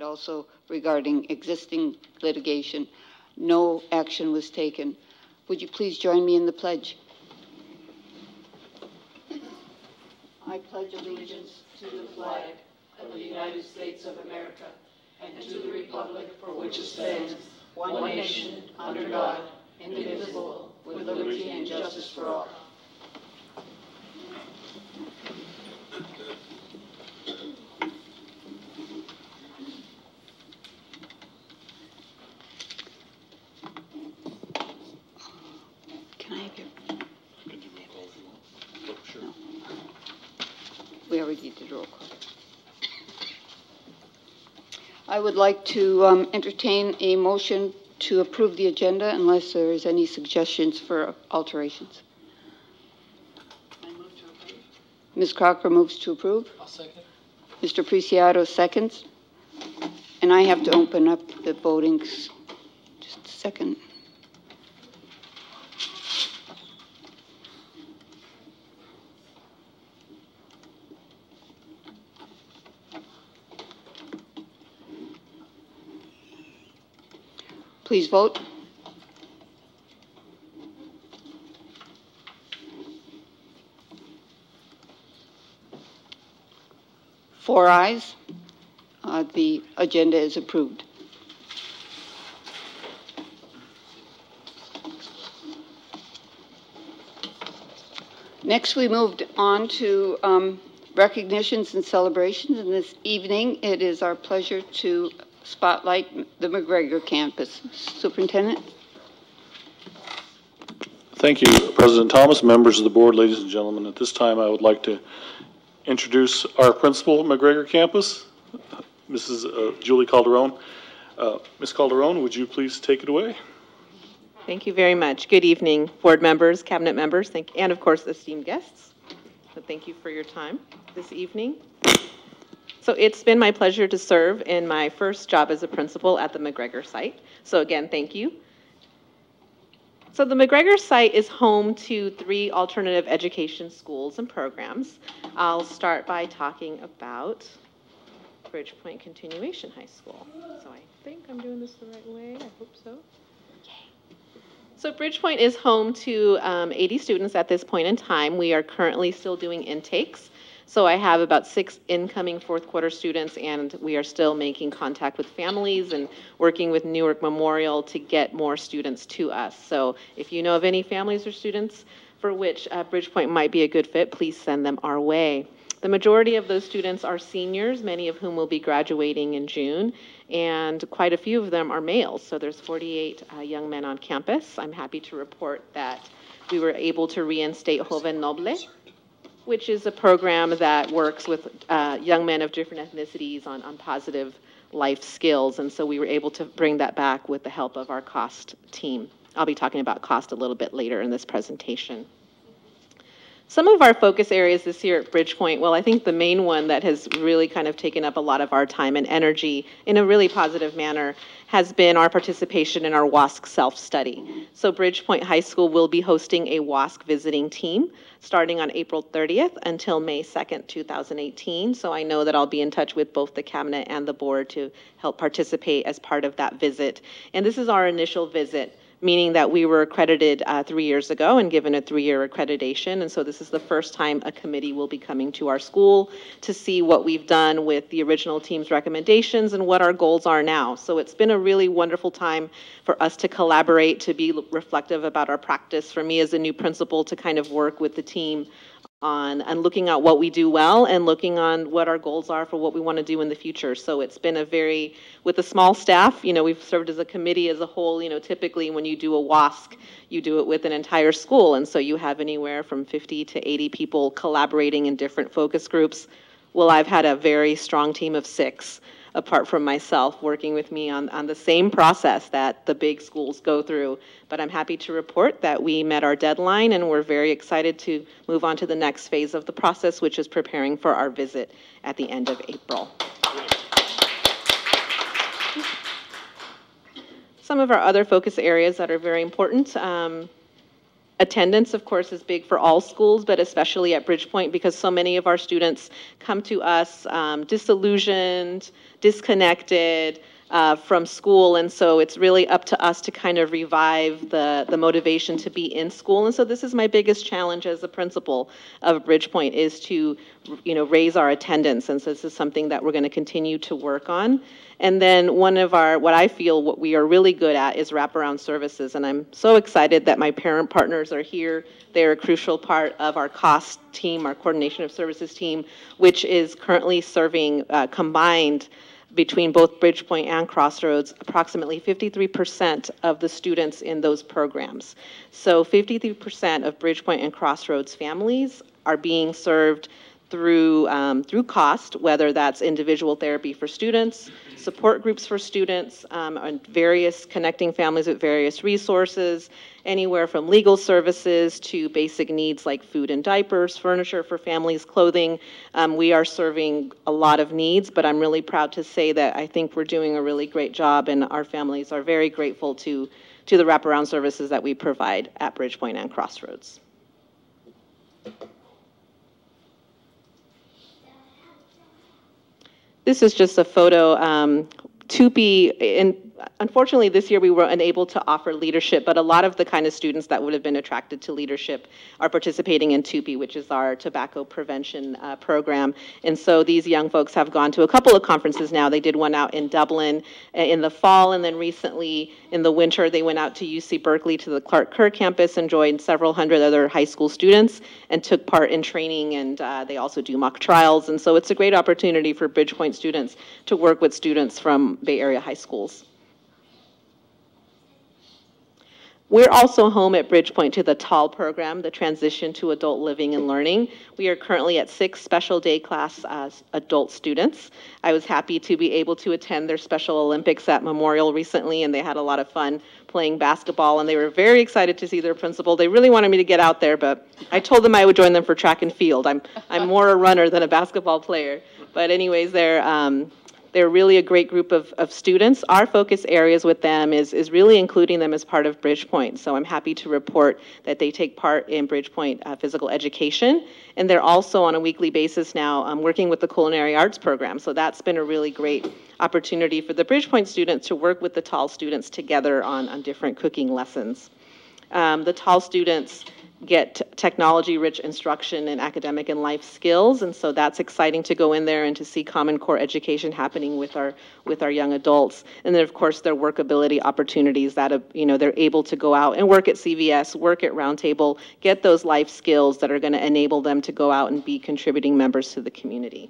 and also regarding existing litigation. No action was taken. Would you please join me in the pledge? I pledge allegiance to the flag of the United States of America and to the republic for which it stands, one nation, under God, indivisible, with liberty and justice for all. Can I have your... No. We already did roll call. I would like to entertain a motion to approve the agenda unless there is any suggestions for alterations. I move to approve. Ms. Crocker moves to approve. I'll second. Mr. Preciado seconds. And I have to open up the voting. Just a second. Please vote. Four ayes. The agenda is approved. Next, we moved on to recognitions and celebrations. And this evening, it is our pleasure to spotlight the McGregor campus. Superintendent. Thank you, President Thomas, members of the board, ladies and gentlemen. At this time, I would like to introduce our principal at McGregor campus, Mrs. Julie Calderon. Ms. Calderon, would you please take it away? Thank you very much. Good evening, board members, cabinet members, and of course, esteemed guests. So thank you for your time this evening. So it's been my pleasure to serve in my first job as a principal at the McGregor site. So again, thank you. So the McGregor site is home to 3 alternative education schools and programs. I'll start by talking about Bridgepoint Continuation High School. So I think I'm doing this the right way. I hope so. So Bridgepoint is home to 80 students at this point in time. We are currently still doing intakes. So I have about 6 incoming 4th quarter students, and we are still making contact with families and working with Newark Memorial to get more students to us. So if you know of any families or students for which Bridgepoint might be a good fit, please send them our way. The majority of those students are seniors, many of whom will be graduating in June, and quite a few of them are males. So there's 48 young men on campus. I'm happy to report that we were able to reinstate Joven Noble, which is a program that works with young men of different ethnicities on positive life skills. And so we were able to bring that back with the help of our COST team. I'll be talking about COST a little bit later in this presentation. Some of our focus areas this year at Bridgepoint, well, I think the main one that has really kind of taken up a lot of our time and energy in a really positive manner has been our participation in our WASC self-study. So Bridgepoint High School will be hosting a WASC visiting team starting on April 30th until May 2nd, 2018. So I know that I'll be in touch with both the cabinet and the board to help participate as part of that visit. And this is our initial visit, meaning that we were accredited 3 years ago and given a 3-year accreditation. And so this is the first time a committee will be coming to our school to see what we've done with the original team's recommendations and what our goals are now. So it's been a really wonderful time for us to collaborate, to be reflective about our practice, for me as a new principal to kind of work with the team on and looking at what we do well and looking on what our goals are for what we want to do in the future. So it's been a very, with a small staff, you know, we've served as a committee as a whole. You know, typically when you do a WASC, you do it with an entire school. And so you have anywhere from 50 to 80 people collaborating in different focus groups. Well, I've had a very strong team of 6, apart from myself, working with me on the same process that the big schools go through. But I'm happy to report that we met our deadline, and we're very excited to move on to the next phase of the process, which is preparing for our visit at the end of April. Some of our other focus areas that are very important. Attendance, of course, is big for all schools, but especially at Bridgepoint because so many of our students come to us disillusioned, disconnected from school, and so it's really up to us to kind of revive the motivation to be in school. And so this is my biggest challenge as a principal of Bridgepoint, is to, raise our attendance, and so this is something that we're going to continue to work on. And then what we are really good at is wraparound services, and I'm so excited that my parent partners are here. They're a crucial part of our COST team, our Coordination of Services team, which is currently serving combined between both Bridgepoint and Crossroads, approximately 53% of the students in those programs. So 53% of Bridgepoint and Crossroads families are being served through COST, whether that's individual therapy for students, support groups for students, and various connecting families with various resources, anywhere from legal services to basic needs like food and diapers, furniture for families, clothing. We are serving a lot of needs, but I'm really proud to say that I think we're doing a really great job, and our families are very grateful to the wraparound services that we provide at Bridgepoint and Crossroads. This is just a photo. Unfortunately, this year we were unable to offer leadership, but a lot of the kind of students that would have been attracted to leadership are participating in TUPE, which is our tobacco prevention program. And so these young folks have gone to a couple of conferences now. They did one out in Dublin in the fall, and then recently in the winter they went out to UC Berkeley to the Clark Kerr campus and joined several hundred other high school students and took part in training, and they also do mock trials. And so it's a great opportunity for Bridgepoint students to work with students from Bay Area high schools. We're also home at Bridgepoint to the TAL program, the Transition to Adult Living and Learning. We are currently at 6 special day class adult students. I was happy to be able to attend their Special Olympics at Memorial recently, and they had a lot of fun playing basketball, and they were very excited to see their principal. They really wanted me to get out there, but I told them I would join them for track and field. I'm more a runner than a basketball player. But anyways, they're really a great group of students. Our focus areas with them is really including them as part of Bridgepoint. So I'm happy to report that they take part in Bridgepoint physical education. And they're also on a weekly basis now working with the culinary arts program. So that's been a really great opportunity for the Bridgepoint students to work with the TAL students together on different cooking lessons. The TAL students get technology-rich instruction in academic and life skills, and so that's exciting to go in there and to see Common Core education happening with our young adults. And then, of course, their workability opportunities that they're able to go out and work at CVS, work at Roundtable, get those life skills that are going to enable them to go out and be contributing members to the community.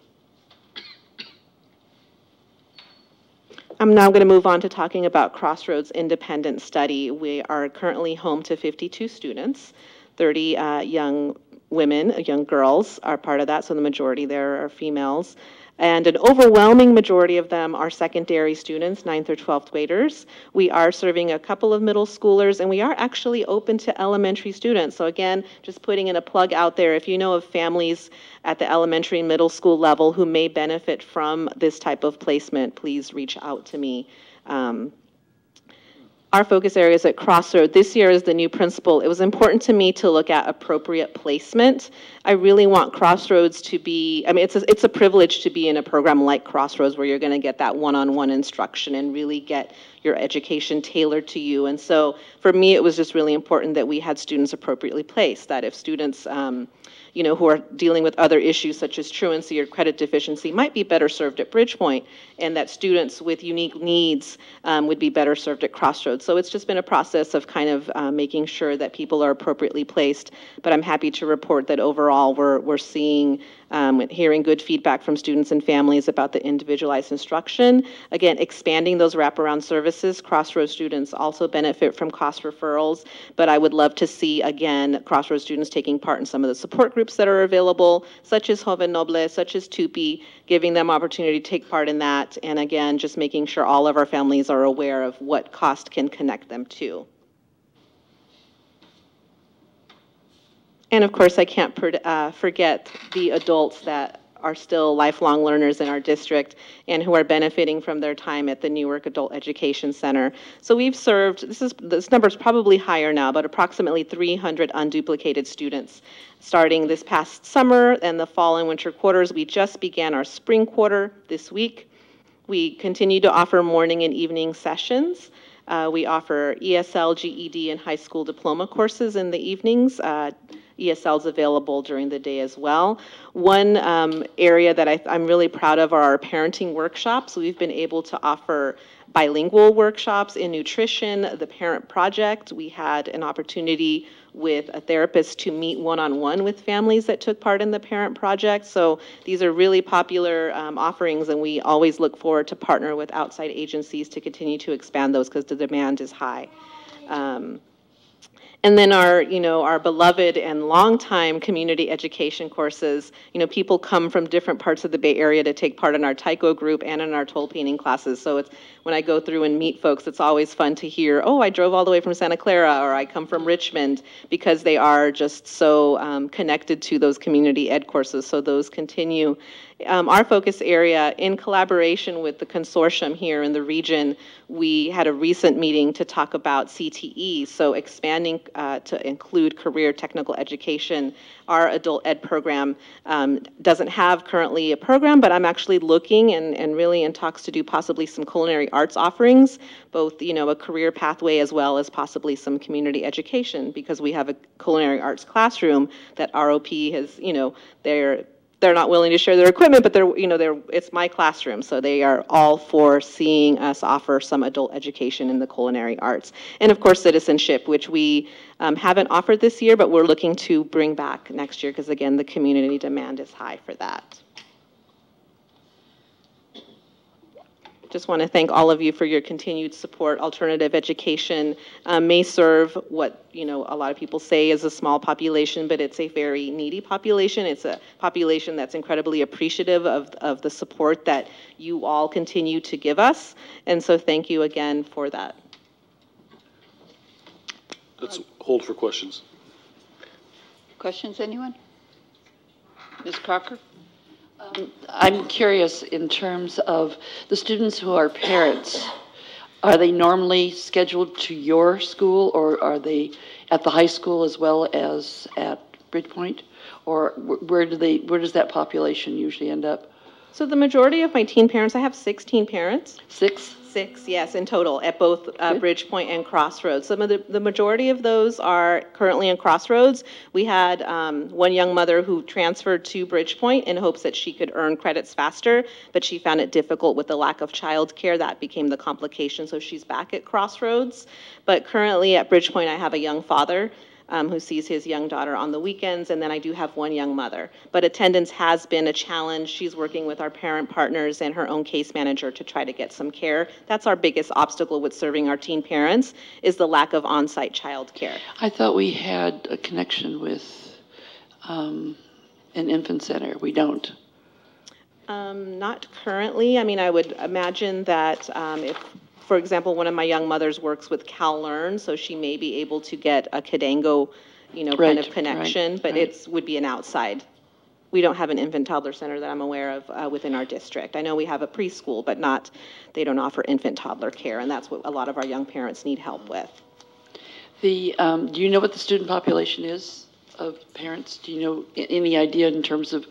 I'm now going to move on to talking about Crossroads Independent Study. We are currently home to 52 students. 30 young women, young girls are part of that, so the majority there are females. And an overwhelming majority of them are secondary students, 9th or 12th graders. We are serving a couple of middle schoolers, and we are actually open to elementary students. So again, just putting in a plug out there, if you know of families at the elementary and middle school level who may benefit from this type of placement, please reach out to me. Our focus areas at Crossroads this year as the new principal, it was important to me to look at appropriate placement. I really want Crossroads to be, it's a privilege to be in a program like Crossroads where you're going to get that one-on-one instruction and really get your education tailored to you. And so for me, it was just really important that we had students appropriately placed, that if students who are dealing with other issues such as truancy or credit deficiency might be better served at Bridgepoint, and that students with unique needs would be better served at Crossroads. So it's just been a process of kind of making sure that people are appropriately placed, but I'm happy to report that overall we're seeing, hearing good feedback from students and families about the individualized instruction. Again, expanding those wraparound services. Crossroads students also benefit from cost referrals, but I would love to see, again, Crossroads students taking part in some of the support groups that are available, such as Joven Noble, such as TUPE, giving them opportunity to take part in that, and again, just making sure all of our families are aware of what cost can connect them to. And of course, I can't forget the adults that are still lifelong learners in our district and who are benefiting from their time at the Newark Adult Education Center. So we've served, this number is probably higher now, but approximately 300 unduplicated students starting this past summer and the fall and winter quarters. We just began our spring quarter this week. We continue to offer morning and evening sessions. We offer ESL, GED, and high school diploma courses in the evenings. ESL is available during the day as well. One area that I'm really proud of are our parenting workshops. We've been able to offer bilingual workshops in nutrition, the Parent Project. We had an opportunity with a therapist to meet one-on-one with families that took part in the Parent Project. So these are really popular offerings, and we always look forward to partner with outside agencies to continue to expand those because the demand is high. And then our beloved and longtime community education courses. People come from different parts of the Bay Area to take part in our Taiko group and in our toll painting classes. So when I go through and meet folks, it's always fun to hear, oh, I drove all the way from Santa Clara, or I come from Richmond, because they are just so connected to those community ed courses. So those continue. Our focus area, in collaboration with the consortium here in the region, we had a recent meeting to talk about CTE, so expanding to include career technical education. Our adult ed program doesn't have currently a program, but I'm actually looking and really in talks to do possibly some culinary arts offerings, both a career pathway as well as possibly some community education, because we have a culinary arts classroom that ROP has, they're not willing to share their equipment, but it's my classroom, so they are all for seeing us offer some adult education in the culinary arts. And of course, citizenship, which we haven't offered this year, but we're looking to bring back next year because, again, the community demand is high for that. Just want to thank all of you for your continued support. Alternative education may serve what a lot of people say is a small population, but it's a very needy population. It's a population that's incredibly appreciative of the support that you all continue to give us. And so thank you again for that. Let's hold for questions. Questions, anyone? Ms. Crocker? I'm curious in terms of the students who are parents. Are they normally scheduled to your school, or are they at the high school as well as at Bridgepoint? Or where does that population usually end up? So the majority of my teen parents, I have 6 teen parents. 6? 6, yes, in total, at both Bridgepoint and Crossroads. Some of the majority of those are currently in Crossroads. We had one young mother who transferred to Bridgepoint in hopes that she could earn credits faster, but she found it difficult with the lack of childcare. That became the complication, so she's back at Crossroads. But currently at Bridgepoint, I have a young father who sees his young daughter on the weekends, and then I do have one young mother. But attendance has been a challenge. She's working with our parent partners and her own case manager to try to get some care. That's our biggest obstacle with serving our teen parents, is the lack of on-site child care. I thought we had a connection with an infant center. We don't. Not currently. I mean, I would imagine that if, for example, one of my young mothers works with CalLearn, so she may be able to get a Cadango, kind of connection, but it would be an outside. We don't have an infant toddler center that I'm aware of within our district. I know we have a preschool, but they don't offer infant toddler care, and that's what a lot of our young parents need help with. Do you know what the student population is of parents? Do you know any idea in terms of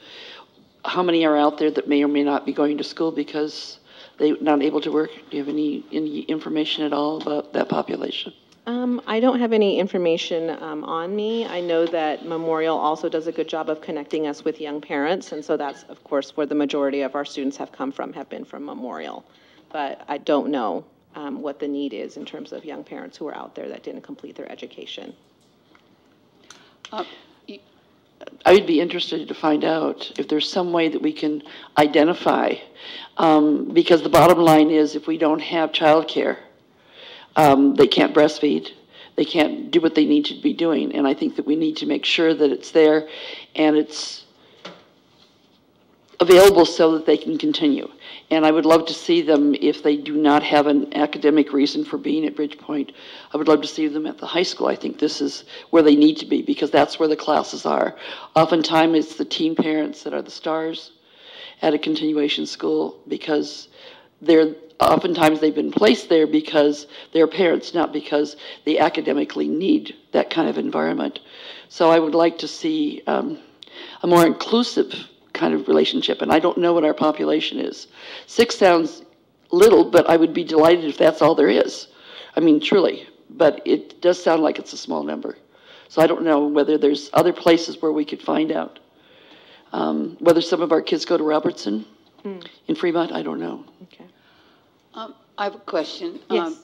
how many are out there that may or may not be going to school because they're not able to work? Do you have any information at all about that population? I don't have any information on me. I know that Memorial also does a good job of connecting us with young parents, and so that's, of course, where the majority of our students have been from Memorial. But I don't know what the need is in terms of young parents who are out there that didn't complete their education. I would be interested to find out if there's some way that we can identify, because the bottom line is if we don't have childcare, they can't breastfeed, they can't do what they need to be doing, and I think that we need to make sure that it's there and it's available so that they can continue. And I would love to see them, if they do not have an academic reason for being at Bridgepoint, I would love to see them at the high school. I think this is where they need to be because that's where the classes are. Oftentimes it's the teen parents that are the stars at a continuation school because oftentimes they've been placed there because they're parents, not because they academically need that kind of environment. So I would like to see a more inclusive kind of relationship, and I don't know what our population is. 6 sounds little, but I would be delighted if that's all there is. I mean, truly, but it does sound like it's a small number. So I don't know whether there's other places where we could find out. Whether some of our kids go to Robertson in Fremont, I don't know. Okay. I have a question. Yes.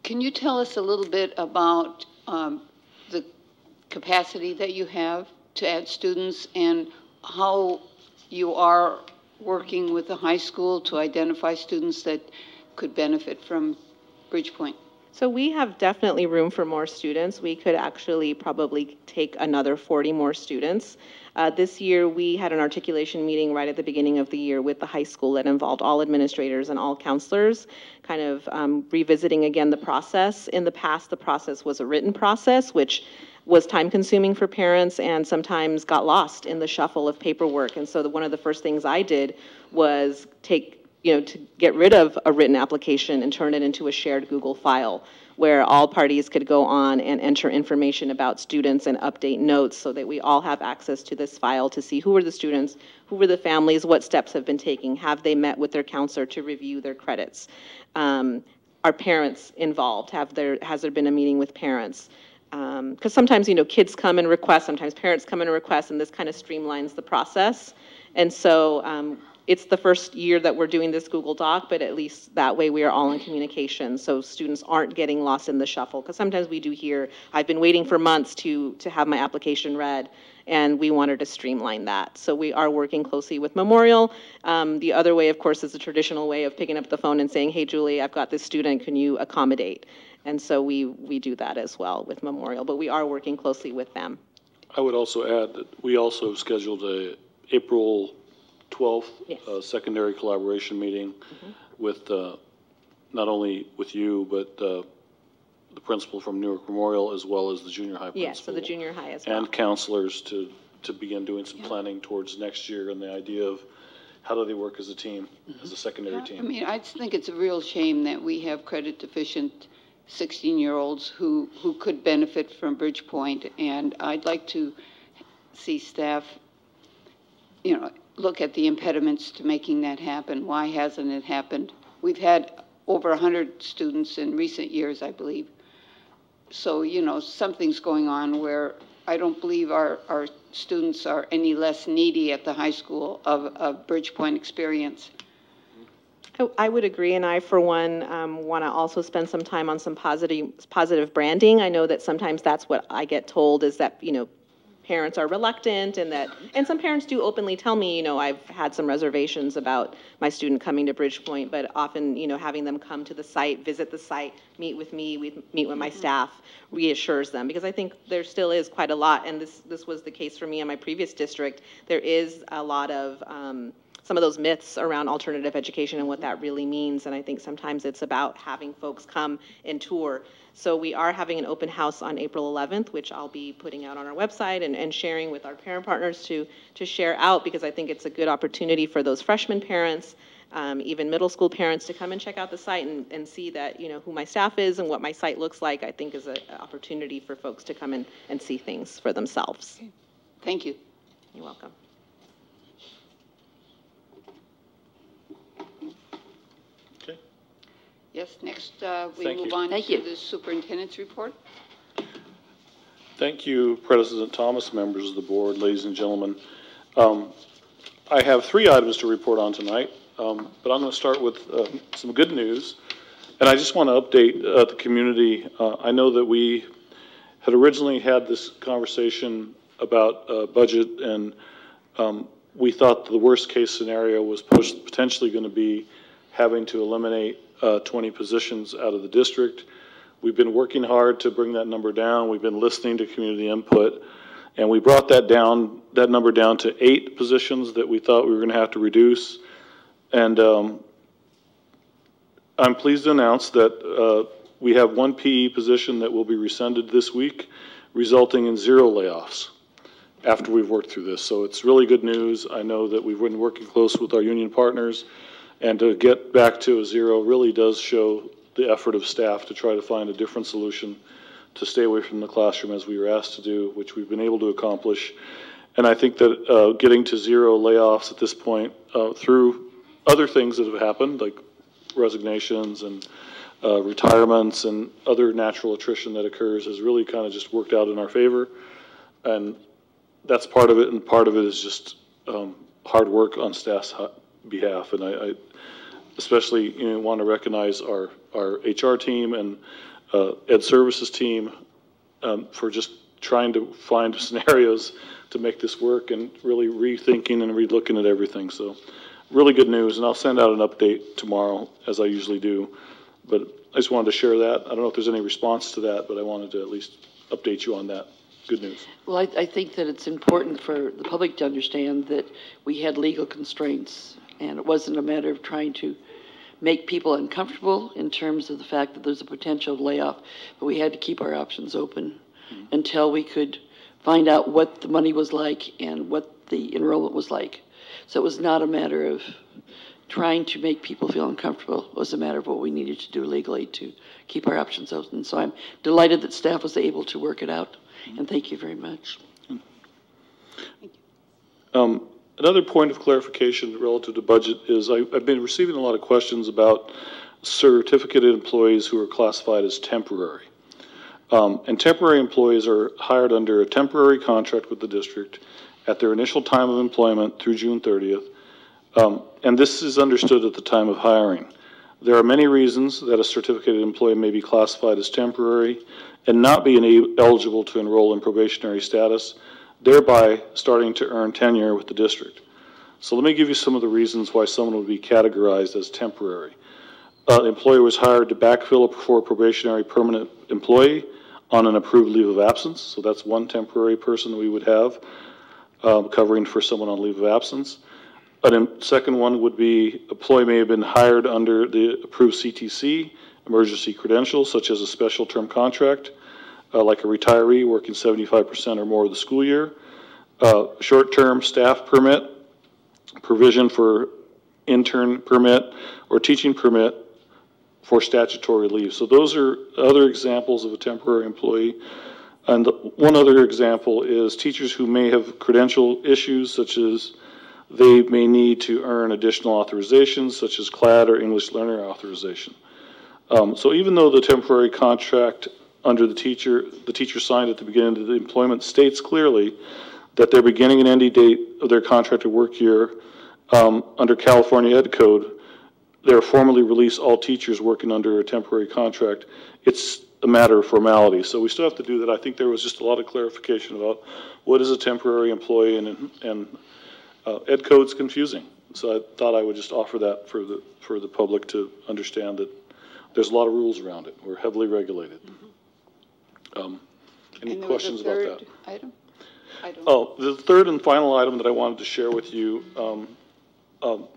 Can you tell us a little bit about the capacity that you have to add students and how you are working with the high school to identify students that could benefit from Bridgepoint? So we have definitely room for more students. We could actually probably take another 40 more students. This year, we had an articulation meeting right at the beginning of the year with the high school that involved all administrators and all counselors, kind of revisiting again the process. In the past, the process was a written process, which was time-consuming for parents and sometimes got lost in the shuffle of paperwork. And so one of the first things I did was to get rid of a written application and turn it into a shared Google file where all parties could go on and enter information about students and update notes so that we all have access to this file to see who were the students, who were the families, what steps have been taken, have they met with their counselor to review their credits. Are parents involved? Has there been a meeting with parents? Because sometimes, kids come and request, sometimes parents come and request, and this kind of streamlines the process. And so it's the first year that we're doing this Google Doc, but at least that way we are all in communication, so students aren't getting lost in the shuffle. Because sometimes we do hear, I've been waiting for months to have my application read, and we wanted to streamline that. So we are working closely with Memorial. The other way, of course, is the traditional way of picking up the phone and saying, hey, Julie, I've got this student, can you accommodate? And so we do that as well with Memorial, but we are working closely with them. I would also add that we also scheduled a April 12th Yes. Secondary collaboration meeting with not only with you, but the principal from Newark Memorial, as well as the junior high principal. Yes, so the junior high as well. And counselors to begin doing some planning towards next year, and the idea of how do they work as a team, as a secondary team. I mean, I just think it's a real shame that we have credit deficient 16-year-olds who could benefit from Bridgepoint, and I'd like to see staff, look at the impediments to making that happen. Why hasn't it happened? We've had over 100 students in recent years, I believe. So, something's going on where I don't believe our students are any less needy at the high school of Bridgepoint experience. I would agree, and I, for one, want to also spend some time on some positive branding. I know that sometimes that's what I get told is that, parents are reluctant, and some parents do openly tell me, I've had some reservations about my student coming to Bridgepoint, but often, having them come to the site, visit the site, meet with me, meet with my staff, reassures them, because I think there still is quite a lot, and this was the case for me in my previous district. There is a lot of some of those myths around alternative education and what that really means, and I think sometimes it's about having folks come and tour. So we are having an open house on April 11th, which I'll be putting out on our website and sharing with our parent partners to share out, because I think it's a good opportunity for those freshman parents, even middle school parents, to come and check out the site and see that, who my staff is and what my site looks like. I think is an opportunity for folks to come and see things for themselves. Okay. Thank you. You're welcome. Yes, next we Thank move you. on Thank to you. the superintendent's report. Thank you, President Thomas, members of the board, ladies and gentlemen. I have 3 items to report on tonight, but I'm going to start with some good news. And I just want to update the community. I know that we had originally had this conversation about budget, and we thought the worst case scenario was potentially going to be having to eliminate 20 positions out of the district. We've been working hard to bring that number down. We've been listening to community input, and we brought that number down to 8 positions that we thought we were going to have to reduce. And I'm pleased to announce that we have 1 PE position that will be rescinded this week, resulting in 0 layoffs after we've worked through this. So it's really good news. I know that we've been working close with our union partners, and to get back to a 0 really does show the effort of staff to try to find a different solution to stay away from the classroom as we were asked to do, which we've been able to accomplish. And I think that getting to 0 layoffs at this point through other things that have happened, like resignations and retirements and other natural attrition that occurs has really kind of just worked out in our favor. And that's part of it, and part of it is just hard work on staff's behalf. And I especially want to recognize our HR team and Ed Services team for just trying to find scenarios to make this work and really rethinking and relooking at everything. So really good news, and I'll send out an update tomorrow, as I usually do. But I just wanted to share that. I don't know if there's any response to that, but I wanted to at least update you on that. Good news. Well, I think that it's important for the public to understand that we had legal constraints, and it wasn't a matter of trying to make people uncomfortable in terms of the fact that there's a potential layoff, but we had to keep our options open until we could find out what the money was like and what the enrollment was like. So it was not a matter of trying to make people feel uncomfortable. It was a matter of what we needed to do legally to keep our options open. So I'm delighted that staff was able to work it out, and thank you very much. Another point of clarification relative to budget is I've been receiving a lot of questions about certificated employees who are classified as temporary. And temporary employees are hired under a temporary contract with the district at their initial time of employment through June 30th. And this is understood at the time of hiring. There are many reasons that a certificated employee may be classified as temporary and not be eligible to enroll in probationary status, thereby starting to earn tenure with the district. So let me give you some of the reasons why someone would be categorized as temporary. The employee was hired to backfill for a probationary permanent employee on an approved leave of absence. So that's one temporary person that we would have covering for someone on leave of absence. A second one would be employee may have been hired under the approved CTC emergency credentials, such as a special term contract, like a retiree working 75% or more of the school year, short-term staff permit, provision for intern permit, or teaching permit for statutory leave. So those are other examples of a temporary employee. And one other example is teachers who may have credential issues, such as they may need to earn additional authorizations, such as CLAD or English learner authorization. So even though the temporary contract under the teacher signed at the beginning of the employment states clearly that their beginning and ending date of their contracted work year under California Ed Code, they're formally release all teachers working under a temporary contract. It's a matter of formality. So we still have to do that. I think there was just a lot of clarification about what is a temporary employee, and Ed Code's confusing. So I thought I would just offer that for the public to understand that there's a lot of rules around it. We're heavily regulated. Any questions about that? Item? Oh, the third and final item that I wanted to share with you,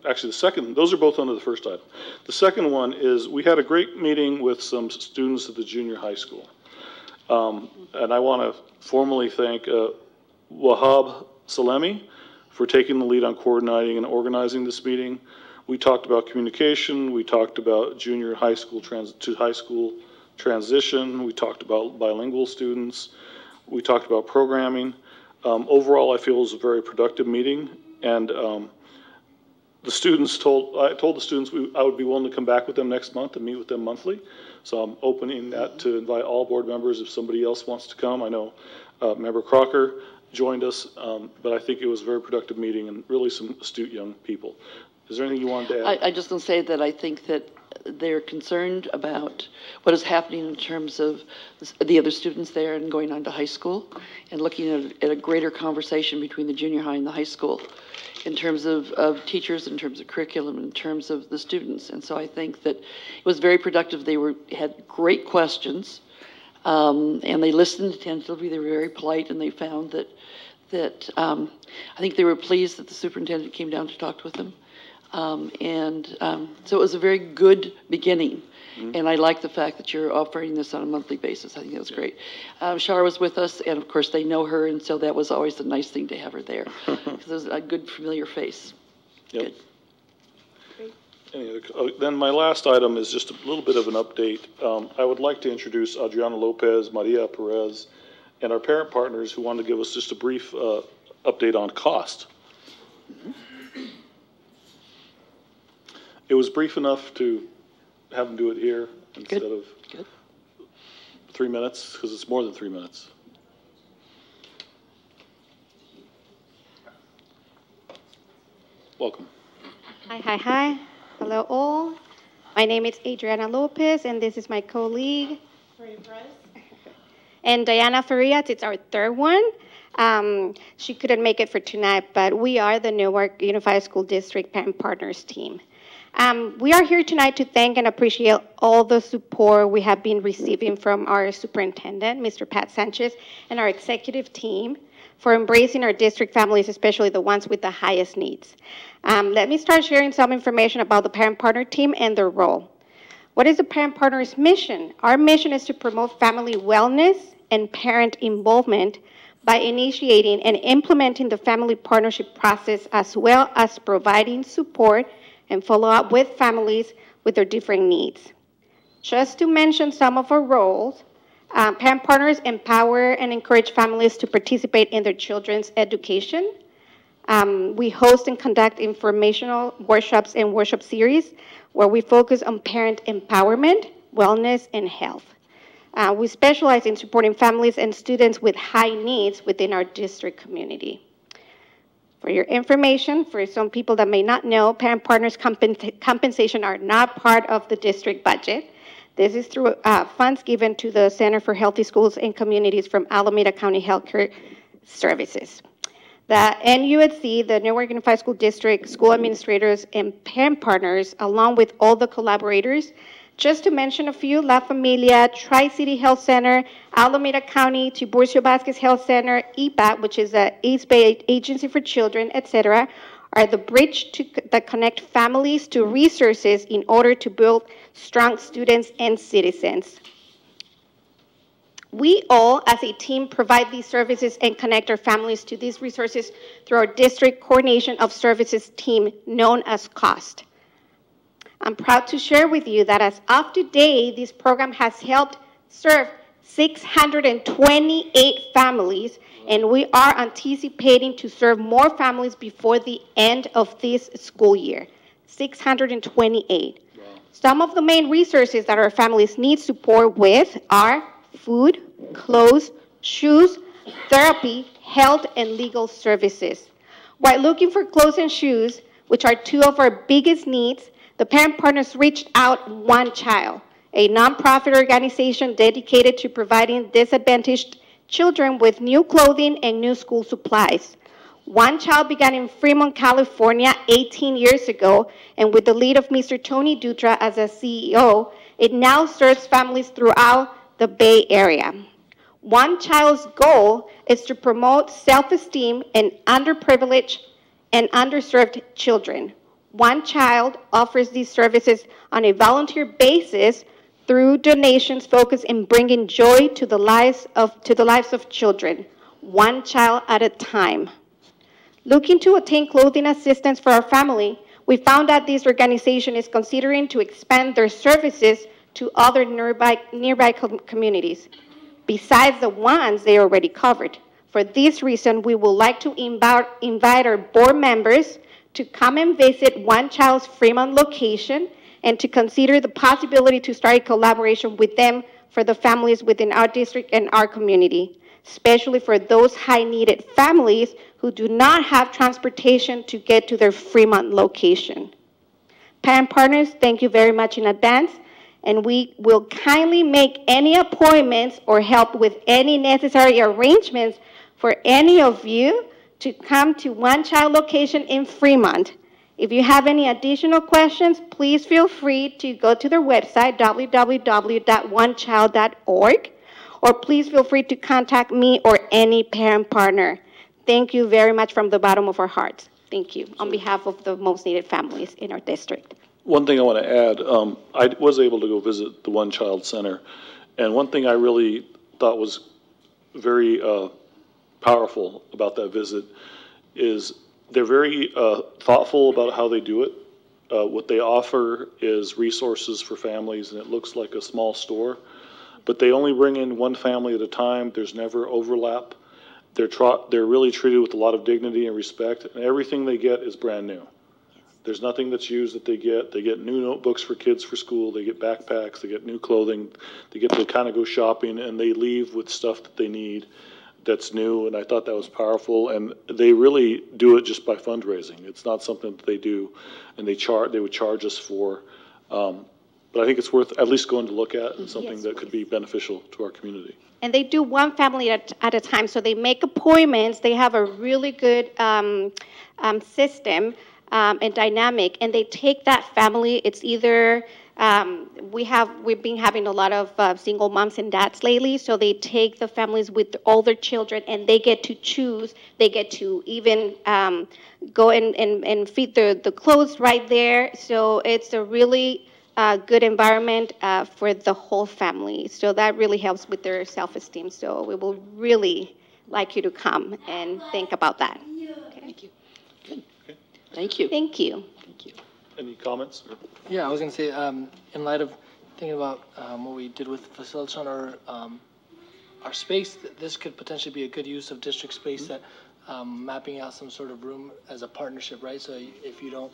actually the second, those are both under the first item. The second one is we had a great meeting with some students at the junior high school. And I want to formally thank Wahab Salemi for taking the lead on coordinating and organizing this meeting. We talked about communication, we talked about junior high school to high school transition, we talked about bilingual students, we talked about programming. Overall, I feel it was a very productive meeting, and the students I told the students I would be willing to come back with them next month and meet with them monthly. So I'm opening that to invite all board members if somebody else wants to come. I know Member Crocker joined us, but I think it was a very productive meeting and really some astute young people. Is there anything you wanted to add? I just want to say that I think that they're concerned about what is happening in terms of the other students there and going on to high school, and looking at a greater conversation between the junior high and the high school in terms of teachers, in terms of curriculum, in terms of the students. And so I think that it was very productive. They had great questions, and they listened attentively. They were very polite, and they found that I think they were pleased that the superintendent came down to talk with them. So it was a very good beginning. Mm-hmm. And I like the fact that you're offering this on a monthly basis. I think that was great. Shar was with us, and of course they know her, and so that was always a nice thing to have her there, because it was a good, familiar face. Yep. Good. Then my last item is just a little bit of an update. I would like to introduce Adriana Lopez, Maria Perez, and our parent partners who want to give us just a brief update on cost. Mm-hmm. It was brief enough to have them do it here instead of Good. 3 minutes, because it's more than 3 minutes. Welcome. Hi. Hello all. My name is Adriana Lopez, and this is my colleague. And Diana Farias, it's our third one. She couldn't make it for tonight, but we are the Newark Unified School District Parent Partners team. We are here tonight to thank and appreciate all the support we have been receiving from our superintendent, Mr. Pat Sanchez, and our executive team for embracing our district families, especially the ones with the highest needs. Let me start sharing some information about the Parent Partner team and their role. What is the Parent Partners mission? Our mission is to promote family wellness and parent involvement by initiating and implementing the family partnership process, as well as providing support and follow-up with families with their different needs. Just to mention some of our roles, Parent Partners empower and encourage families to participate in their children's education. We host and conduct informational workshops and workshop series where we focus on parent empowerment, wellness, and health. We specialize in supporting families and students with high needs within our district community. For your information, for some people that may not know, Parent Partners compensation are not part of the district budget. This is through funds given to the Center for Healthy Schools and Communities from Alameda County Healthcare Services. The NUSD, the Newark Unified School District, school administrators, and Parent Partners, along with all the collaborators, just to mention a few, La Familia, Tri-City Health Center, Alameda County, Tiburcio Vasquez Health Center, EPAT, which is the East Bay Agency for Children, etc., are the bridge that connect families to resources in order to build strong students and citizens. We all, as a team, provide these services and connect our families to these resources through our District Coordination of Services team, known as COST. I'm proud to share with you that as of today, this program has helped serve 628 families, and we are anticipating to serve more families before the end of this school year. 628. Wow. Some of the main resources that our families need support with are food, clothes, shoes, therapy, health, and legal services. While looking for clothes and shoes, which are two of our biggest needs, the Parent Partners reached out One Child, a nonprofit organization dedicated to providing disadvantaged children with new clothing and new school supplies. One Child began in Fremont, California 18 years ago, and with the lead of Mr. Tony Dutra as a CEO, it now serves families throughout the Bay Area. One Child's goal is to promote self-esteem in underprivileged and underserved children. One Child offers these services on a volunteer basis through donations focused in bringing joy to the lives of children, one child at a time. Looking to obtain clothing assistance for our family, we found that this organization is considering to expand their services to other nearby communities, besides the ones they already covered. For this reason, we would like to invite our board members to come and visit One Child's Fremont location and to consider the possibility to start a collaboration with them for the families within our district and our community, especially for those high-needed families who do not have transportation to get to their Fremont location. Parent Partners, thank you very much in advance, and we will kindly make any appointments or help with any necessary arrangements for any of you to come to One Child location in Fremont. If you have any additional questions, please feel free to go to their website, www.onechild.org, or please feel free to contact me or any Parent Partner. Thank you very much from the bottom of our hearts. Thank you on behalf of the most needed families in our district. One thing I want to add, I was able to go visit the One Child Center, and one thing I really thought was very powerful about that visit is they're very thoughtful about how they do it. What they offer is resources for families, and it looks like a small store, but they only bring in one family at a time. There's never overlap. They're really treated with a lot of dignity and respect, and everything they get is brand new. There's nothing that's used that they get. They get new notebooks for kids for school. They get backpacks. They get new clothing. They get to kind of go shopping, and they leave with stuff that they need that's new. And I thought that was powerful. And they really do it just by fundraising. It's not something that they do, and they would charge us for. But I think it's worth at least going to look at, and something that could be beneficial to our community. And they do one family at a time, so they make appointments. They have a really good system and dynamic, and they take that family. It's either we've been having a lot of single moms and dads lately, so they take the families with all their children, and they get to choose. They get to even go and feed the clothes right there. So it's a really good environment for the whole family. So that really helps with their self-esteem. So we will really like you to come and think about that. Okay. Thank you. Good. Okay. Thank you. Thank you. Thank you. Any comments? Yeah, I was going to say, in light of thinking about what we did with facilities on our space, this could potentially be a good use of district space, that mapping out some sort of room as a partnership, right? So if you don't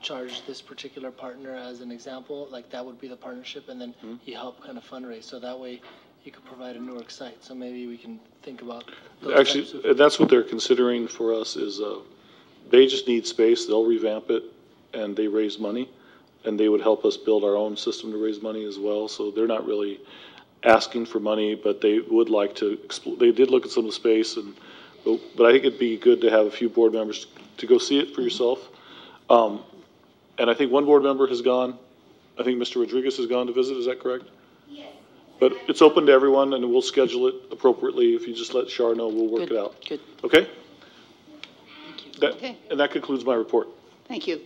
charge this particular partner as an example, like that would be the partnership, and then you help kind of fundraise. So that way you could provide a Newark site. So maybe we can think about those Actually, that's what they're considering for us is they just need space. They'll revamp it, and they raise money, and they would help us build our own system to raise money as well. So they're not really asking for money, but they would like to explore. They did look at some of the space, but I think it'd be good to have a few board members to go see it for yourself. And I think one board member has gone. I think Mr. Rodriguez has gone to visit. Is that correct? Yes. But it's open to everyone, and we'll schedule it appropriately. If you just let Char know, we'll work it out. Good. Okay? Thank you. Okay. And that concludes my report. Thank you.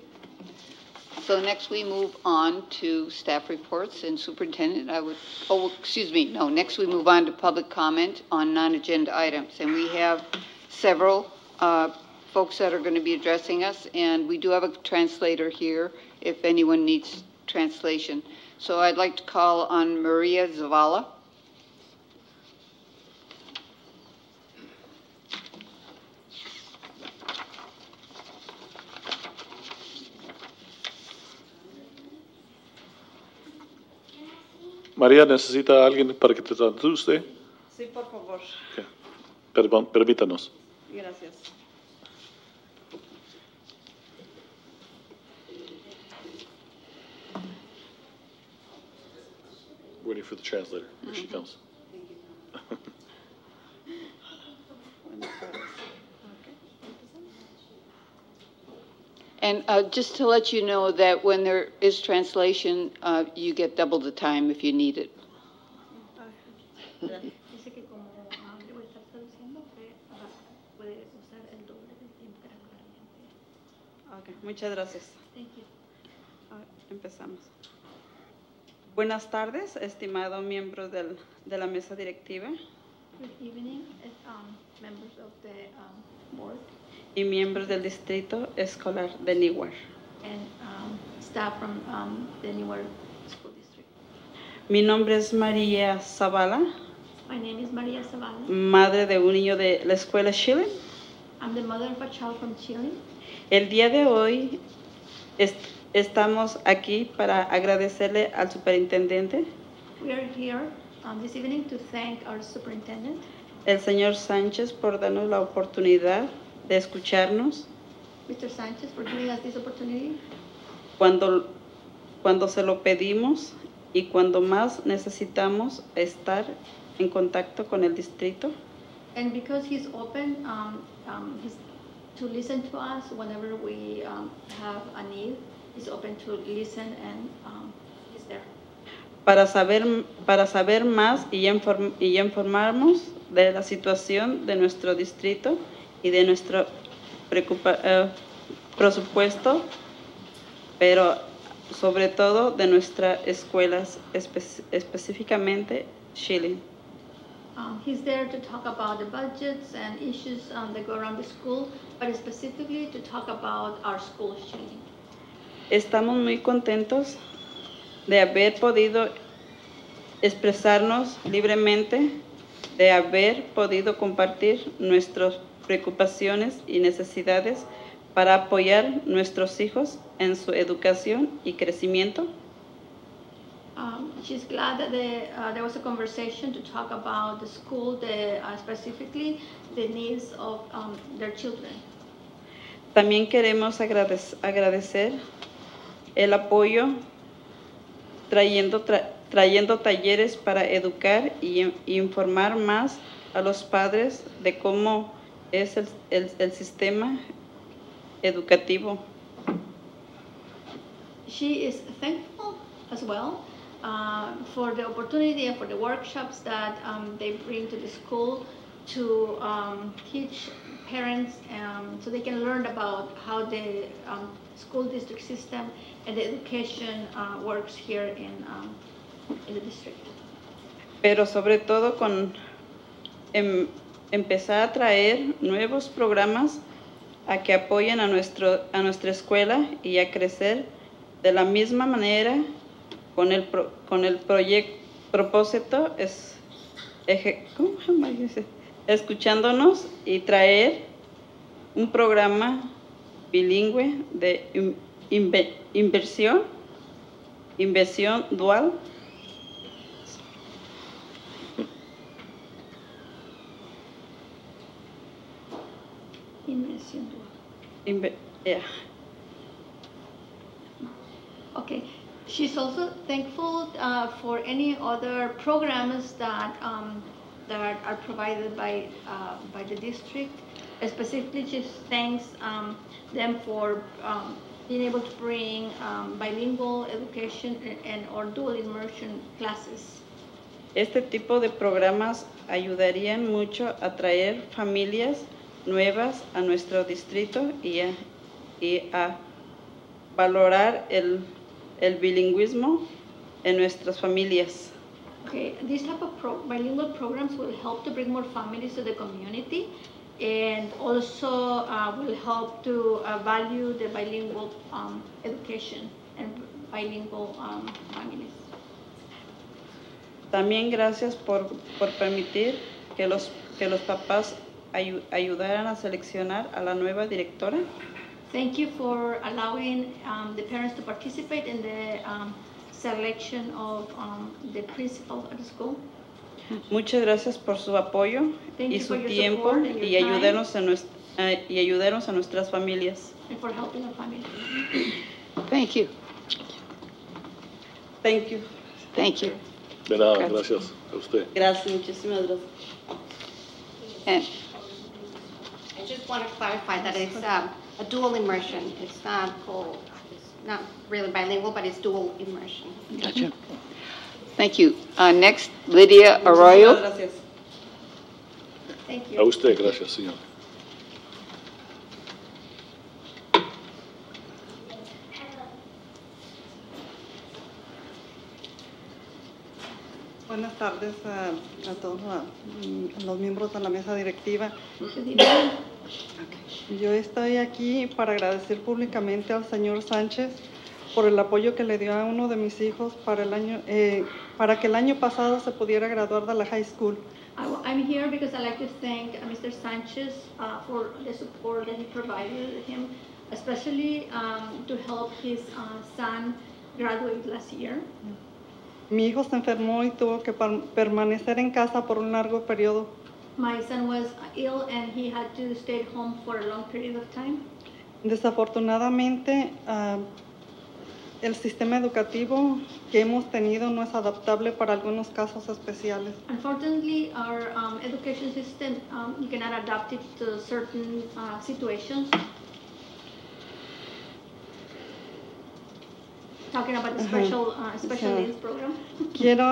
So next we move on to staff reports, and Superintendent, next we move on to public comment on non-agenda items. And we have several folks that are going to be addressing us, and we do have a translator here if anyone needs translation. So I'd like to call on Maria Zavala. María, ¿necesita a alguien para que te traduzca? Sí, por favor. Okay. Perdón, permítanos. Gracias. Waiting for the translator. Here she comes. And just to let you know that when there is translation, you get double the time if you need it. Dice que como le voy a estar traduciendo, puede usar el doble del tiempo para claramente. Okay, muchas gracias. Thank you. Empezamos. Buenas tardes, estimados miembros de la mesa directiva Good evening, members of the board y miembros del distrito escolar de Newark. and staff from the Newark School District. Mi nombre es María Zavala, My name is Maria Zavala. madre de un niño de la escuela Chile. I'm the mother of a child from Chile. El día de hoy estamos aquí para agradecerle al superintendente, We are here this evening to thank our superintendent, el señor Sánchez, por darnos la oportunidad de escucharnos Mr. Sanchez, for giving us this opportunity cuando se lo pedimos y cuando más necesitamos estar en contacto con el distrito. and because he's open to listen to us whenever we have a need. He's open to listen and he's there. Para saber más y informarnos de la situación de nuestro distrito y de nuestro presupuesto, pero sobre todo de nuestras escuelas, específicamente Chile. He's there to talk about the budgets and issues that go around the school, but specifically to talk about our school Chile. Estamos muy contentos de haber podido expresarnos libremente, de haber podido compartir nuestras preocupaciones y necesidades para apoyar nuestros hijos en su educación y crecimiento. She's glad that there was a conversation to talk about the school, specifically the needs of their children. También queremos agradecer el apoyo trayendo talleres para educar y informar más a los padres de cómo es el sistema educativo. She is thankful as well for the opportunity and for the workshops that they bring to the school to teach parents so they can learn about how the school district system and the education works here in the district. Pero sobre todo con empezar a traer nuevos programas a que apoyen a nuestra escuela y a crecer de la misma manera con el propósito escuchándonos y traer un programa bilingüe de inversión dual. Inversión dual. Yeah. Okay. She's also thankful for any other programs that are provided by the district. Specifically, she thanks them for being able to bring bilingual education and or dual immersion classes. Este tipo de programas ayudarían mucho a traer familias nuevas a nuestro distrito y a valorar el bilingüismo en nuestras familias. Okay, these type of bilingual programs will help to bring more families to the community, and also will help to value the bilingual education and bilingual families. También gracias por permitir que los papás ayudaran a seleccionar a la nueva directora. Thank you for allowing the parents to participate in the selection of the principal at the school. Muchas gracias por su apoyo y su tiempo y ayudarnos a nuestras familias. And for helping our families. Thank you. Thank you. Thank you. De nada, gracias a usted. Gracias, muchísimas gracias. And I just want to clarify that it's a dual immersion. It's not really bilingual, but it's dual immersion. gotcha. Thank you. Next, Lydia Arroyo. Muchísimas gracias. Thank A you. usted, gracias, señor. Buenas tardes a todos los miembros de la mesa directiva. Good evening. Yo estoy aquí para agradecer públicamente al señor Sánchez por el apoyo que le dio a uno de mis hijos para que el año pasado se pudiera graduar de la high school. I'm here because I'd like to thank Mr. Sanchez for the support that he provided him, especially to help his son graduate last year. Mi hijo se enfermó y tuvo que permanecer en casa por un largo periodo. My son was ill and he had to stay at home for a long period of time. Desafortunadamente, el sistema educativo que hemos tenido no es adaptable para algunos casos especiales. Unfortunately, our education system, you cannot adapt it to certain situations. Talking about the special needs program. Quiero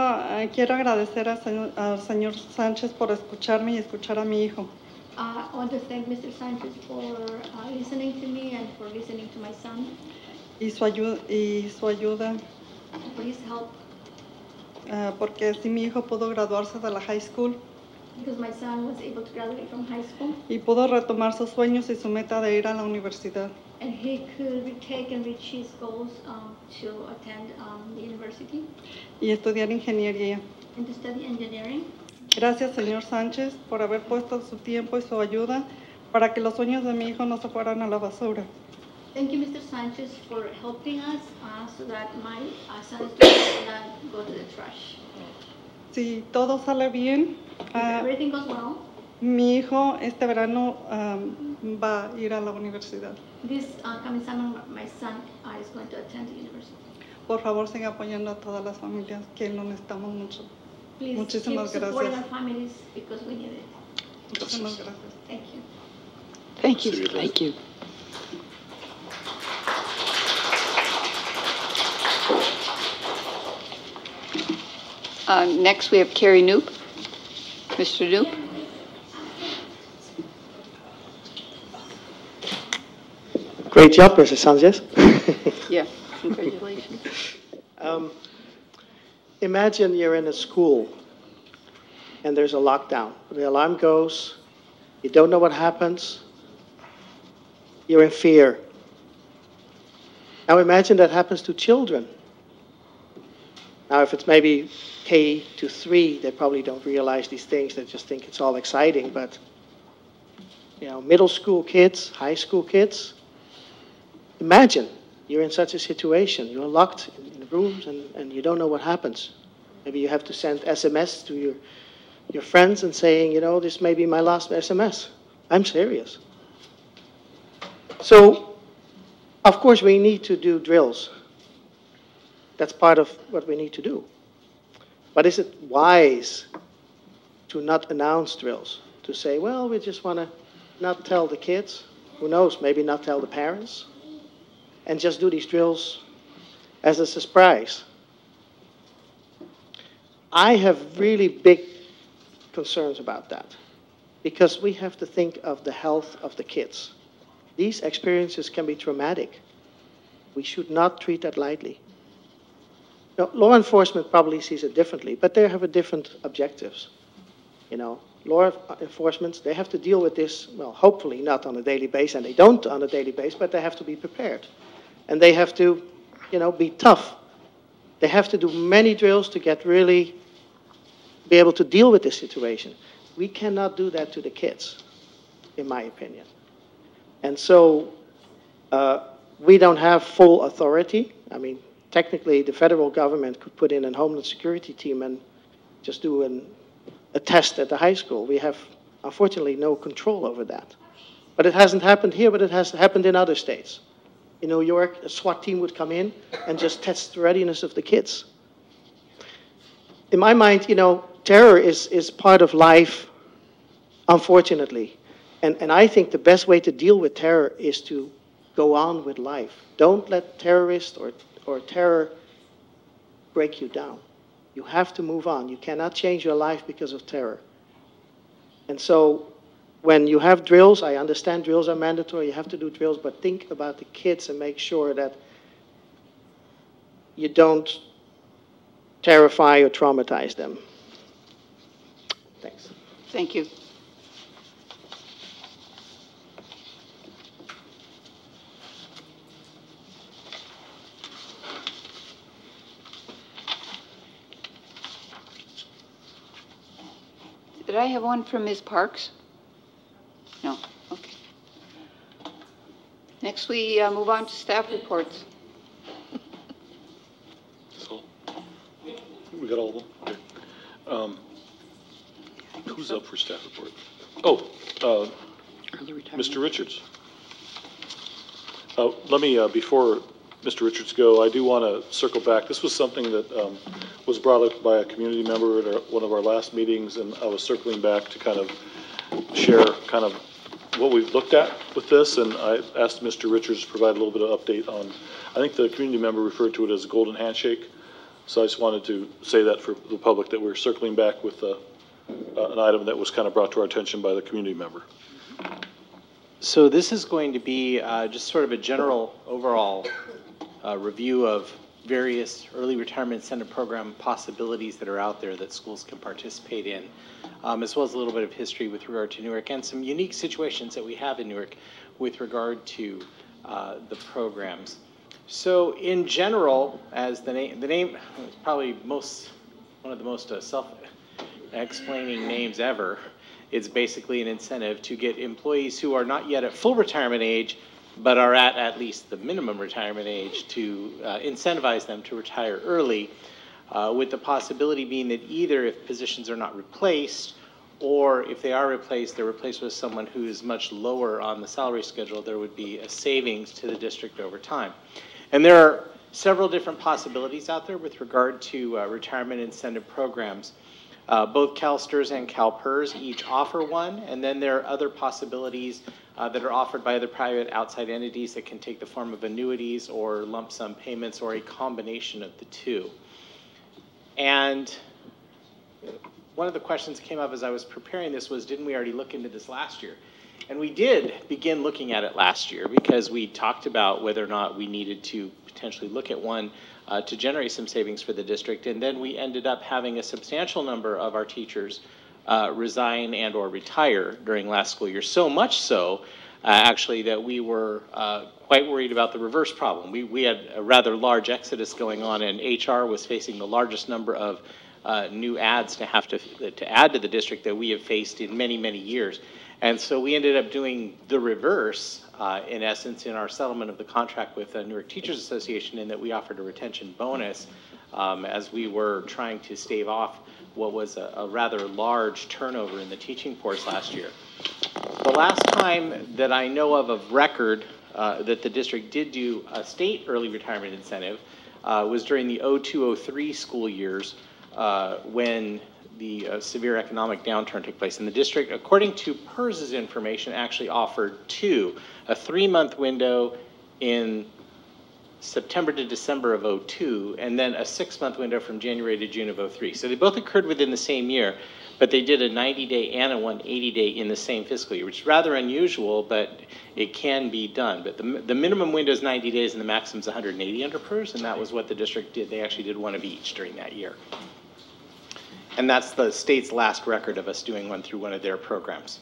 agradecer al señor Sánchez por escucharme y escuchar a mi hijo. I want to thank Mr. Sanchez for listening to me and for listening to my son. Y su ayuda, For his help, porque así mi hijo pudo graduarse de la high school because my son was able to graduate from high school y pudo retomar sus sueños y su meta de ir a la universidad. and he could retake and reach his goals to attend the university Y estudiar ingeniería. and to study engineering. Gracias, señor Sánchez, por haber puesto su tiempo y su ayuda para que los sueños de mi hijo no se fueran a la basura. Thank you, Mr. Sanchez, for helping us so that my son's dreams will not go to the trash. Si todo sale bien, If everything goes well, mi hijo este verano va a ir a la universidad. this coming summer, my son is going to attend the university. Por favor, siga apoyando a todas las familias que lo necesitamos mucho. Please Muchísimas keep supporting gracias. our families because we need it. Muchísimas gracias. Thank you. Thank you, See you later. thank you. Next, we have Carrie Knoop. Mr. Knoop? Great job, Mrs. Sanchez. Yeah, congratulations. Imagine you're in a school and there's a lockdown. The alarm goes, you don't know what happens, you're in fear. Now imagine that happens to children. Now if it's maybe K to 3, they probably don't realize these things, they just think it's all exciting, but middle school kids, high school kids, imagine you're in such a situation. You're locked in rooms and you don't know what happens. Maybe you have to send SMS to your friends and saying, this may be my last SMS. I'm serious. So, of course, we need to do drills. That's part of what we need to do. But is it wise to not announce drills? To say, well, we just want to not tell the kids. Who knows, maybe not tell the parents. And just do these drills as a surprise. I have really big concerns about that because we have to think of the health of the kids. These experiences can be traumatic. We should not treat that lightly. Now, law enforcement probably sees it differently, but they have different objectives. Law enforcement, they have to deal with this, well, hopefully not on a daily basis, and they don't on a daily basis, but they have to be prepared. And they have to, be tough. They have to do many drills to be able to deal with this situation. We cannot do that to the kids, in my opinion. And so we don't have full authority. I mean, technically, the federal government could put in a Homeland Security team and just do a test at the high school. We have, unfortunately, no control over that. But it hasn't happened here, but it has happened in other states. In New York, a SWAT team would come in and just test the readiness of the kids. In my mind, terror is part of life, unfortunately. And I think the best way to deal with terror is to go on with life. Don't let terrorists or terror break you down. You have to move on. You cannot change your life because of terror. And so when you have drills, I understand drills are mandatory, you have to do drills, but think about the kids and make sure that you don't terrify or traumatize them. Thanks. Thank you. Did I have one from Ms. Parks? No, okay. Next, we move on to staff reports. So, we got all of them? Okay. Who's up for staff report? Oh, Mr. Richards. Let me, before Mr. Richards go, I do want to circle back. This was something that was brought up by a community member at one of our last meetings, and I was circling back to kind of share kind of what we've looked at with this, and I asked Mr. Richards to provide a little bit of update on, I think the community member referred to it as a golden handshake, so I just wanted to say that for the public, that we're circling back with an item that was kind of brought to our attention by the community member. So this is going to be just sort of a general overall review of various early retirement incentive program possibilities that are out there that schools can participate in, as well as a little bit of history with regard to Newark and some unique situations that we have in Newark with regard to the programs. So in general, as the name is probably one of the most self-explaining names ever, it's basically an incentive to get employees who are not yet at full retirement age, but are at least the minimum retirement age, to incentivize them to retire early, with the possibility being that either if positions are not replaced, or if they are replaced, they're replaced with someone who is much lower on the salary schedule, there would be a savings to the district over time. And there are several different possibilities out there with regard to retirement incentive programs. Both CalSTRS and CalPERS each offer one, and then there are other possibilities that are offered by other private outside entities that can take the form of annuities or lump sum payments or a combination of the two. And one of the questions that came up as I was preparing this was, didn't we already look into this last year? And we did begin looking at it last year because we talked about whether or not we needed to potentially look at one to generate some savings for the district. And then we ended up having a substantial number of our teachers resign and or retire during last school year. So much so, actually, that we were quite worried about the reverse problem. We had a rather large exodus going on, and HR was facing the largest number of new ads to have to add to the district that we have faced in many, many years. And so we ended up doing the reverse, in essence, in our settlement of the contract with the Newark Teachers Association, in that we offered a retention bonus as we were trying to stave off what was a rather large turnover in the teaching force last year. The last time that I know of record that the district did do a state early retirement incentive was during the 02-03 school years when the severe economic downturn took place. And the district, according to PERS's information, actually offered two, a 3-month window in September to December of 02, and then a 6-month window from January to June of 03. So they both occurred within the same year, but they did a 90-day and a 180-day in the same fiscal year, which is rather unusual, but it can be done. But the minimum window is 90 days and the maximum is 180 under PERS, and that was what the district did. They actually did one of each during that year. And that's the state's last record of us doing one through one of their programs.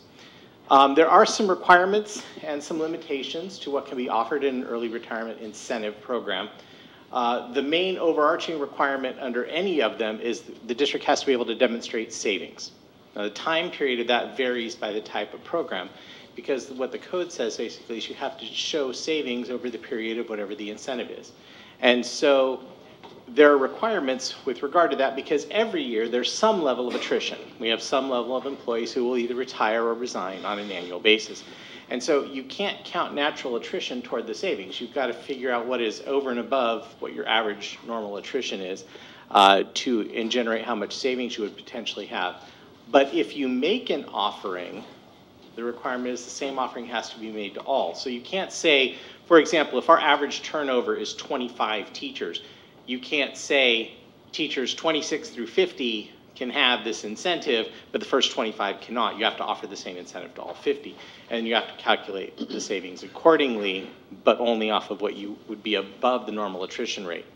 There are some requirements and some limitations to what can be offered in an early retirement incentive program. The main overarching requirement under any of them is the district has to be able to demonstrate savings. Now, the time period of that varies by the type of program, because what the code says basically is you have to show savings over the period of whatever the incentive is. And so there are requirements with regard to that, because every year there's some level of attrition. We have some level of employees who will either retire or resign on an annual basis. And so you can't count natural attrition toward the savings. You've got to figure out what is over and above what your average normal attrition is and generate how much savings you would potentially have. But if you make an offering, the requirement is the same offering has to be made to all. So you can't say, for example, if our average turnover is 25 teachers, you can't say teachers 26 through 50 can have this incentive, but the first 25 cannot. You have to offer the same incentive to all 50. And you have to calculate the savings accordingly, but only off of what you would be above the normal attrition rate.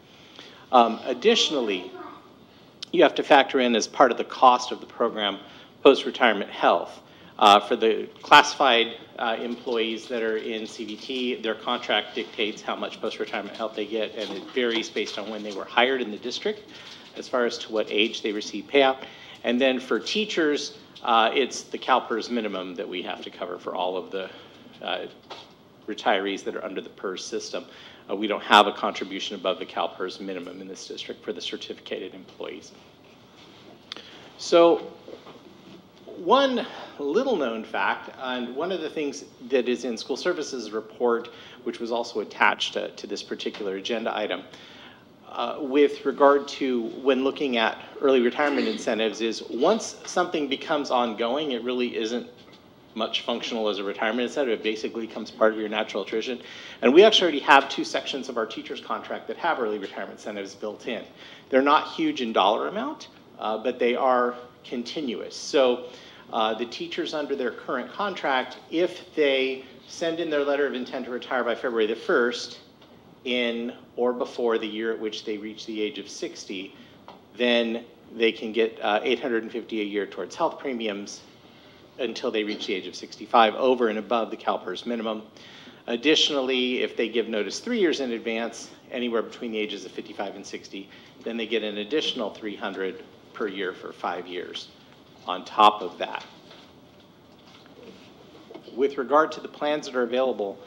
Additionally, you have to factor in as part of the cost of the program post-retirement health. For the classified employees that are in CVT, their contract dictates how much post-retirement health they get, and it varies based on when they were hired in the district as far as to what age they receive payout. And then for teachers, it's the CalPERS minimum that we have to cover for all of the retirees that are under the PERS system. We don't have a contribution above the CalPERS minimum in this district for the certificated employees. So one little known fact, and one of the things that is in school services report, which was also attached to this particular agenda item, with regard to when looking at early retirement incentives, is once something becomes ongoing, it really isn't much functional as a retirement incentive. It basically becomes part of your natural attrition. And we actually already have 2 sections of our teachers contract that have early retirement incentives built in. They're not huge in dollar amount, but they are continuous. So the teachers under their current contract, if they send in their letter of intent to retire by February the 1st, in or before the year at which they reach the age of 60, then they can get $850 a year towards health premiums until they reach the age of 65, over and above the CalPERS minimum. Additionally, if they give notice 3 years in advance, anywhere between the ages of 55 and 60, then they get an additional $300 per year for 5 years on top of that. with regard to the plans that are available,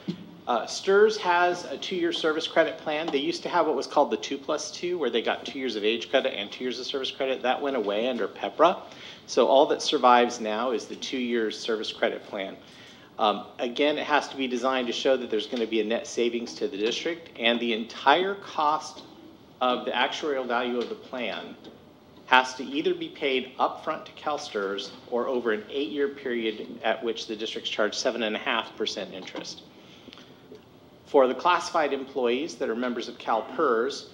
STRS has a 2-year service credit plan. They used to have what was called the 2+2, where they got 2 years of age credit and 2 years of service credit. That went away under PEPRA. So all that survives now is the 2-year service credit plan. Again, it has to be designed to show that there's going to be a net savings to the district, and the entire cost of the actuarial value of the plan has to either be paid upfront to CalSTRS or over an 8-year period at which the district's charged 7.5% interest. For the classified employees that are members of CalPERS,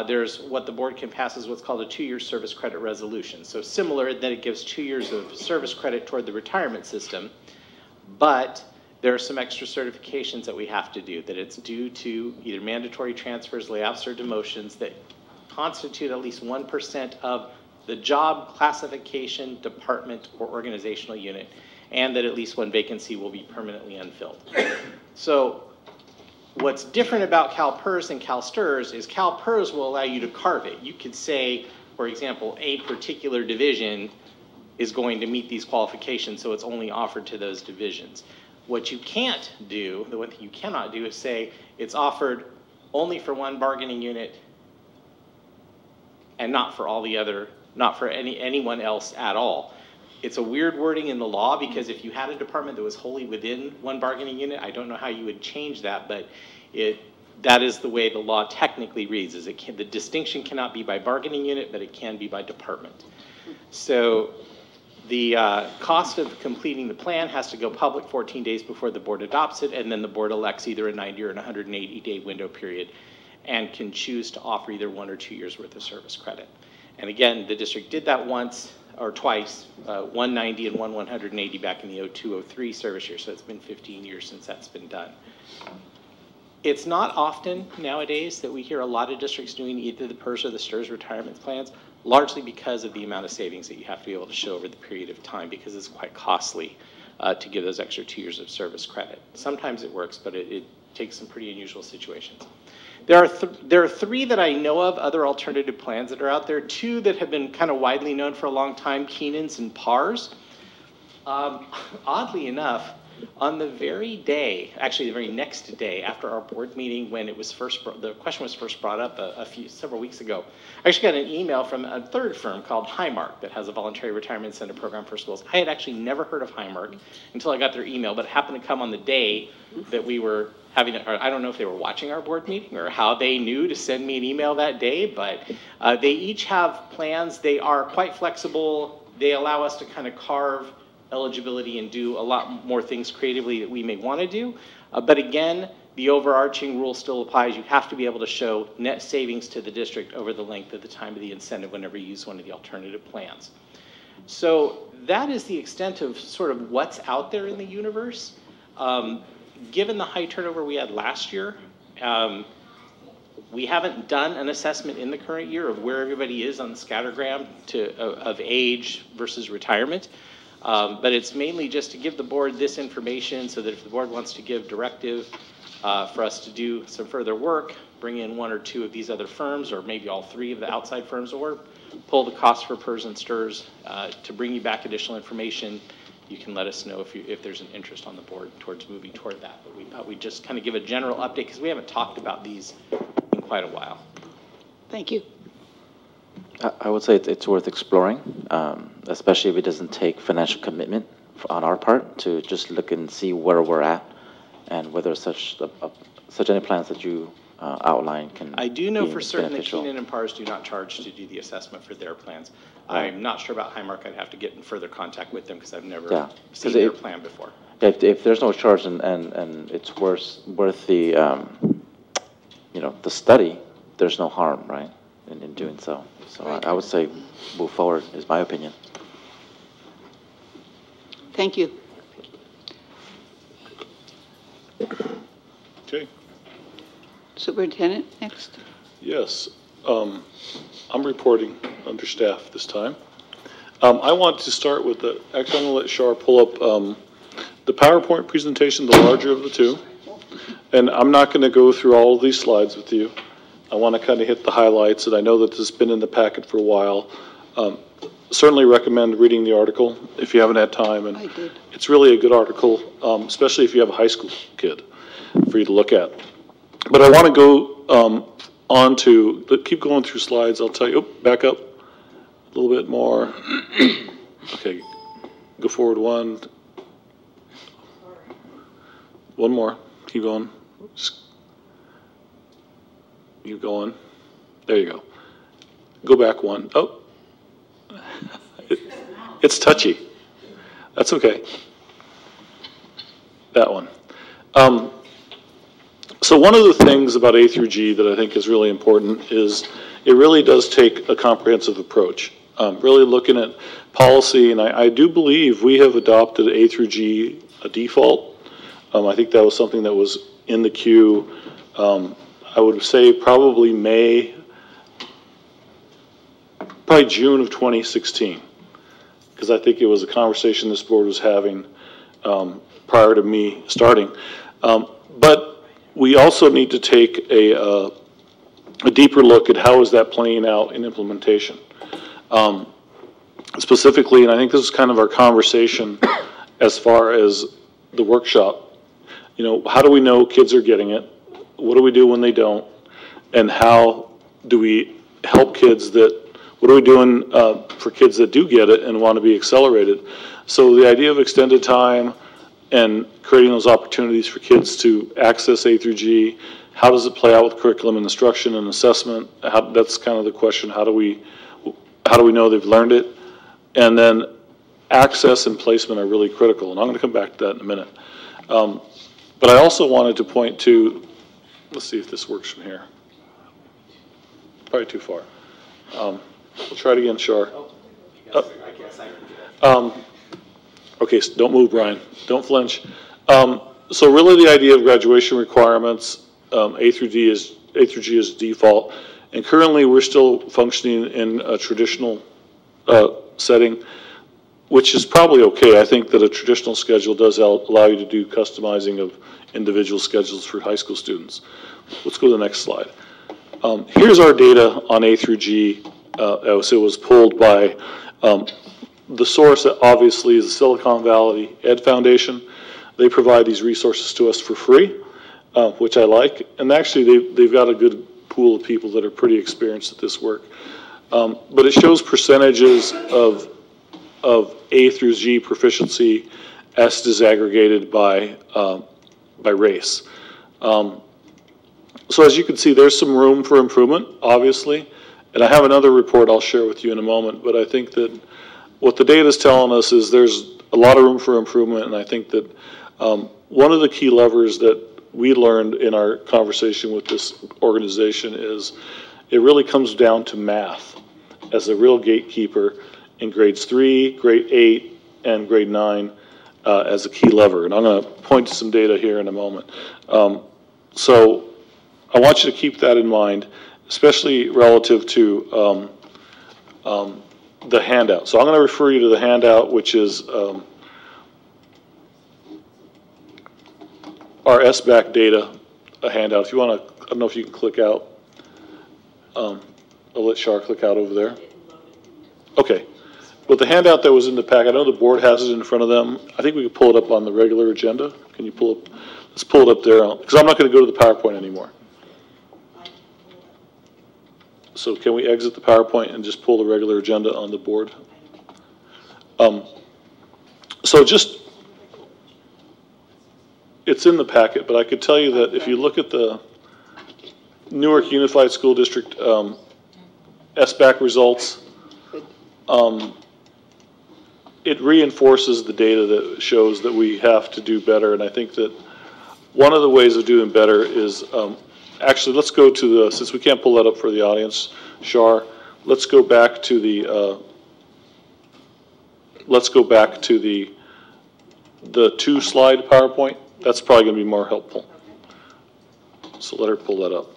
there's what the board can pass as what's called a 2-year service credit resolution. So similar that it gives 2 years of service credit toward the retirement system, but there are some extra certifications that we have to do, that it's due to either mandatory transfers, layoffs, or demotions that constitute at least 1% of the job classification, department, or organizational unit, and that at least one vacancy will be permanently unfilled. So what's different about CalPERS and CalSTRS is CalPERS will allow you to carve it. You could say, for example, a particular division is going to meet these qualifications, so it's only offered to those divisions. What you can't do, the one thing you cannot do, is say it's offered only for one bargaining unit and not for all the other, not for anyone else at all. It's a weird wording in the law, because if you had a department that was wholly within one bargaining unit, I don't know how you would change that, but that is the way the law technically reads, is the distinction cannot be by bargaining unit, but it can be by department. So the cost of completing the plan has to go public 14 days before the board adopts it, and then the board elects either a 90 or an 180-day window period and can choose to offer either 1 or 2 years worth of service credit. And again, the district did that once or twice, 190 and 180 back in the 02-03 service year, so it's been 15 years since that's been done. It's not often nowadays that we hear a lot of districts doing either the PERS or the STRS retirement plans, largely because of the amount of savings that you have to be able to show over the period of time, because it's quite costly to give those extra 2 years of service credit. Sometimes it works, but it takes some pretty unusual situations. There are 3 that I know of, other alternative plans that are out there. 2 that have been kind of widely known for a long time, Keenan's and PARS. Oddly enough, on the very day, actually the very next day after our board meeting, when it was the question was first brought up several weeks ago, I actually got an email from a third firm called Highmark that has a voluntary retirement incentive program for schools. I had actually never heard of Highmark until I got their email, but it happened to come on the day that we were having, I don't know if they were watching our board meeting or how they knew to send me an email that day, but they each have plans. They are quite flexible. They allow us to kind of carve eligibility and do a lot more things creatively that we may want to do. But again, the overarching rule still applies. You have to be able to show net savings to the district over the length of the time of the incentive whenever you use one of the alternative plans. So that is the extent of sort of what's out there in the universe. Given the high turnover we had last year, we haven't done an assessment in the current year of where everybody is on the scattergram of age versus retirement. But it's mainly just to give the board this information so that if the board wants to give directive for us to do some further work, bring in 1 or 2 of these other firms, or maybe all 3 of the outside firms, or pull the cost for PERS and STRS to bring you back additional information, you can let us know if there's an interest on the board towards moving toward that. But we thought we'd just kind of give a general update because we haven't talked about these in quite a while. Thank you. I would say it's worth exploring, especially if it doesn't take financial commitment on our part to just look and see where we're at and whether such any plans that you outline can I do know for certain beneficial. that Keenan and PARS do not charge to do the assessment for their plans. I'm not sure about Highmark. I'd have to get in further contact with them because I've never seen their plan before. If there's no charge and it's worth the the study, there's no harm, right, in doing so. So I would say move forward is my opinion. Thank you. Okay. Superintendent, next. Yes. I'm reporting under staff this time. I want to start with actually I'm going to let Shar pull up the PowerPoint presentation, the larger of the 2. And I'm not going to go through all of these slides with you. I want to kind of hit the highlights, and I know that this has been in the packet for a while. certainly recommend reading the article if you haven't had time. And I did. it's really a good article, especially if you have a high school kid, for you to look at. But I want to go on to, keep going through slides. I'll tell you, back up a little bit more. Okay, go forward one. One more. Keep going. Just keep going. There you go. Go back one. Oh. It's touchy. That's okay. That one. So one of the things about A through G that I think is really important is it really does take a comprehensive approach. Really looking at policy, and I do believe we have adopted A through G a default. I think that was something that was in the queue. I would say probably June of 2016, because I think it was a conversation this board was having prior to me starting. But we also need to take a deeper look at how is that playing out in implementation. Specifically, and I think this is kind of our conversation as far as the workshop, you know, how do we know kids are getting it? What do we do when they don't? And how do we help kids what are we doing for kids that do get it and want to be accelerated? So the idea of extended time and creating those opportunities for kids to access A through G, how does it play out with curriculum and instruction and assessment? That's kind of the question. How do we know they've learned it? And then access and placement are really critical, and I'm going to come back to that in a minute. But I also wanted to point to, let's see if this works from here. Probably too far. We'll try it again, Shar. Okay, so don't move, Brian. Don't flinch. So really the idea of graduation requirements, A through G is default. And currently we're still functioning in a traditional setting, which is probably okay. I think that a traditional schedule does allow you to do customizing of individual schedules for high school students. Let's go to the next slide. Here's our data on A through G. So it was pulled by the source that obviously is the Silicon Valley Ed Foundation. They provide these resources to us for free, which I like. And actually they've got a good pool of people that are pretty experienced at this work. But it shows percentages of A through G proficiency as disaggregated by race. So as you can see, there's some room for improvement, obviously. And I have another report I'll share with you in a moment, but I think that what the data is telling us is there's a lot of room for improvement, and I think that one of the key levers that we learned in our conversation with this organization is it really comes down to math as a real gatekeeper in grades 3, grade 8, and grade 9 as a key lever. And I'm going to point to some data here in a moment. So I want you to keep that in mind, especially relative to the handout. So I'm going to refer you to the handout, which is our SBAC data handout. If you want to, I don't know if you can click out. I'll let Shar click out over there. Okay. But the handout that was in the pack, I know the board has it in front of them. I think we can pull it up on the regular agenda. Can you pull it? Let's pull it up there, because I'm not going to go to the PowerPoint anymore. So can we exit the PowerPoint and just pull the regular agenda on the board? So just, it's in the packet, but I could tell you that if you look at the Newark Unified School District SBAC results, it reinforces the data that shows that we have to do better. And I think that one of the ways of doing better is, actually, let's go to the, since we can't pull that up for the audience, Shar, let's go back to the, the 2-slide PowerPoint. That's probably going to be more helpful. So let her pull that up.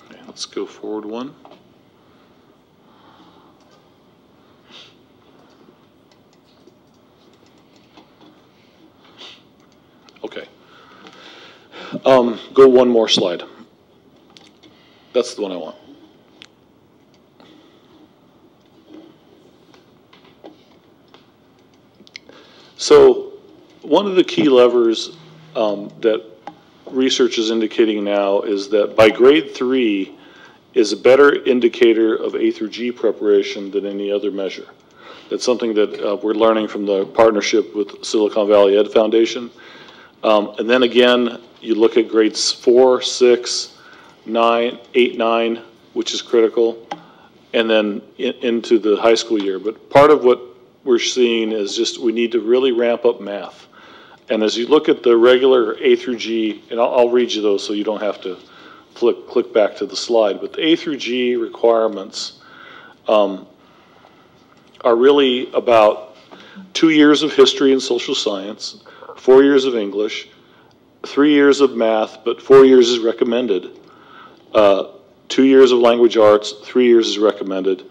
Okay, let's go forward one. Go one more slide. That's the one I want. So one of the key levers that research is indicating now is that by grade 3 is a better indicator of A through G preparation than any other measure. That's something that we're learning from the partnership with Silicon Valley Ed Foundation. And then again, you look at grades 4, 6, 9, 8, 9, which is critical, and then into the high school year. But part of what we're seeing is just we need to really ramp up math. And as you look at the regular A through G, and I'll read you those so you don't have to click back to the slide, but the A through G requirements are really about 2 years of history and social science, 4 years of English, 3 years of math, but 4 years is recommended, 2 years of language arts, 3 years is recommended,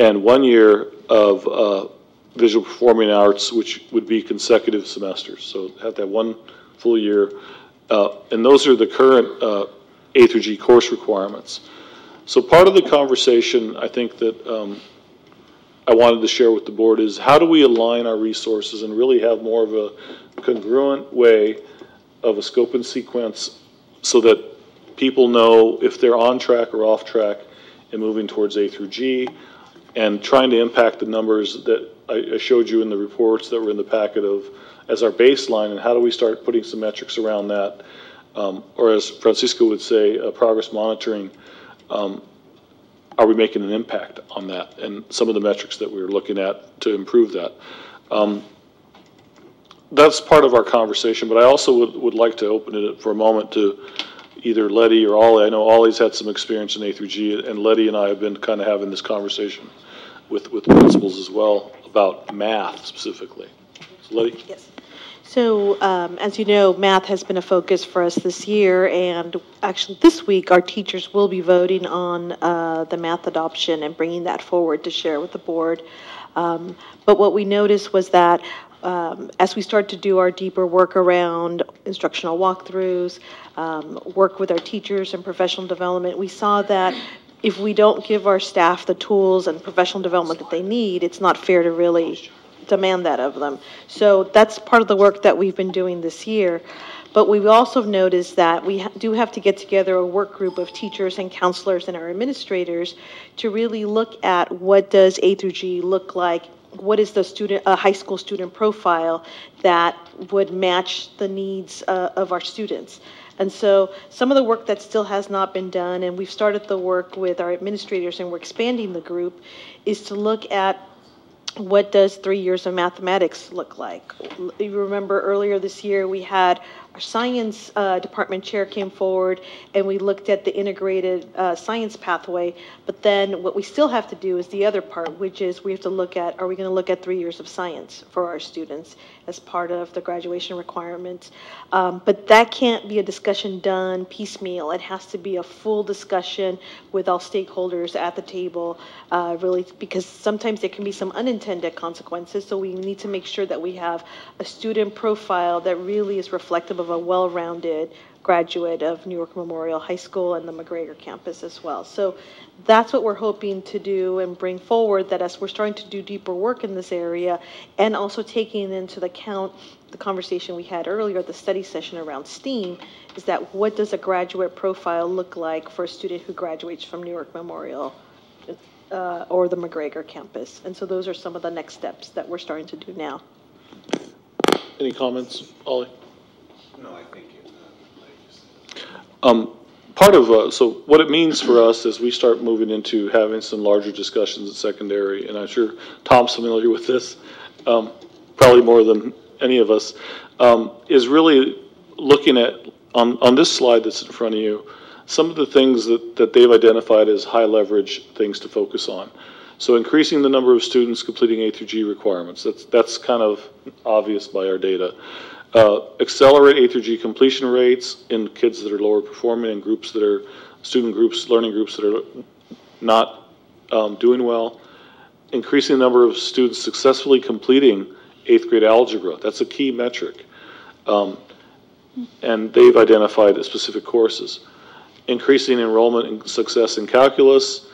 and 1 year of visual performing arts, which would be consecutive semesters. So have to have 1 full year. And those are the current A through G course requirements. So part of the conversation I think that I wanted to share with the board is how do we align our resources and really have more of a congruent way of a scope and sequence so that people know if they're on track or off track in moving towards A through G, and trying to impact the numbers that I showed you in the reports that were in the packet of as our baseline, and how do we start putting some metrics around that, or as Francisco would say, progress monitoring. Are we making an impact on that, and some of the metrics that we were looking at to improve that. That's part of our conversation, but I also would like to open it for a moment to either Letty or Ollie. I know Ollie's had some experience in A through G, and Letty and I have been kind of having this conversation with principals as well about math specifically. So Letty? Yes. So as you know, math has been a focus for us this year, and actually this week our teachers will be voting on the math adoption and bringing that forward to share with the board. But what we noticed was that as we start to do our deeper work around instructional walkthroughs, work with our teachers and professional development, we saw that if we don't give our staff the tools and professional development that they need, it's not fair to really demand that of them. So that's part of the work that we've been doing this year. But we've also noticed that we do have to get together a work group of teachers and counselors and our administrators to really look at what does A through G look like, what is the student, high school student profile that would match the needs of our students. And so some of the work that still has not been done, and we've started the work with our administrators and we're expanding the group, is to look at what does 3 years of mathematics look like. You remember earlier this year we had our science department chair came forward and we looked at the integrated science pathway, but then what we still have to do is the other part, which is we have to look at, are we going to look at 3 years of science for our students as part of the graduation requirements? But that can't be a discussion done piecemeal. It has to be a full discussion with all stakeholders at the table, really, because sometimes there can be some unintended consequences, so we need to make sure that we have a student profile that really is reflective of a well-rounded graduate of New York Memorial High School and the McGregor campus as well. So that's what we're hoping to do and bring forward, that as we're starting to do deeper work in this area and also taking into account the conversation we had earlier, the study session around STEAM, is that what does a graduate profile look like for a student who graduates from New York Memorial or the McGregor campus. And so those are some of the next steps that we're starting to do now. Any comments, Ollie? No, I think part of, so what it means for us as we start moving into having some larger discussions at secondary, and I'm sure Tom's familiar with this, probably more than any of us, is really looking at, on this slide that's in front of you, some of the things that they've identified as high leverage things to focus on. So increasing the number of students completing A through G requirements, that's kind of obvious by our data. Accelerate A through G completion rates in kids that are lower performing, in groups that are student groups, learning groups that are not doing well. Increasing the number of students successfully completing 8th grade algebra, that's a key metric. and they've identified specific courses. Increasing enrollment and success in calculus,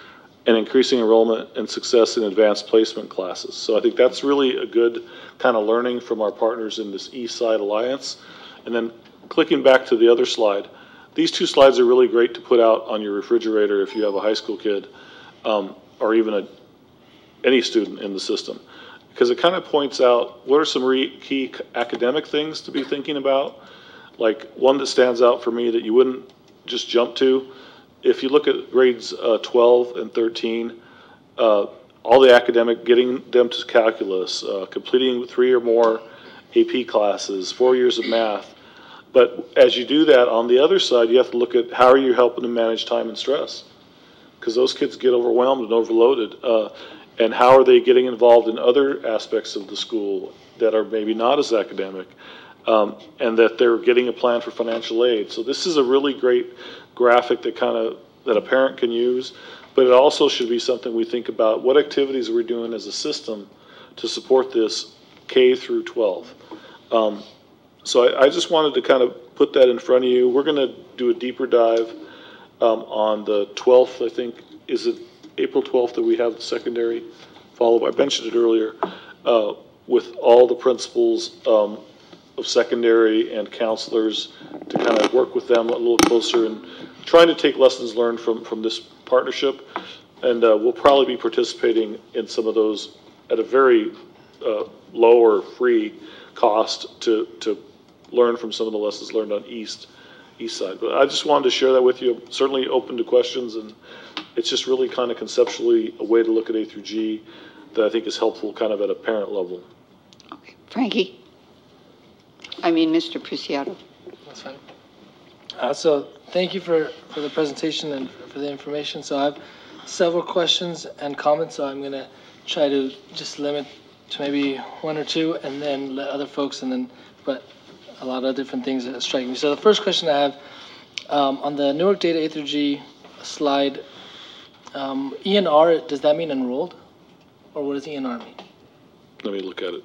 and increasing enrollment and success in advanced placement classes. So I think that's really a good kind of learning from our partners in this East Side Alliance. And then clicking back to the other slide, these two slides are really great to put out on your refrigerator if you have a high school kid, or even any student in the system, because it kind of points out what are some key academic things to be thinking about. Like one that stands out for me that you wouldn't just jump to, if you look at grades 12 and 13, all the academic, getting them to calculus, completing 3 or more AP classes, 4 years of math. But as you do that, on the other side, you have to look at how are you helping them manage time and stress, because those kids get overwhelmed and overloaded. And how are they getting involved in other aspects of the school that are maybe not as academic, and that they're getting a plan for financial aid. So this is a really great graphic that that a parent can use, but it also should be something we think about. What activities are we doing as a system to support this K through 12? So I just wanted to kind of put that in front of you. We're going to do a deeper dive on the 12th, I think. Is it April 12th that we have the secondary follow-up? I mentioned it earlier, with all the principals of secondary and counselors to kind of work with them a little closer and trying to take lessons learned from this partnership. And we'll probably be participating in some of those at a very low or free cost to learn from some of the lessons learned on East Side. But I just wanted to share that with you. I'm certainly open to questions, and it's just really kind of conceptually a way to look at A through G that I think is helpful kind of at a parent level. Okay, Frankie. Mr. Preciado. That's fine. So thank you for the presentation and for the information. So I have several questions and comments, so I'm going to try to just limit to maybe one or two and then let other folks, but a lot of different things that strike me. So the first question I have, on the Newark Data A through G slide, ENR, does that mean enrolled? Or what does ENR mean? Let me look at it.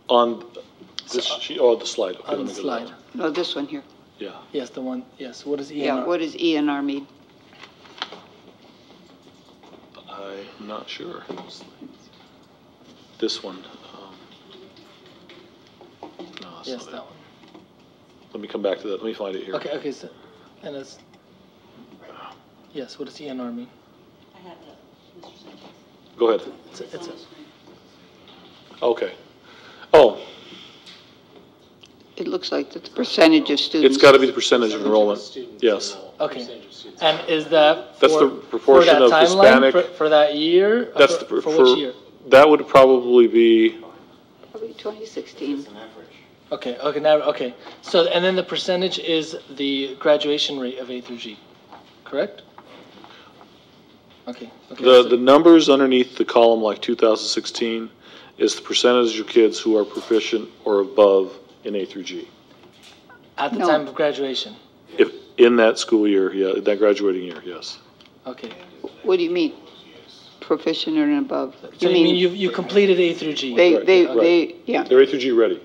On this sheet, the slide. Okay, on the slide. No, this one here. Yeah. Yes, the one. Yes. What does ENR? Yeah, what does ENR mean? I'm not sure. This one. No, yes, that one. Let me come back to that. Let me find it here. Okay, so, and it's, yes, what does ENR mean? I have that, Mr. Sanchez. Go ahead. It's okay. Oh. It looks like the percentage of students. It's got to be the percentage of enrollment. Yes. Okay. And is that that's the proportion of Hispanic for that year? That's for which year? That would probably be 2016. Okay. Now, okay. So, and then the percentage is the graduation rate of A through G, correct? Okay. The numbers underneath the column, like 2016, is the percentage of kids who are proficient or above in A through G. At the time of graduation. If in that school year, yeah, that graduating year, yes. Okay. What do you mean? Proficient or above? So you mean you completed A through G? Yeah. They're A through G ready.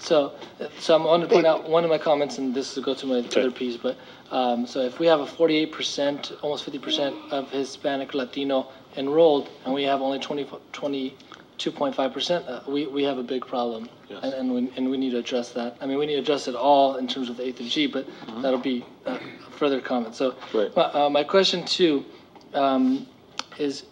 So I'm going to point out one of my comments, and this will go to my other piece, but so if we have a 48%, almost 50% of Hispanic Latino enrolled, and we have only 22.5%, we have a big problem, yes. and we need to address that. I mean, we need to address it all in terms of the A through G, but that'll be a further comment. So my question too is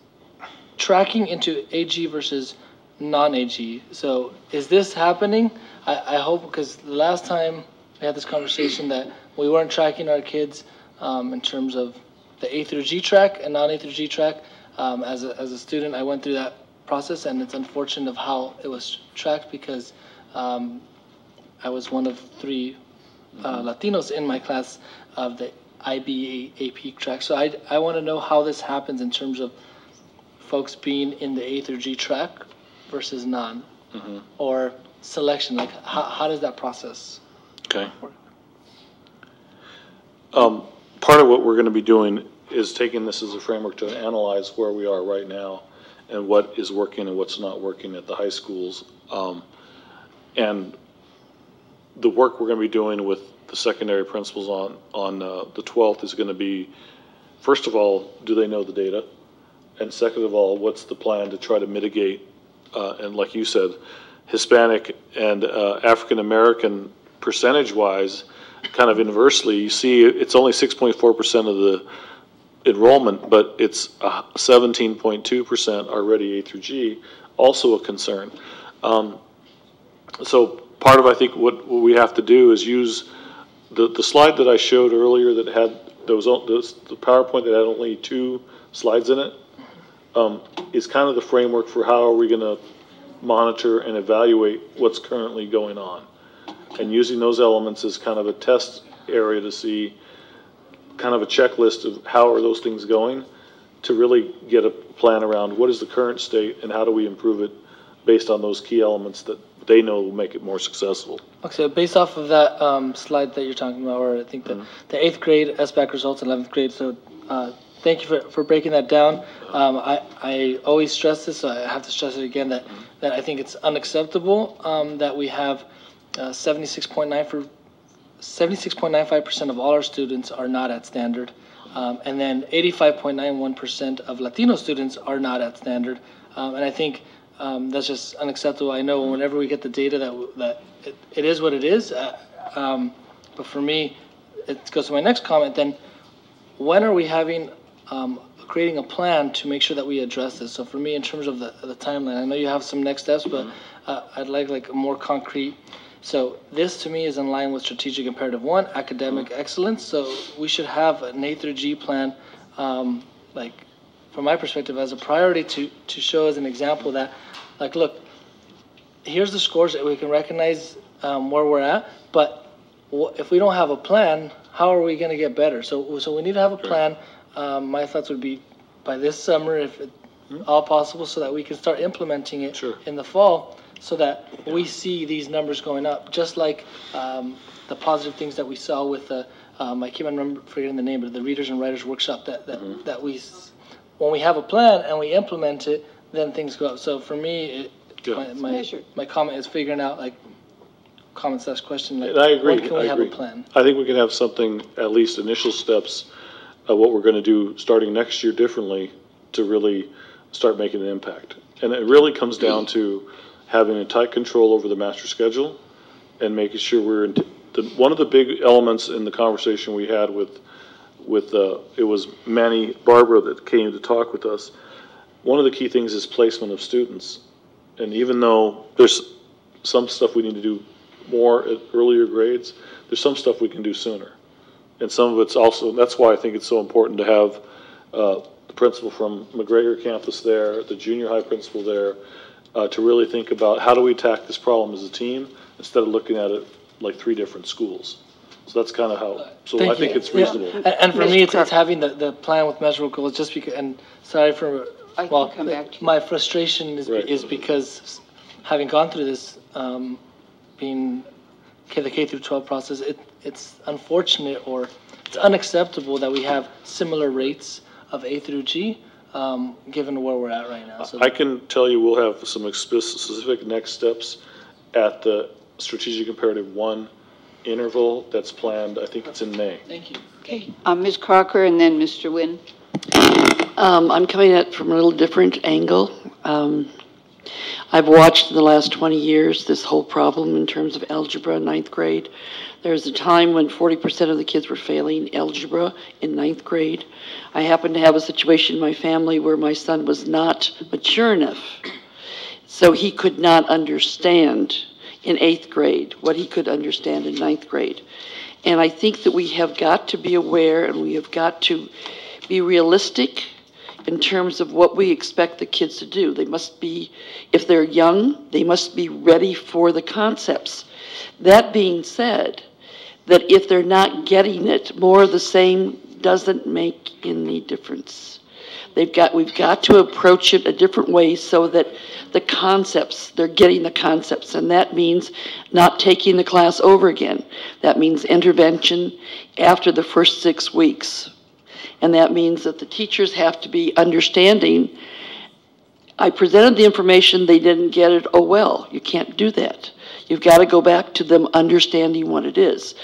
tracking into AG versus non-AG. So is this happening? I hope, because the last time we had this conversation that we weren't tracking our kids in terms of the A through G track and non-A through G track. As a student, I went through that process, and it's unfortunate of how it was tracked because I was one of 3 Latinos in my class of the IB AP track. So I want to know how this happens in terms of folks being in the A through G track versus non, or selection. Like how does that process work? Part of what we're going to be doing is taking this as a framework to analyze where we are right now and what is working and what's not working at the high schools. And the work we're going to be doing with the secondary principals on the 12th is going to be, first of all, do they know the data? And second of all, what's the plan to try to mitigate, and like you said, Hispanic and African American percentage-wise, kind of inversely, you see it's only 6.4% of the enrollment, but it's 17.2% already A through G, also a concern. So part of, I think, what we have to do is use the slide that I showed earlier that had the PowerPoint that had only 2 slides in it, is kind of the framework for how are we going to monitor and evaluate what's currently going on. And using those elements as kind of a test area to see kind of a checklist of how are those things going to really get a plan around what is the current state and how do we improve it based on those key elements that they know will make it more successful. Okay, so based off of that slide that you're talking about, or I think the 8th grade SBAC results, 11th grade, so thank you for breaking that down. I always stress this, so I have to stress it again, that I think it's unacceptable that we have 76.95% of all our students are not at standard, and then 85.91% of Latino students are not at standard, and I think that's just unacceptable. I know whenever we get the data that it is what it is, but for me, it goes to my next comment. Then, when are we having creating a plan to make sure that we address this? So for me, in terms of the timeline, I know you have some next steps, but I'd like a more concrete. So this to me is in line with strategic imperative 1, academic excellence. So we should have an A through G plan, like from my perspective, as a priority to show as an example that, like, look, here's the scores that we can recognize where we're at, but if we don't have a plan, how are we going to get better? So we need to have a plan. My thoughts would be by this summer, if at all possible, so that we can start implementing it in the fall, so that we see these numbers going up, just like the positive things that we saw with the, I can't remember forgetting the name, but the Readers and Writers Workshop that we, when we have a plan and we implement it, then things go up. So for me, my comment is figuring out, like, comment/question, like, and I agree. when can we have a plan? I think we can have something, at least initial steps of what we're going to do starting next year differently to really start making an impact. And it really comes down to having a tight control over the master schedule and making sure we're in one of the big elements in the conversation we had with it was Manny Barbara that came to talk with us. One of the key things is placement of students. And even though there's some stuff we need to do more at earlier grades, there's some stuff we can do sooner. And some of it's also, that's why I think it's so important to have the principal from McGregor campus there, the junior high principal there, to really think about how do we attack this problem as a team instead of looking at it like 3 different schools. So that's kind of how, so I think it's reasonable. Yeah. And for me, it's having the plan with measurable goals, just because, and sorry for, well, my frustration is because having gone through this, being the K through 12 process, it's unfortunate or it's unacceptable that we have similar rates of A through G, given where we're at right now. So I can tell you we'll have some specific next steps at the Strategic Imperative 1 interval that's planned. I think it's in May. Thank you. Okay. Ms. Crocker and then Mr. Wynn. I'm coming at it from a little different angle. I've watched in the last 20 years this whole problem in terms of algebra in 9th grade. There was a time when 40% of the kids were failing algebra in 9th grade. I happened to have a situation in my family where my son was not mature enough, so he could not understand in 8th grade what he could understand in 9th grade. And I think that we have got to be aware and we have got to be realistic in terms of what we expect the kids to do. They must be, if they're young, they must be ready for the concepts. That being said, that if they're not getting it, more of the same doesn't make any difference. We've got to approach it a different way so that the concepts, they're getting the concepts, and that means not taking the class over again. That means intervention after the first 6 weeks. And that means that the teachers have to be understanding I presented the information, they didn't get it, oh well, you can't do that. You've got to go back to them understanding what it is.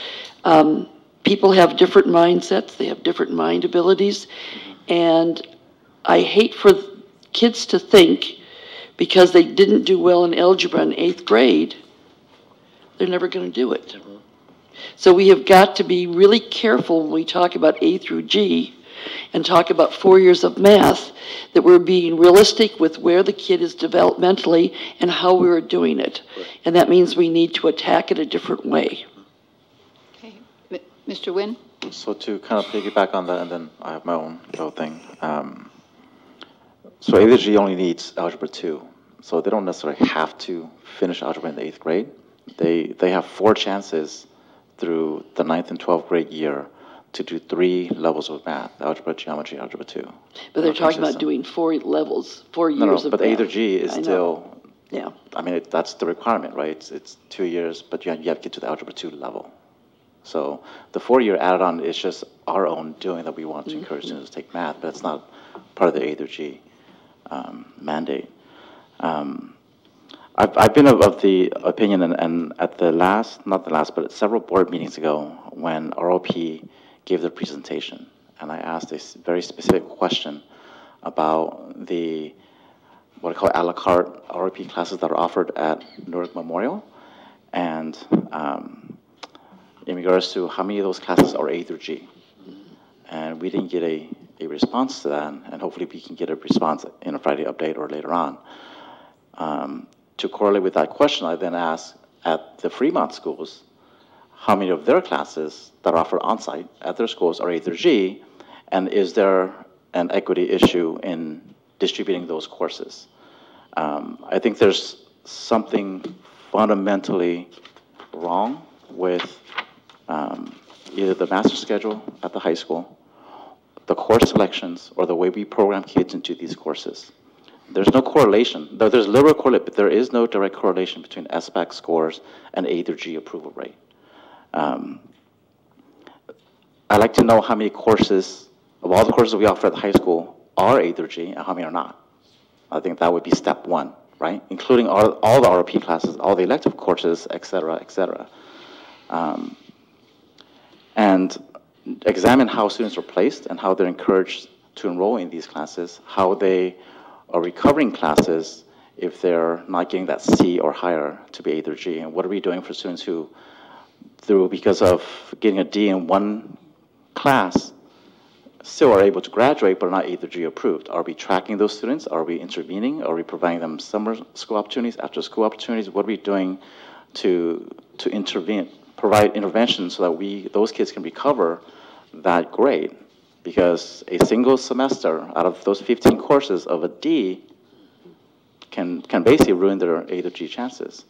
People have different mindsets, they have different mind abilities, and I hate for kids to think because they didn't do well in algebra in 8th grade, they're never going to do it. So we have got to be really careful when we talk about A through G and talk about 4 years of math, that we're being realistic with where the kid is developmentally and how we're doing it. And that means we need to attack it a different way. Okay. Mr. Nguyen? So to kind of piggyback on that, and then I have my own little thing. So A-G only needs Algebra 2. So they don't necessarily have to finish algebra in the 8th grade. They have 4 chances through the 9th and 12th grade year to do 3 levels of math: algebra, geometry, algebra 2. But they're talking about doing 4 levels, 4 years of but math. A through G is still, yeah. I mean, that's the requirement, right? It's 2 years, but you have to get to the algebra 2 level. So the 4-year added on is just our own doing that we want to encourage students to take math, but it's not part of the A through G mandate. I've been of the opinion, and at the last, not the last, but several board meetings ago, when ROP gave their presentation, and I asked a very specific question about the, what I call a la carte ROP classes that are offered at Newark Memorial, and in regards to how many of those classes are A through G. And we didn't get a response to that, and hopefully we can get a response in a Friday update or later on. To correlate with that question, I then asked at the Fremont schools, how many of their classes that are offered on-site at their schools are A through G, and is there an equity issue in distributing those courses? I think there's something fundamentally wrong with either the master schedule at the high school, the course selections, or the way we program kids into these courses. There's no correlation. There's a little correlation, but there is no direct correlation between SBAC scores and A through G approval rate. I'd like to know how many courses, of all the courses we offer at the high school, are A through G and how many are not. I think that would be step 1, right? Including all the ROP classes, all the elective courses, et cetera, et cetera. And examine how students are placed and how they're encouraged to enroll in these classes, how they are recovering classes if they're not getting that C or higher to be A through G, and what are we doing for students who, because of getting a D in one class, still are able to graduate but are not A through G approved? Are we tracking those students? Are we intervening? Are we providing them summer school opportunities, after school opportunities? What are we doing to intervene, provide intervention so that those kids can recover that grade? Because a single semester out of those 15 courses of a D can basically ruin their A to G chances.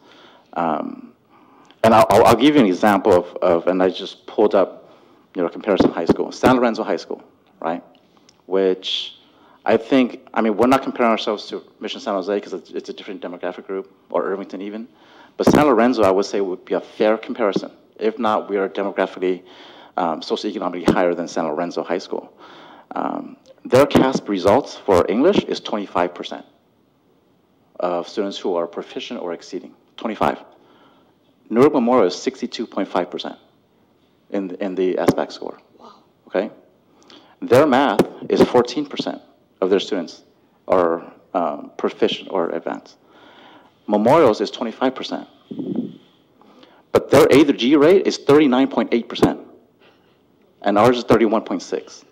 And I'll give you an example of, and I just pulled up, comparison high school, San Lorenzo High School, right? Which I think, we're not comparing ourselves to Mission San Jose because it's a different demographic group, or Irvington even. But San Lorenzo, I would say, would be a fair comparison. If not, we are demographically, socioeconomically higher than San Lorenzo High School. Their CASP results for English is 25% of students who are proficient or exceeding, 25. Newark Memorial is 62.5% in the SBAC score. Wow. Okay? Their math is 14% of their students are proficient or advanced. Memorial's is 25%. But their A to G rate is 39.8%. And ours is 31.6.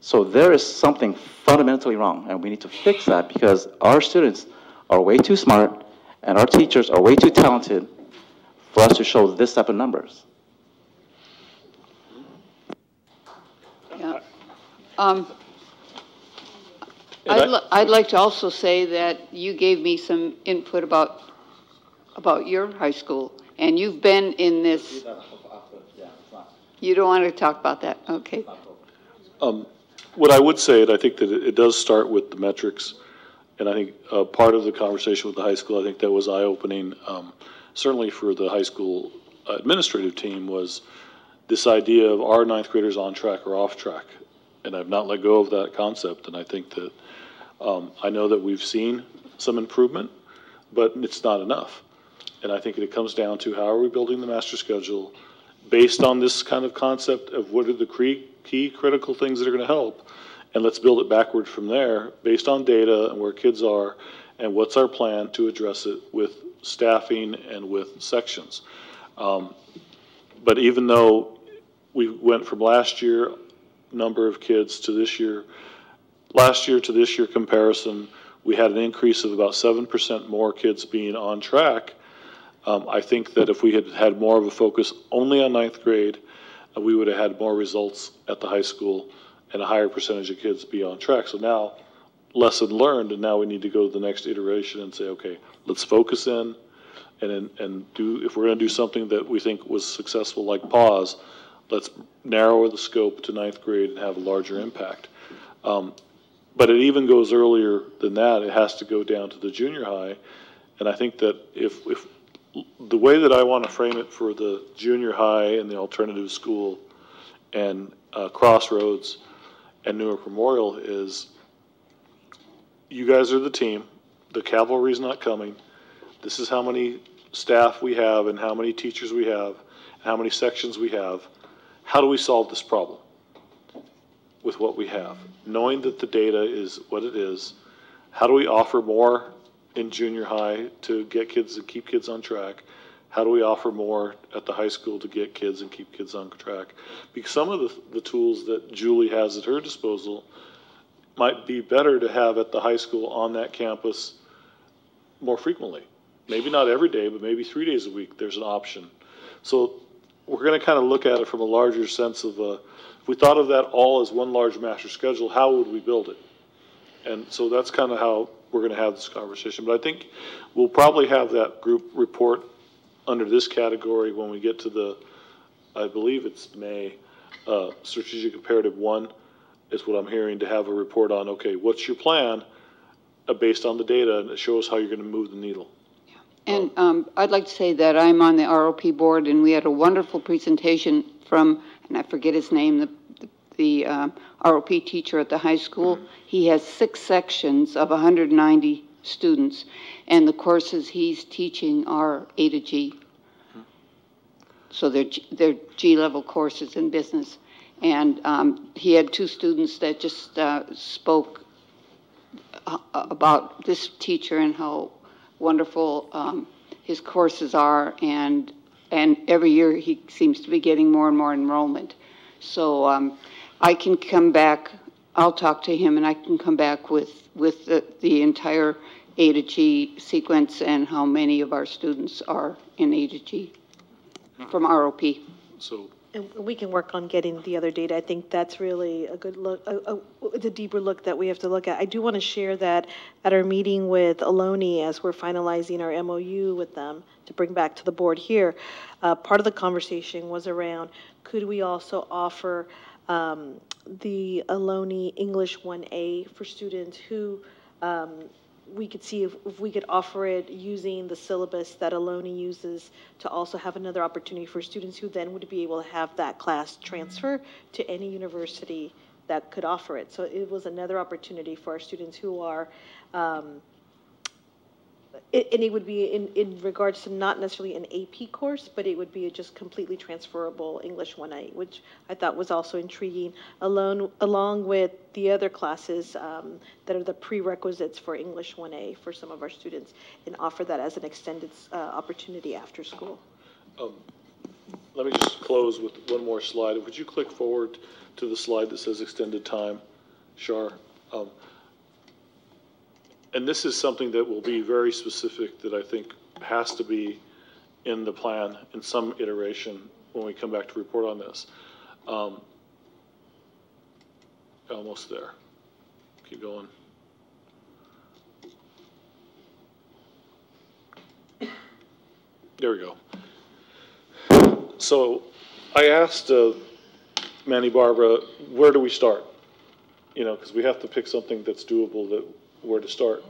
So there is something fundamentally wrong, and we need to fix that because our students are way too smart and our teachers are way too talented for us to show this type of numbers. Yeah. I'd like to also say that you gave me some input about your high school, and you've been in this. You don't want to talk about that, okay? What I would say, and I think that it does start with the metrics, and I think part of the conversation with the high school, I think that was eye-opening, certainly for the high school administrative team, was this idea of are 9th graders on track or off track? And I've not let go of that concept, and I think that I know that we've seen some improvement, but it's not enough. And I think it comes down to how are we building the master schedule based on this kind of concept of what are the key critical things that are going to help, and let's build it backward from there based on data and where kids are and what's our plan to address it with staffing and with sections. But even though we went from last year number of kids to this year, last year to this year comparison, we had an increase of about 7% more kids being on track. I think that if we had had more of a focus only on ninth grade, we would have had more results at the high school and a higher percentage of kids be on track. So now, lesson learned, and now we need to go to the next iteration and say, okay, let's focus in and do, if we're going to do something that we think was successful like pause, let's narrow the scope to ninth grade and have a larger impact. But it even goes earlier than that. It has to go down to the junior high. And I think that if the way that I want to frame it for the junior high and the alternative school and Crossroads and Newark Memorial is, you guys are the team. The cavalry's not coming. This is how many staff we have and how many teachers we have and how many sections we have. How do we solve this problem with what we have? Knowing that the data is what it is, how do we offer more in junior high to get kids and keep kids on track? How do we offer more at the high school to get kids and keep kids on track? Because some of the tools that Julie has at her disposal might be better to have at the high school on that campus more frequently. Maybe not every day, but maybe 3 days a week there's an option. So we're going to kind of look at it from a larger sense of, if we thought of that all as one large master schedule, how would we build it? And so that's kind of how we're going to have this conversation. But I think we'll probably have that group report under this category when we get to the, I believe it's May, Strategic Imperative 1 is what I'm hearing, to have a report on, okay, what's your plan based on the data, and it shows how you're going to move the needle. And I'd like to say that I'm on the ROP board, and we had a wonderful presentation from, and I forget his name, the ROP teacher at the high school. He has 6 sections of 190 students, and the courses he's teaching are A to G. So they're G-level courses in business. And he had 2 students that just spoke about this teacher and how wonderful his courses are, and every year he seems to be getting more and more enrollment. So I can come back, I'll talk to him, and I can come back with the entire A to G sequence and how many of our students are in A to G from ROP. So. And we can work on getting the other data. I think that's really a good look, the deeper look that we have to look at. I do want to share that at our meeting with Aloni, as we're finalizing our MOU with them to bring back to the board here, part of the conversation was around, could we also offer the Aloni English 1A for students who we could see if we could offer it using the syllabus that Aloni uses, to also have another opportunity for students who then would be able to have that class transfer to any university that could offer it. So it was another opportunity for our students who are, and it would be in regards to not necessarily an AP course, but it would be just completely transferable English 1A, which I thought was also intriguing, along with the other classes that are the prerequisites for English 1A for some of our students, and offer that as an extended opportunity after school. Let me just close with one more slide. Would you click forward to the slide that says extended time, Shar? And this is something that will be very specific, that I think has to be in the plan in some iteration when we come back to report on this. Almost there. Keep going. There we go. So I asked Manny Barbara, where do we start? You know, because we have to pick something that's doable, that where to start.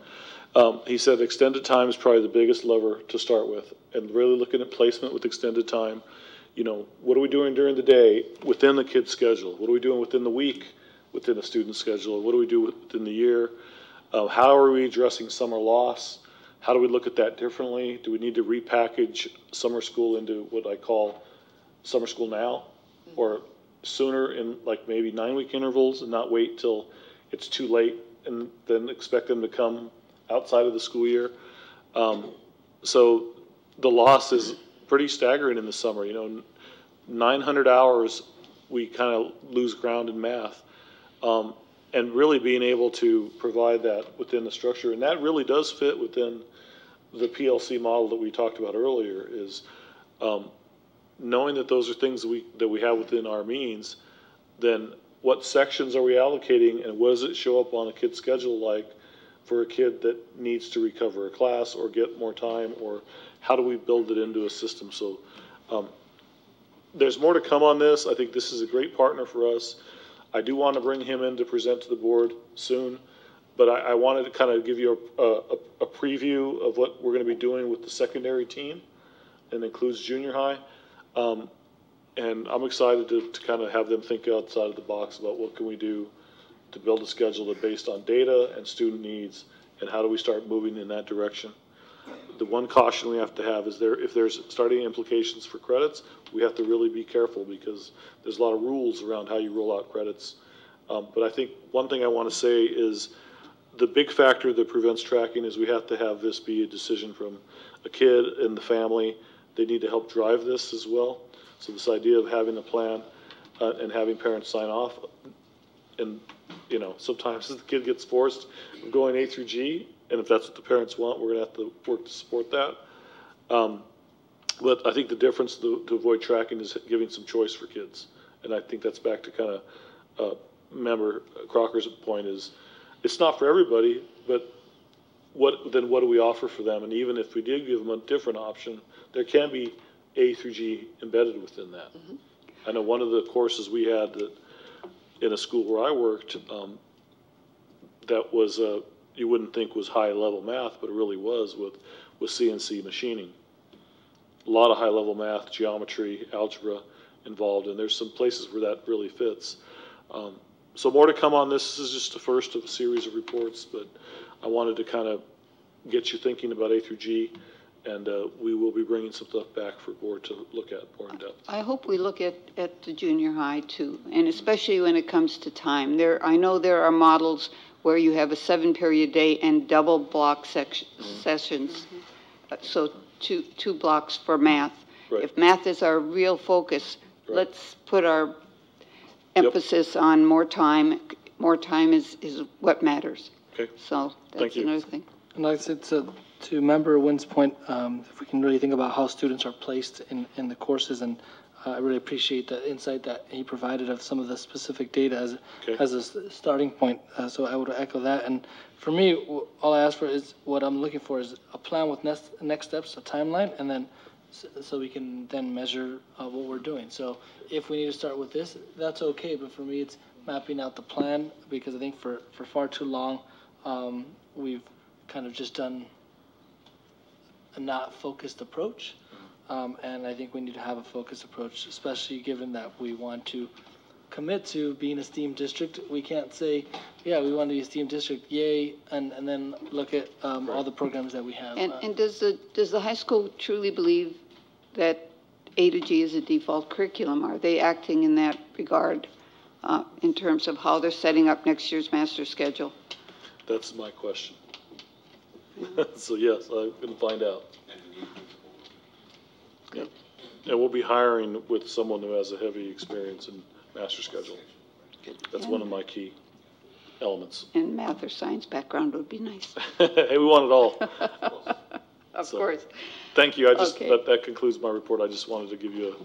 He said extended time is probably the biggest lever to start with, and really looking at placement with extended time. You know, what are we doing during the day within the kid's schedule? What are we doing within the week within the student's schedule? What do we do within the year? How are we addressing summer loss? How do we look at that differently? Do we need to repackage summer school into what I call summer school now, or sooner in like maybe 9-week intervals, and not wait till it's too late and then expect them to come outside of the school year? So the loss is pretty staggering in the summer. 900 hours we kind of lose ground in math. And really being able to provide that within the structure, and that really does fit within the PLC model that we talked about earlier, is knowing that those are things that we have within our means. Then what sections are we allocating, and what does it show up on a kid's schedule like for a kid that needs to recover a class or get more time, or how do we build it into a system? So there's more to come on this. I think this is a great partner for us. I do want to bring him in to present to the board soon, but I wanted to kind of give you a preview of what we're going to be doing with the secondary team, and includes junior high. And I'm excited to kind of have them think outside of the box about what can we do to build a schedule that based on data and student needs, and how do we start moving in that direction. The one caution we have to have is if there's starting implications for credits, we have to really be careful, because there's a lot of rules around how you roll out credits. But I think one thing I want to say is the big factor that prevents tracking is we have to have this be a decision from a kid and the family. They need to help drive this as well. So this idea of having a plan and having parents sign off, and sometimes the kid gets forced going A through G, and if that's what the parents want, we're going to have to work to support that. But I think the difference to avoid tracking is giving some choice for kids. And I think that's back to kind of Member Crocker's point is, it's not for everybody, but what do we offer for them? And even if we did give them a different option, there can be A through G embedded within that. Mm-hmm. I know one of the courses we had that in a school where I worked, that was you wouldn't think was high level math, but it really was with CNC machining. A lot of high level math, geometry, algebra involved, and there's some places where that really fits. So more to come on this. This is just the first of a series of reports, but I wanted to kind of get you thinking about A through G, and we will be bringing some stuff back for board to look at more in depth. I hope we look at the junior high too, and especially when it comes to time. I know there are models where you have a 7-period day and double block sessions, so two blocks for math. Right. If math is our real focus, right, let's put our emphasis on more time. More time is what matters. Okay. So that's another thing. And like I said, to Member Wynn's point, if we can really think about how students are placed in the courses, and I really appreciate the insight that he provided of some of the specific data as a starting point. So I would echo that. And for me, all I ask for is, what I'm looking for is a plan with next steps, a timeline, and then so we can then measure what we're doing. So if we need to start with this, that's okay. But for me, it's mapping out the plan, because I think for far too long, we've kind of just done a not focused approach. And I think we need to have a focused approach, especially given that we want to commit to being a STEAM district. We can't say, yeah, we want to be a STEAM district, yay, and then look at all the programs that we have. And does the high school truly believe that A to G is a default curriculum? Are they acting in that regard in terms of how they're setting up next year's master schedule? That's my question. So yes, I'm going to find out. Yeah. And we'll be hiring with someone who has a heavy experience in master schedule. That's one of my key elements. And math or science background would be nice. Hey, we want it all. Of course. Thank you. That concludes my report. I just wanted to give you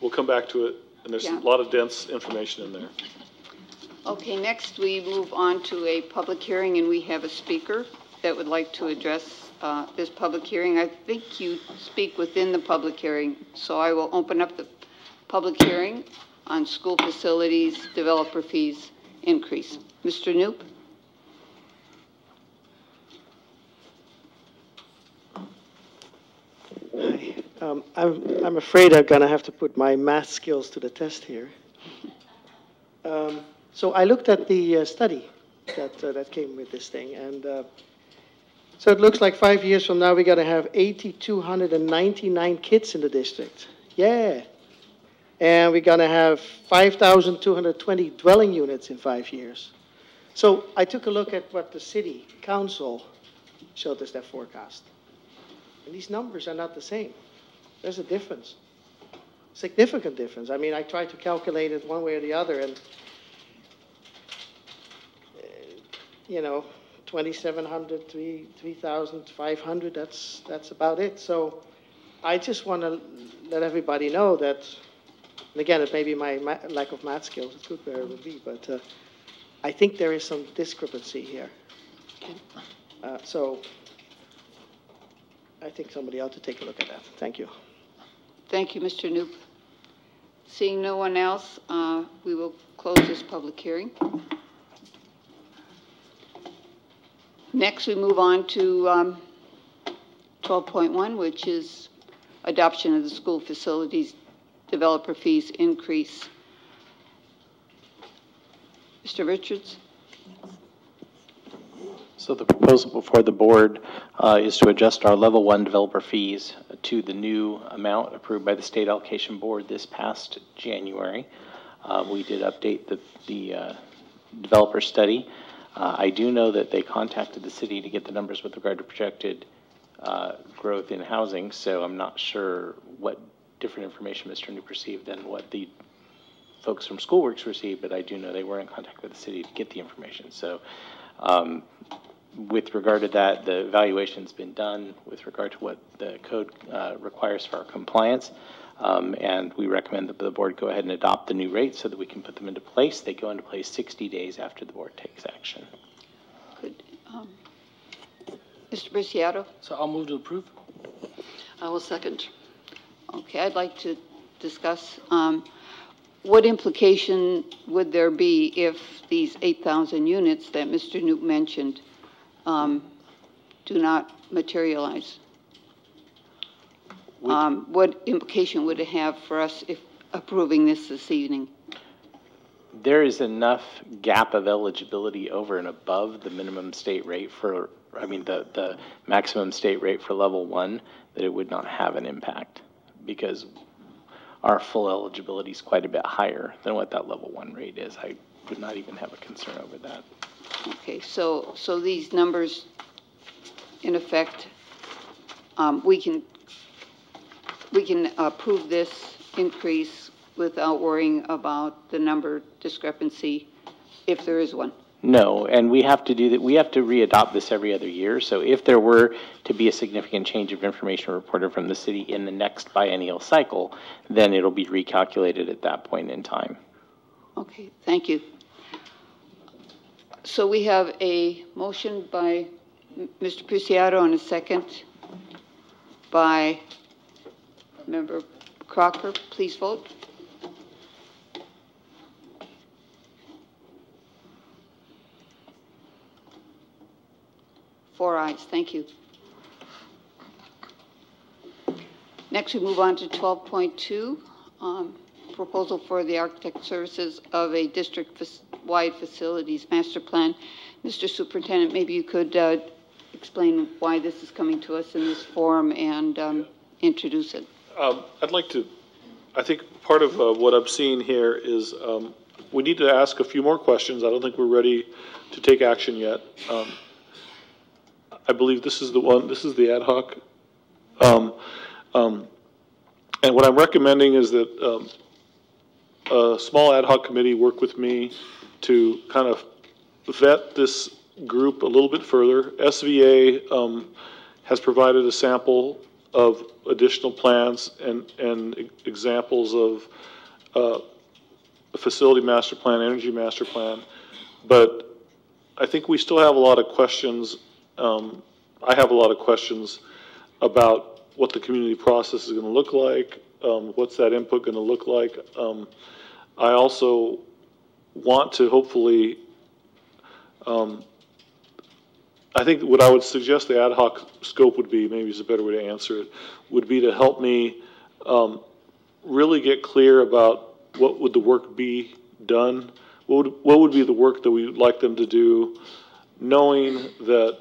we'll come back to it, and there's a lot of dense information in there. Okay, next we move on to a public hearing, and we have a speaker that would like to address this public hearing. I think you speak within the public hearing, so I will open up the public hearing on school facilities developer fees increase. Mr. Knoop? Hi. I'm afraid I'm going to have to put my math skills to the test here. So I looked at the study that came with this thing. And so it looks like 5 years from now, we're going to have 8,299 kids in the district. Yeah. And we're going to have 5,220 dwelling units in 5 years. So I took a look at what the city council showed us their forecast. And these numbers are not the same. There's a difference, significant difference. I mean, I tried to calculate it one way or the other, and, 2,700, 3,500, that's about it. So I just want to let everybody know that, and again, it may be my lack of math skills, it could very well be, but I think there is some discrepancy here. So I think somebody ought to take a look at that. Thank you. Thank you, Mr. Knoop. Seeing no one else, we will close this public hearing. Next, we move on to 12.1, which is adoption of the school facilities developer fees increase. Mr. Richards? So the proposal before the board is to adjust our level 1 developer fees to the new amount approved by the state allocation board this past January. We did update the developer study. I do know that they contacted the city to get the numbers with regard to projected growth in housing, so I'm not sure what different information Mr. Knoop received than what the folks from Schoolworks received, but I do know they were in contact with the city to get the information. So with regard to that, the evaluation's been done with regard to what the code requires for our compliance, and we recommend that the board go ahead and adopt the new rates so that we can put them into place. They go into place 60 days after the board takes action. Good. Mr. Preciado? So I'll move to approve. I will second. Okay, I'd like to discuss what implication would there be if these 8,000 units that Mr. Knoop mentioned do not materialize? What implication would it have for us if approving this evening? There is enough gap of eligibility over and above the minimum state rate for, the maximum state rate for level 1 that it would not have an impact, because our full eligibility is quite a bit higher than what that level 1 rate is. I would not even have a concern over that. Okay, so these numbers, in effect, we can approve this increase without worrying about the number discrepancy, if there is one. No, and we have to do that. We have to readopt this every other year. So if there were to be a significant change of information reported from the city in the next biennial cycle, then it'll be recalculated at that point in time. Okay, thank you. So we have a motion by Mr. Preciado and a second by Member Crocker. Please vote. Four ayes. Thank you. Next, we move on to 12.2, proposal for the architect services of a district-wide facilities master plan. Mr. Superintendent, maybe you could explain why this is coming to us in this form and introduce it. I'd like to, I think part of what I'm seeing here is we need to ask a few more questions. I don't think we're ready to take action yet. I believe this is the one, this is the ad hoc. And what I'm recommending is that a small ad hoc committee work with me to kind of vet this group a little bit further. SVA has provided a sample of additional plans and examples of a facility master plan, energy master plan, but I think we still have a lot of questions. I have a lot of questions about what the community process is going to look like, what's that input going to look like. I also want to hopefully, I think what I would suggest the ad hoc scope would be, maybe is a better way to answer it, would be to help me really get clear about what would the work be done, what would be the work that we would like them to do, knowing that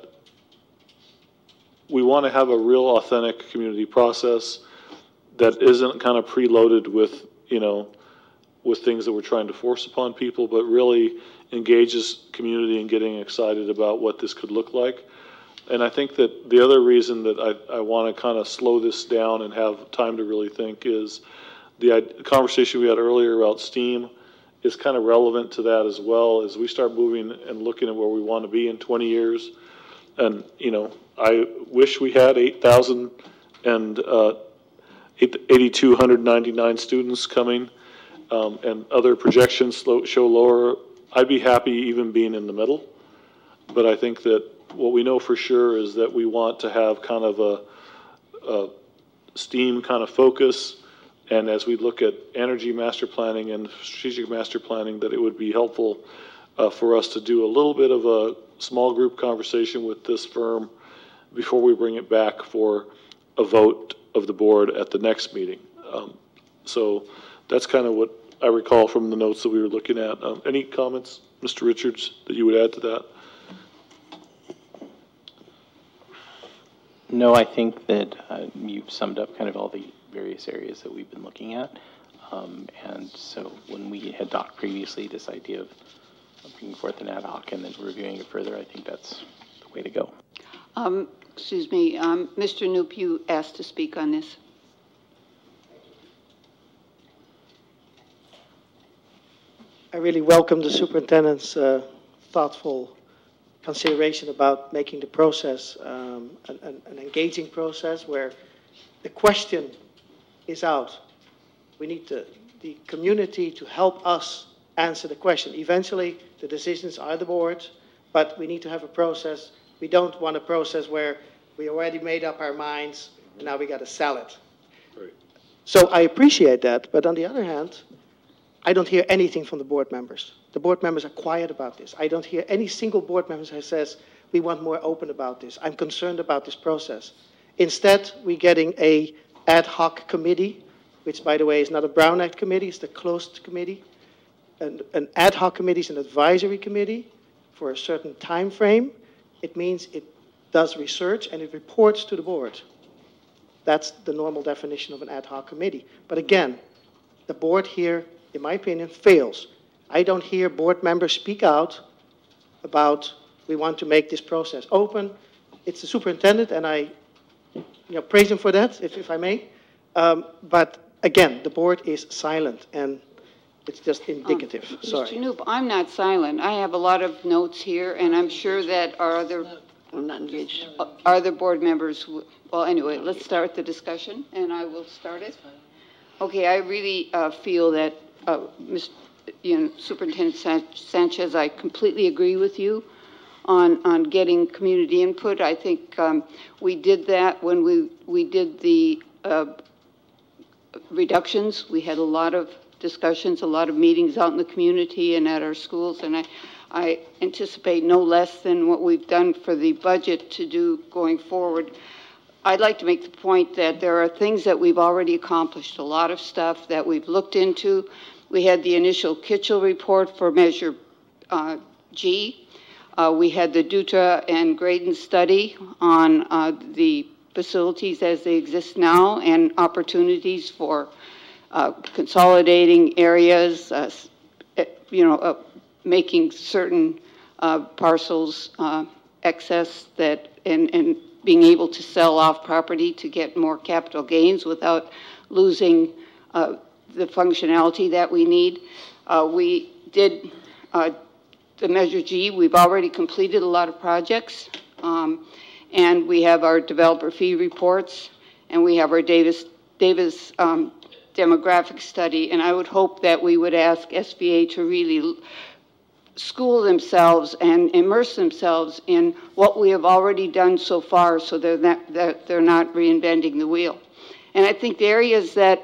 we want to have a real authentic community process that isn't kind of preloaded with, with things that we're trying to force upon people, but really engages community in getting excited about what this could look like. And I think that the other reason that I want to kind of slow this down and have time to really think is the conversation we had earlier about STEAM is kind of relevant to that as well, as we start moving and looking at where we want to be in 20 years. And, I wish we had 8,299 students coming, and other projections show lower. I'd be happy even being in the middle. But I think that what we know for sure is that we want to have kind of a STEAM kind of focus. And as we look at energy master planning and strategic master planning, that it would be helpful for us to do a little bit of a small group conversation with this firm before we bring it back for a vote of the board at the next meeting. So that's kind of what I recall from the notes that we were looking at. Any comments, Mr. Richards, that you would add to that? No, I think that you've summed up kind of all the various areas that we've been looking at. And so when we had talked previously, this idea of bringing forth an ad hoc and then reviewing it further, I think that's the way to go. Excuse me, Mr. Knoop, you asked to speak on this. I really welcome the superintendent's thoughtful consideration about making the process an engaging process where the question is out. We need the community to help us answer the question. Eventually, the decisions are the board, but we need to have a process. We don't want a process where we already made up our minds and now we got to sell it. Right. So I appreciate that, but on the other hand, I don't hear anything from the board members. The board members are quiet about this. I don't hear any single board member who says, we want more open about this. I'm concerned about this process. Instead, we're getting a ad hoc committee, which, by the way, is not a Brown Act committee, it's the closed committee. An ad hoc committee is an advisory committee for a certain time frame. It means it does research and it reports to the board. That's the normal definition of an ad hoc committee. But again, the board here, in my opinion, fails. I don't hear board members speak out about, we want to make this process open. It's the superintendent, and I praise him for that, if I may. But again, the board is silent, and it's just indicative. Sorry. Mr. Knoop, I'm not silent. I have a lot of notes here, and I'm sure that our other, I'm not engaged. our other board members, well, anyway, let's start the discussion, and I will start it. Okay, I really feel that, Superintendent Sanchez, I completely agree with you on getting community input. I think we did that when we did the reductions. We had a lot of discussions, a lot of meetings out in the community and at our schools, and I anticipate no less than what we've done for the budget to do going forward. I'd like to make the point that there are things that we've already accomplished, a lot of stuff that we've looked into. We had the initial Kitchell report for Measure G. We had the Dutra and Graydon study on the facilities as they exist now and opportunities for consolidating areas, making certain parcels excess that and being able to sell off property to get more capital gains without losing the functionality that we need. We did the Measure G. We've already completed a lot of projects, and we have our developer fee reports, and we have our Davis demographic study, and I would hope that we would ask SBA to really school themselves and immerse themselves in what we have already done so far, so they're not reinventing the wheel. And I think the areas that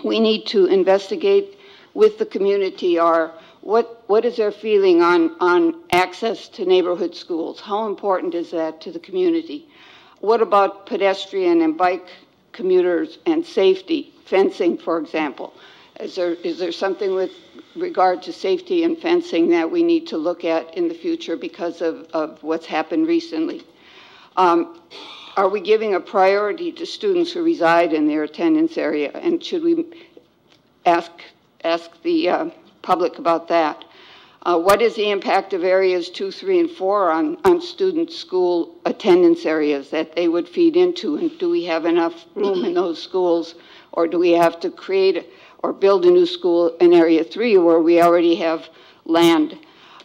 we need to investigate with the community are what is their feeling on access to neighborhood schools? How important is that to the community? What about pedestrian and bike commuters and safety, fencing, for example? Is there something with regard to safety and fencing that we need to look at in the future because of what's happened recently? Are we giving a priority to students who reside in their attendance area? And should we ask the public about that? What is the impact of areas 2, 3, and 4 on student school attendance areas that they would feed into? And do we have enough room in those schools, or do we have to create or build a new school in Area 3 where we already have land?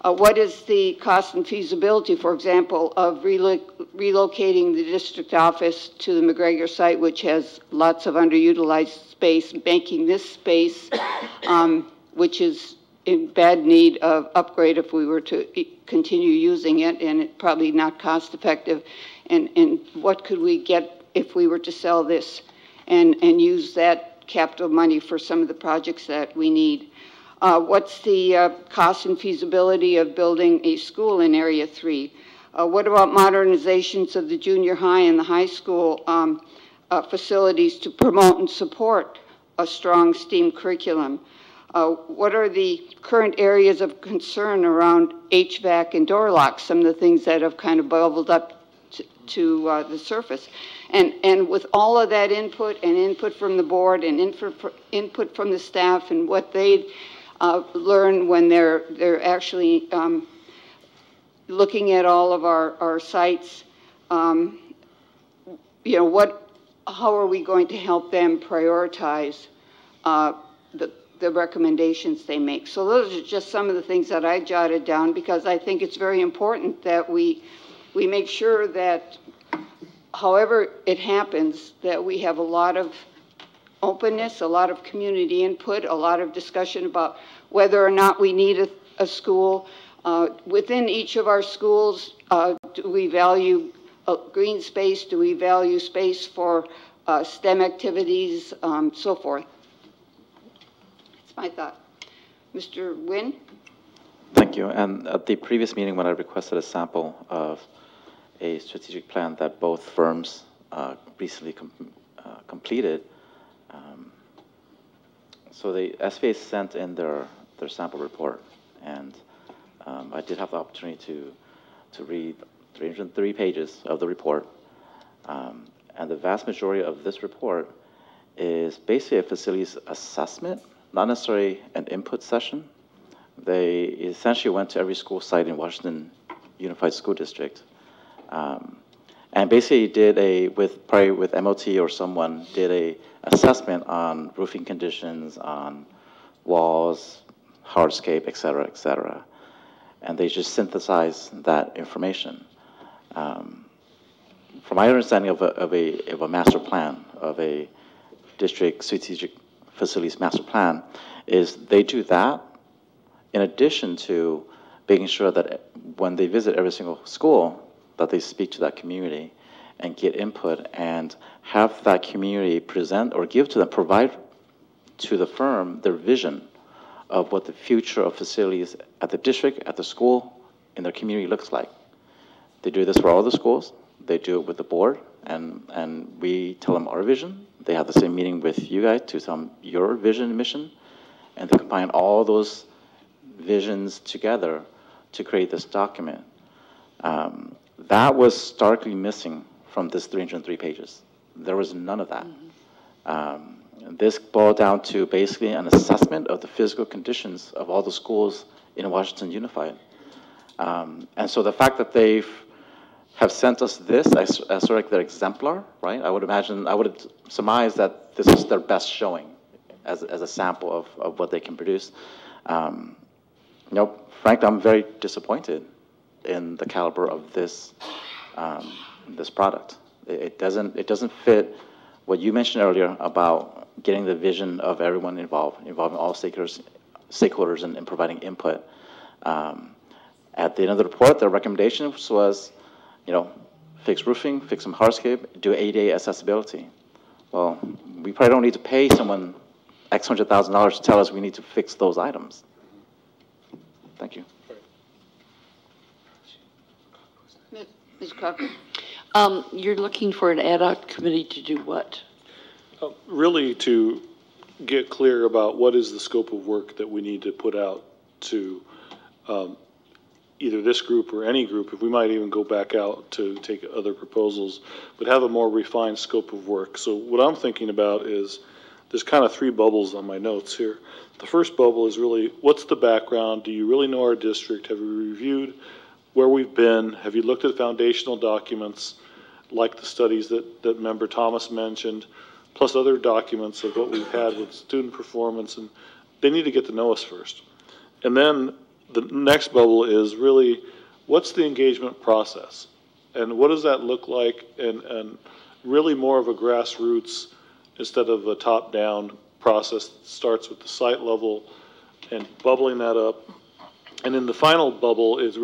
What is the cost and feasibility, for example, of relocating the district office to the McGregor site, which has lots of underutilized space, making this space, which is in bad need of upgrade if we were to continue using it, and it's probably not cost effective. And what could we get if we were to sell this and use that capital money for some of the projects that we need? What's the cost and feasibility of building a school in Area 3? What about modernizations of the junior high and the high school facilities to promote and support a strong STEAM curriculum? What are the current areas of concern around HVAC and door locks, some of the things that have kind of bubbled up to the surface? And with all of that input and input from the board and input from the staff and what they learn when they're actually looking at all of our sites, you know, how are we going to help them prioritize the recommendations they make? So those are just some of the things that I jotted down, because I think it's very important that we make sure that however it happens, that we have a lot of openness, a lot of community input, a lot of discussion about whether or not we need a school. Within each of our schools, do we value green space? Do we value space for STEM activities, so forth? That's my thought. Mr. Nguyen? Thank you. And at the previous meeting, when I requested a sample of a strategic plan that both firms recently completed, so the SVA sent in their sample report, and I did have the opportunity to read 303 pages of the report, and the vast majority of this report is basically a facilities assessment, not necessarily an input session. They essentially went to every school site in Washington Unified School District, and basically did probably with MOT or someone, did a assessment on roofing conditions, on walls, hardscape, et cetera, and they just synthesized that information. From my understanding of a master plan, of a district strategic facilities master plan, is they do that in addition to making sure that when they visit every single school, that they speak to that community and get input and have that community present or give to them, provide to the firm their vision of what the future of facilities at the district, at the school, in their community looks like. They do this for all the schools. They do it with the board, and we tell them our vision. They have the same meeting with you guys to tell them your vision and mission, and they combine all those visions together to create this document. That was starkly missing from this 303 pages. There was none of that. This boiled down to basically an assessment of the physical conditions of all the schools in Washington Unified. And so the fact that they have sent us this as sort of like their exemplar, right? I would surmise that this is their best showing as a sample of what they can produce. Frankly, I'm very disappointed in the caliber of this this product. It doesn't fit what you mentioned earlier about getting the vision of everyone involved, involving all stakeholders and providing input. At the end of the report, their recommendation was, fix roofing, fix some hardscape, do ADA accessibility. Well, we probably don't need to pay someone X $100,000 to tell us we need to fix those items. Thank you. Ms. Crocker? You're looking for an ad hoc committee to do what? Really to get clear about what is the scope of work that we need to put out to either this group or any group, if we might even go back out to take other proposals, but have a more refined scope of work. So what I'm thinking about is, there's kind of three bubbles on my notes here. The first bubble is really, what's the background? Do you really know our district? Have you reviewed where we've been? Have you looked at foundational documents like the studies that Member Thomas mentioned, plus other documents of what we've had with student performance? And they need to get to know us first. And then the next bubble is really, what's the engagement process? And what does that look like? And really more of a grassroots instead of a top-down process that starts with the site level and bubbling that up. And then the final bubble is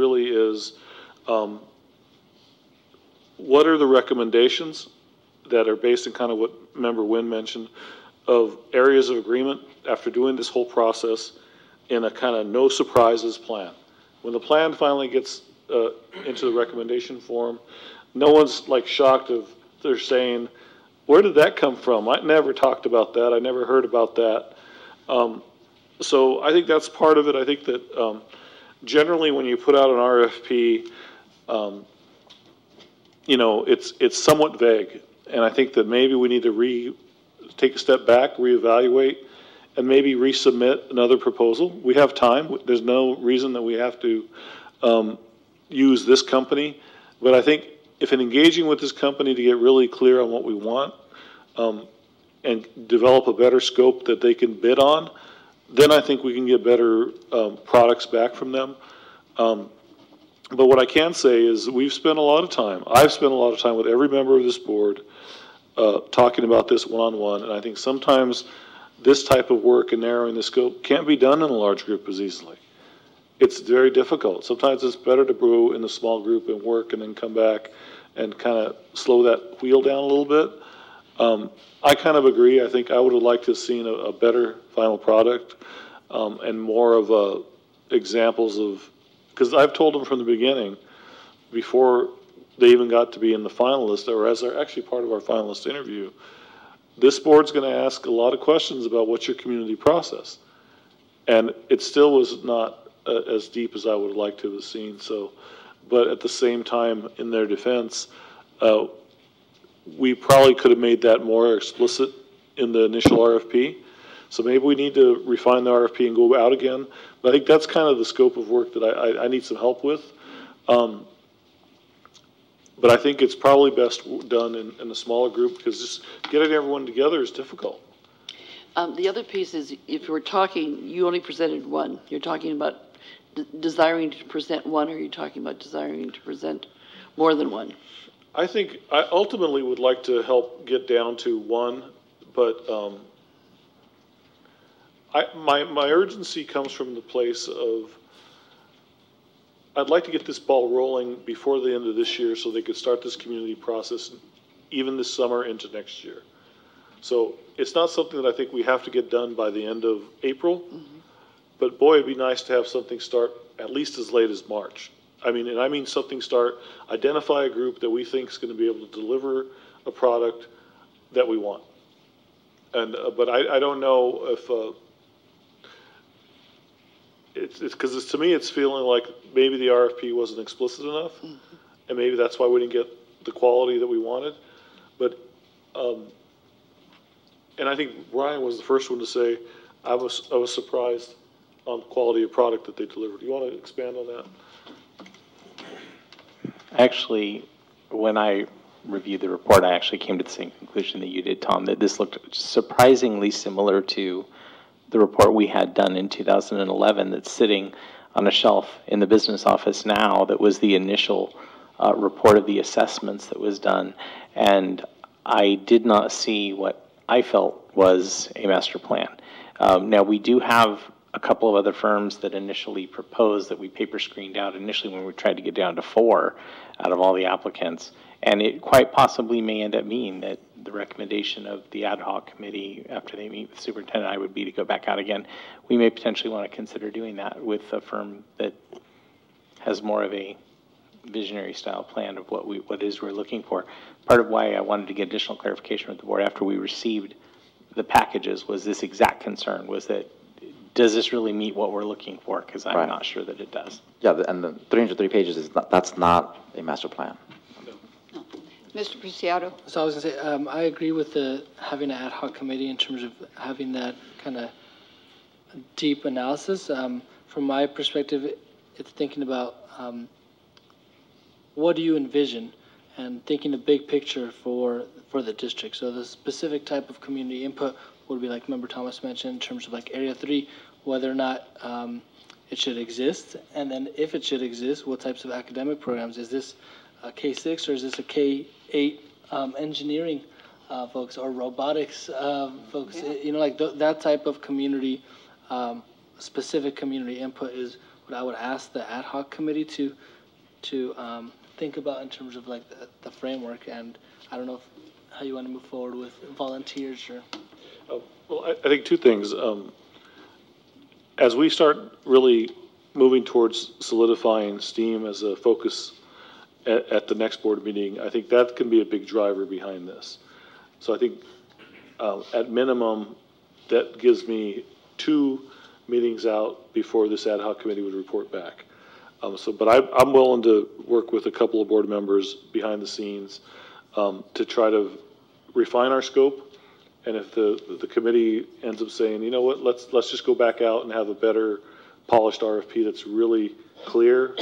what are the recommendations that are based on kind of what Member Wynn mentioned of areas of agreement after doing this whole process in a kind of no surprises plan. When the plan finally gets into the recommendation form, no one's like shocked if they're saying, where did that come from? I never talked about that. I never heard about that. So I think that's part of it. I think that generally when you put out an RFP, you know, it's somewhat vague. And I think that maybe we need to take a step back, reevaluate, and maybe resubmit another proposal. We have time. There's no reason that we have to use this company. But I think if in engaging with this company to get really clear on what we want and develop a better scope that they can bid on, then I think we can get better products back from them. But what I can say is we've spent a lot of time. I've spent a lot of time with every member of this board talking about this one-on-one, and I think sometimes this type of work and narrowing the scope can't be done in a large group as easily. It's very difficult. Sometimes it's better to brew in a small group and work and then come back and kind of slow that wheel down a little bit. I kind of agree. I think I would have liked to have seen a better final product and more of examples of, because I've told them from the beginning, before they even got to be in the finalist, or as they're actually part of our finalist interview, this board's going to ask a lot of questions about what's your community process. And it still was not as deep as I would have liked to have seen. So, but at the same time, in their defense, we probably could have made that more explicit in the initial RFP. So maybe we need to refine the RFP and go out again. But I think that's kind of the scope of work that I need some help with. But I think it's probably best done in a smaller group, because just getting everyone together is difficult. The other piece is, if you're talking, you only presented one. You're talking about desiring to present one, or you're talking about desiring to present more than one? I think I ultimately would like to help get down to one, but my urgency comes from the place of, I'd like to get this ball rolling before the end of this year so they could start this community process even this summer into next year. So it's not something that I think we have to get done by the end of April, but boy, it'd be nice to have something start at least as late as March. I mean something start, identify a group that we think is going to be able to deliver a product that we want. And but I don't know if it's because to me it's feeling like maybe the RFP wasn't explicit enough, and maybe that's why we didn't get the quality that we wanted. But and I think Brian was the first one to say I was surprised on the quality of product that they delivered. Do you want to expand on that? Actually, when I reviewed the report, I actually came to the same conclusion that you did, Tom, that this looked surprisingly similar to the report we had done in 2011 that's sitting on a shelf in the business office now, that was the initial report of the assessments that was done. And I did not see what I felt was a master plan. Now, we do have a couple of other firms that initially proposed, that we paper screened out initially when we tried to get down to 4 out of all the applicants. And it quite possibly may end up being that the recommendation of the ad hoc committee after they meet with the superintendent would be to go back out again. We may potentially want to consider doing that with a firm that has more of a visionary style plan of what it is we're looking for. Part of why I wanted to get additional clarification with the board after we received the packages was this exact concern, was that, does this really meet what we're looking for? Because I'm Right. not sure that it does. Yeah, and the 303 pages is not, that's not a master plan. Mr. Preciado? So I was going to say, I agree with having an ad hoc committee in terms of having that kind of deep analysis. From my perspective, it's thinking about what do you envision and thinking the big picture for the district. So the specific type of community input would be like Member Thomas mentioned in terms of like Area 3, whether or not it should exist, and then if it should exist, what types of academic programs. Is this a K-6 or is this a K-8 engineering folks or robotics folks? Yeah. You know, like that type of community, specific community input is what I would ask the ad hoc committee to think about in terms of like the framework. And I don't know how you want to move forward with volunteers or. Well, I think two things. As we start really moving towards solidifying STEAM as a focus at the next board meeting, I think that can be a big driver behind this. So I think at minimum, that gives me 2 meetings out before this ad hoc committee would report back. But I'm willing to work with a couple of board members behind the scenes to try to refine our scope. And if the committee ends up saying, you know what, let's just go back out and have a better polished RFP that's really clear.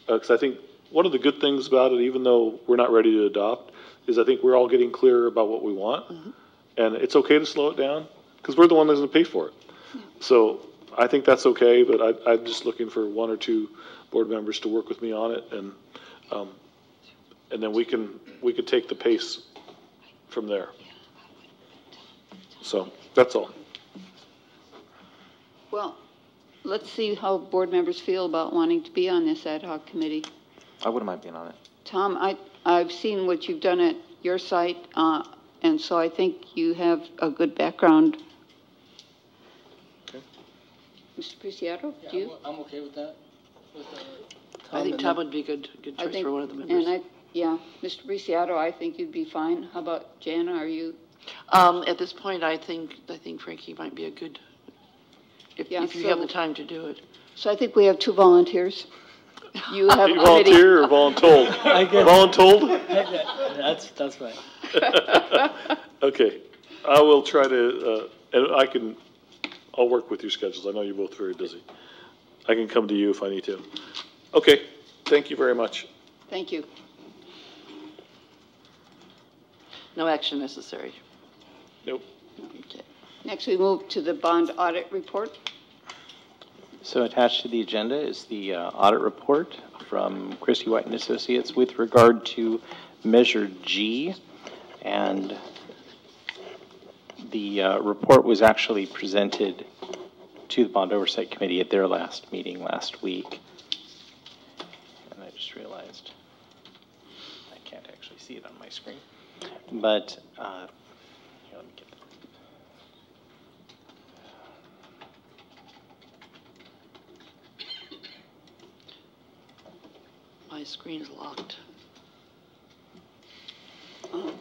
Because I think one of the good things about it, even though we're not ready to adopt, is I think we're all getting clearer about what we want. Mm-hmm. And it's okay to slow it down because we're the one that's going to pay for it. Yeah. So I think that's okay, but I'm just looking for 1 or 2 board members to work with me on it, and then we could take the pace from there. So that's all. Well, let's see how board members feel about wanting to be on this ad hoc committee. I wouldn't mind being on it. Tom, I've seen what you've done at your site, and so I think you have a good background. Okay. Mr. Preciado, Yeah, do you? I'm okay with that. I think Tom would be a good choice for one of the members. And yeah, Mr. Preciado, I think you'd be fine. How about Jana? Are you? At this point, I think Frankie might be a good, if you have the time to do it. So I think we have 2 volunteers. You have you volunteer or voluntold? Voluntold? That's right. Okay, I will try to, and I'll work with your schedules. I know you're both very busy. I can come to you if I need to. Okay, thank you very much. Thank you. No action necessary. Nope. Okay. Next, we move to the bond audit report. So attached to the agenda is the audit report from Christie White and Associates with regard to Measure G. And the report was actually presented to the Bond Oversight Committee at their last meeting last week. And I just realized I can't actually see it on my screen. But here, let me get that. My screen is locked. Oh,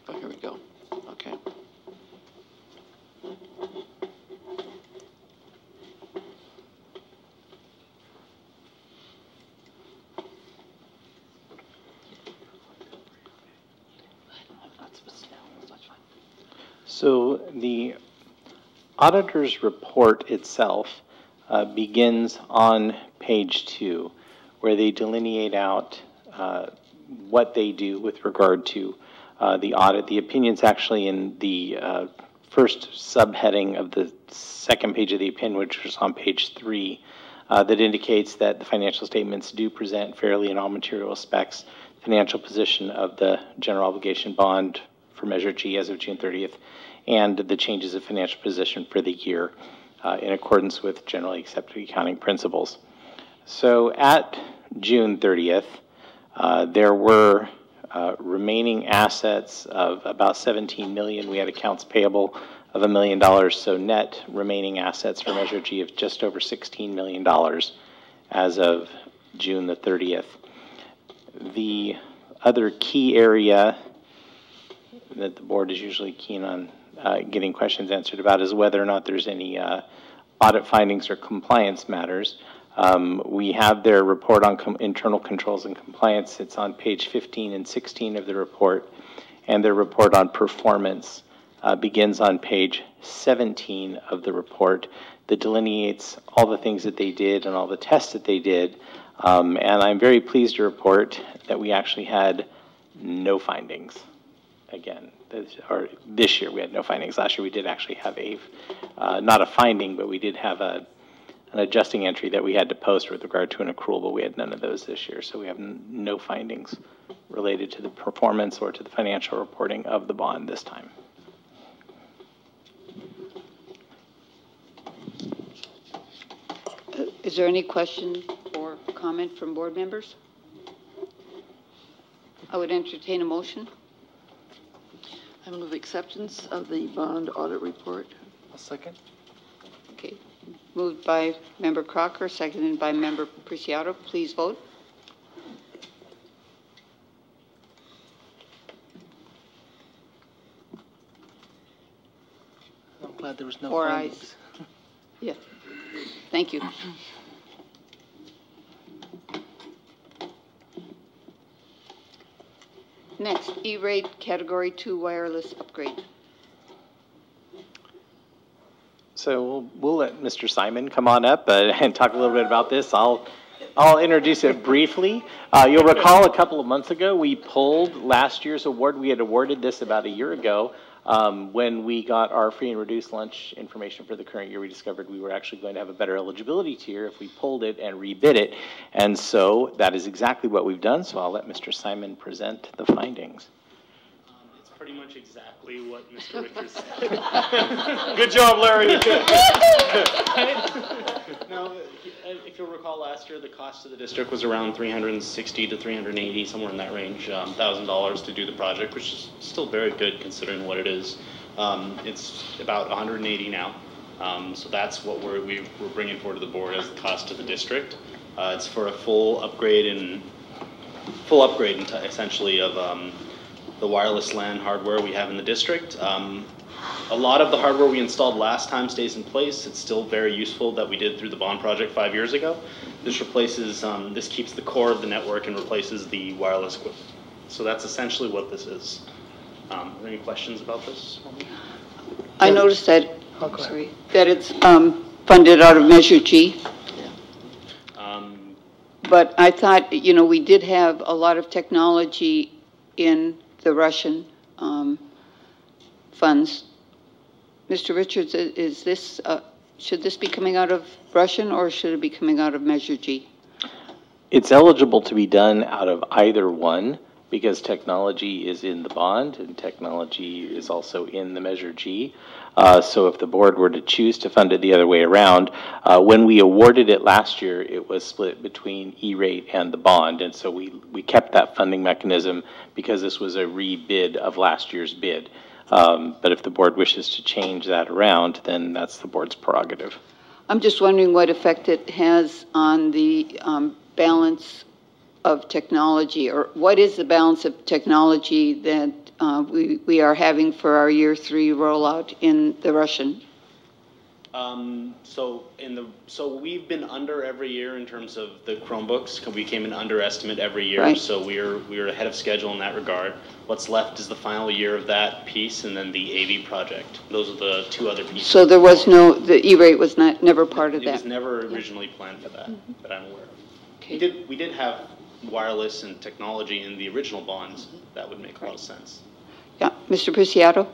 here we go. Okay. So the auditor's report itself begins on page 2, where they delineate out what they do with regard to the audit. The opinion's actually in the first subheading of the second page of the opinion, which was on page 3, that indicates that the financial statements do present fairly in all material respects the financial position of the general obligation bond for Measure G as of June 30th, and the changes of financial position for the year in accordance with generally accepted accounting principles. So at June 30th, there were remaining assets of about $17 million. We had accounts payable of $1 million, so net remaining assets for Measure G of just over $16 million as of June the 30th. The other key area that the board is usually keen on getting questions answered about is whether or not there's any audit findings or compliance matters. We have their report on internal controls and compliance. It's on page 15 and 16 of the report, and their report on performance begins on page 17 of the report that delineates all the things that they did and all the tests that they did. And I'm very pleased to report that we actually had no findings. Again, this year we had no findings. Last year we did actually have not a finding, but we did have an adjusting entry that we had to post with regard to an accrual, but we had none of those this year. So we have no findings related to the performance or to the financial reporting of the bond this time. Is there any question or comment from board members? I would entertain a motion. I move acceptance of the bond audit report. A second. Okay. Moved by Member Crocker, seconded by Member Preciado. Please vote. I'm glad there was no 4 findings. ayes. Yeah. Thank you. Next, E-rate Category 2 wireless upgrade. So we'll let Mr. Simon come on up and talk a little bit about this. I'll introduce it briefly. You'll recall a couple of months ago, we pulled last year's award. We had awarded this about a year ago. When we got our free and reduced lunch information for the current year, we discovered we were actually going to have a better eligibility tier if we pulled it and rebid it. And so that is exactly what we've done. So I'll let Mr. Simon present the findings. It's pretty much exactly what Mr. Richards said. Good job, Larry. No, if you'll recall, last year the cost to the district was around $360 to $380, somewhere in that range, $1,000 to do the project, which is still very good considering what it is. It's about $180 now, so that's what we're bringing forward to the board as the cost to the district. It's for a full upgrade essentially of the wireless LAN hardware we have in the district. A lot of the hardware we installed last time stays in place. It's still very useful that we did through the bond project 5 years ago. This replaces, this keeps the core of the network and replaces the wireless equipment. So that's essentially what this is. Are there any questions about this? I noticed that, that it's funded out of Measure G. But I thought, you know, we did have a lot of technology in the Russian funds. Mr. Richards, is this, should this be coming out of Russian or should it be coming out of Measure G? It's eligible to be done out of either one because technology is in the bond and technology is also in the Measure G. So if the board were to choose to fund it the other way around, when we awarded it last year, it was split between E-rate and the bond. And so we kept that funding mechanism because this was a rebid of last year's bid. But if the board wishes to change that around, then that's the board's prerogative. I'm just wondering what effect it has on the balance of technology, or what is the balance of technology that we are having for our year 3 rollout in the Russian? So we've been under every year in terms of the Chromebooks. We came in underestimate every year, right. So we're ahead of schedule in that regard. What's left is the final year of that piece, and then the AV project. Those are the 2 other pieces. So there was the E-rate was never part of that. It was never originally planned for that, that I'm aware of. Okay. We did have wireless and technology in the original bonds. That would make a lot of sense. Yeah, Mr. Preciado?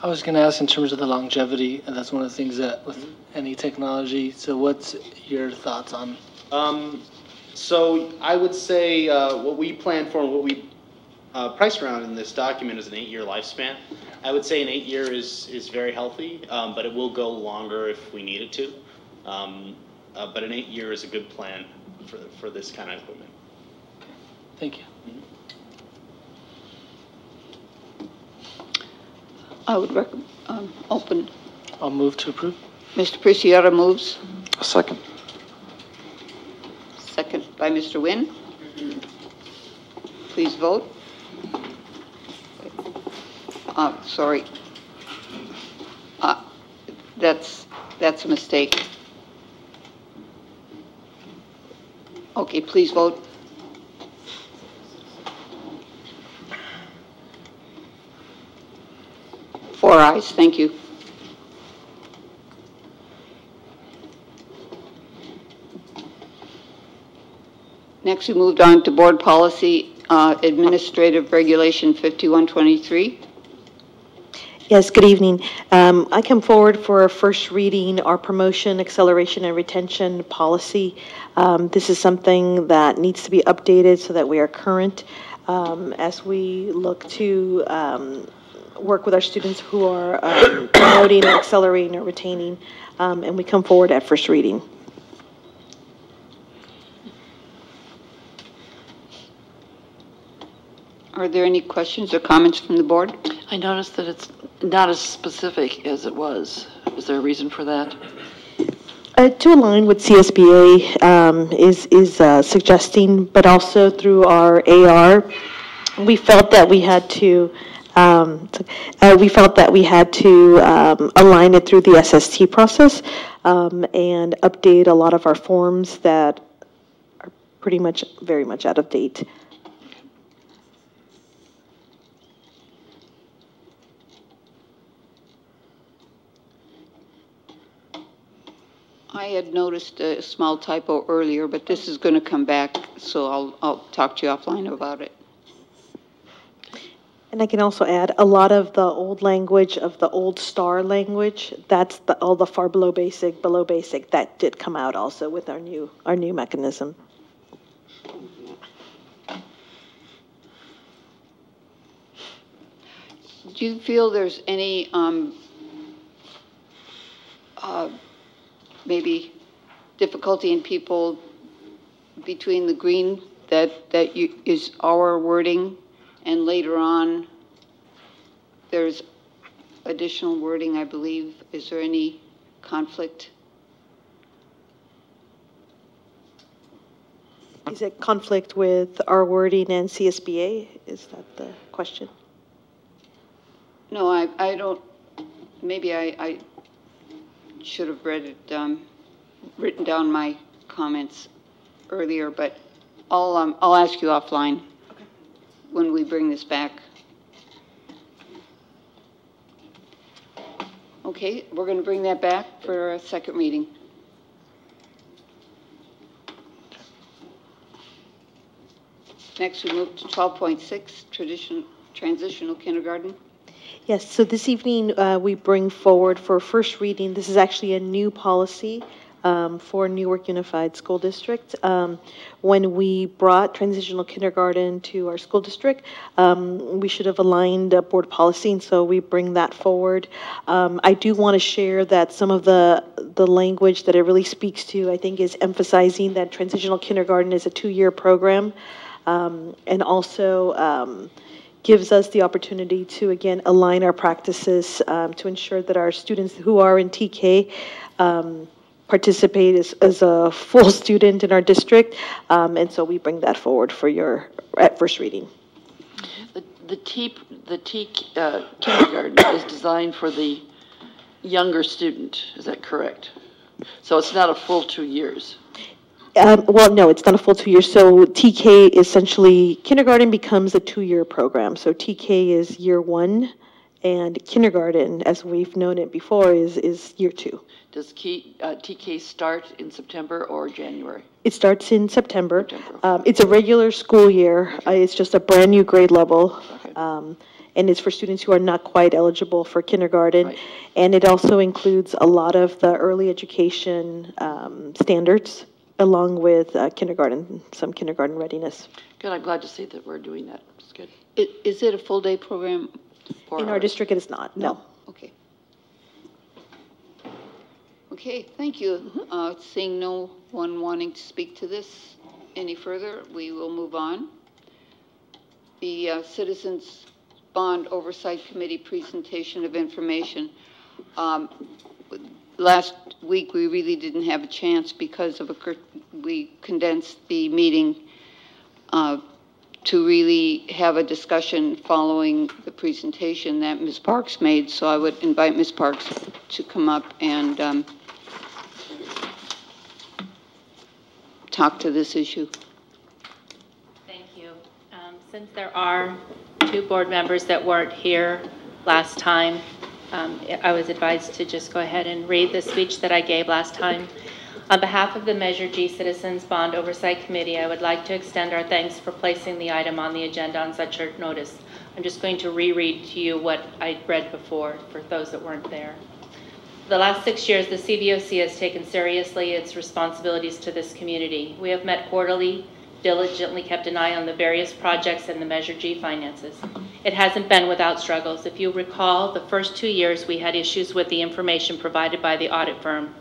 I was going to ask in terms of the longevity, and that's one of the things that with any technology. So what's your thoughts on? So I would say what we planned for and what we priced around in this document is an 8-year lifespan. I would say an 8-year is very healthy, but it will go longer if we need it to. But an 8-year is a good plan for this kind of equipment. Thank you. I would recommend open. I'll move to approve. Mr. Preciado moves. A second. Second by Mr. Nguyen. Please vote. Sorry. that's a mistake. Okay, please vote. Four ayes, thank you. Next, we moved on to Board Policy Administrative Regulation 5123. Yes, good evening. I come forward for a first reading, our promotion, acceleration, and retention policy. This is something that needs to be updated so that we are current as we look to work with our students who are promoting, or accelerating, or retaining, and we come forward at first reading. Are there any questions or comments from the board? I noticed that it's not as specific as it was. Is there a reason for that? To align with CSBA is suggesting, but also through our AR, we felt that we had to align it through the SST process and update a lot of our forms that are very much out of date. I had noticed a small typo earlier, but this is going to come back, so I'll talk to you offline about it. And I can also add a lot of the old language of the old STAR language. That's all the far below basic, that did come out also with our new mechanism. Do you feel there's any maybe difficulty in people between the green that is our wording, and later on there's additional wording, I believe? Is there any conflict? Is it conflict with our wording and CSBA? Is that the question? No, I don't. Maybe I should have written down my comments earlier, but I'll ask you offline when we bring this back. Okay, we're going to bring that back for a second reading. Next, we move to 12.6, transitional kindergarten. Yes, so this evening we bring forward for first reading, this is actually a new policy for Newark Unified School District. When we brought transitional kindergarten to our school district, we should have aligned board policy, and so we bring that forward. I do want to share that some of the language that it really speaks to, I think, is emphasizing that transitional kindergarten is a 2-year program, and also gives us the opportunity to, again, align our practices to ensure that our students who are in TK participate as a full student in our district, and so we bring that forward for your at first reading. The kindergarten is designed for the younger student, is that correct? So it's not a full 2 years. Well, no, it's not a full 2 years. So TK, essentially, kindergarten becomes a 2-year program. So TK is year 1, and kindergarten, as we've known it before, is year 2. Does TK start in September or January? It starts in September. It's a regular school year. It's just a brand new grade level. And it's for students who are not quite eligible for kindergarten. Right. And it also includes a lot of the early education standards, along with kindergarten, some kindergarten readiness. Good, I'm glad to see that we're doing that. It's good. Is it a full-day program? In our district, it is not, no. Okay. Okay, thank you. Seeing no one wanting to speak to this any further, we will move on. The Citizens Bond Oversight Committee presentation of information. Last week, we really didn't have a chance because of we condensed the meeting to really have a discussion following the presentation that Ms. Parks made. So I would invite Ms. Parks to come up and talk to this issue. Thank you. Since there are two board members that weren't here last time, I was advised to just go ahead and read the speech that I gave last time. On behalf of the Measure G Citizens Bond Oversight Committee, I would like to extend our thanks for placing the item on the agenda on such short notice. I'm just going to reread to you what I read before for those that weren't there. For the last 6 years, the CBOC has taken seriously its responsibilities to this community. We have met quarterly, diligently kept an eye on the various projects and the Measure G finances. It hasn't been without struggles. If you recall, the first 2 years we had issues with the information provided by the audit firm.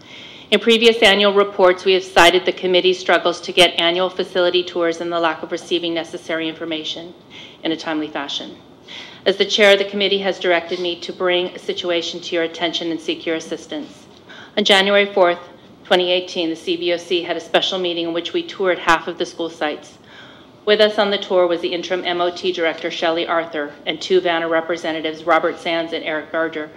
In previous annual reports, we have cited the committee's struggles to get annual facility tours and the lack of receiving necessary information in a timely fashion. As the chair of the committee has directed me to bring a situation to your attention and seek your assistance. On January 4th, 2018, the CBOC had a special meeting in which we toured half of the school sites. With us on the tour was the interim MOT director, Shelley Arthur, and two VANA representatives, Robert Sands and Eric Berger.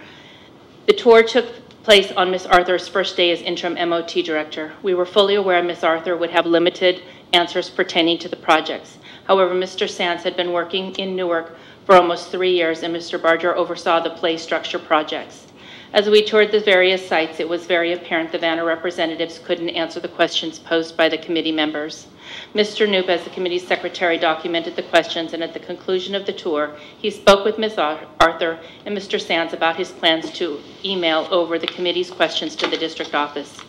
The tour took place on Ms. Arthur's first day as interim MOT director. We were fully aware Ms. Arthur would have limited answers pertaining to the projects. However, Mr. Sands had been working in Newark for almost 3 years, and Mr. Berger oversaw the play structure projects. As we toured the various sites, it was very apparent the VANA representatives couldn't answer the questions posed by the committee members. Mr. Knoop, as the committee's secretary, documented the questions, and at the conclusion of the tour, he spoke with Ms. Arthur and Mr. Sands about his plans to email over the committee's questions to the district office.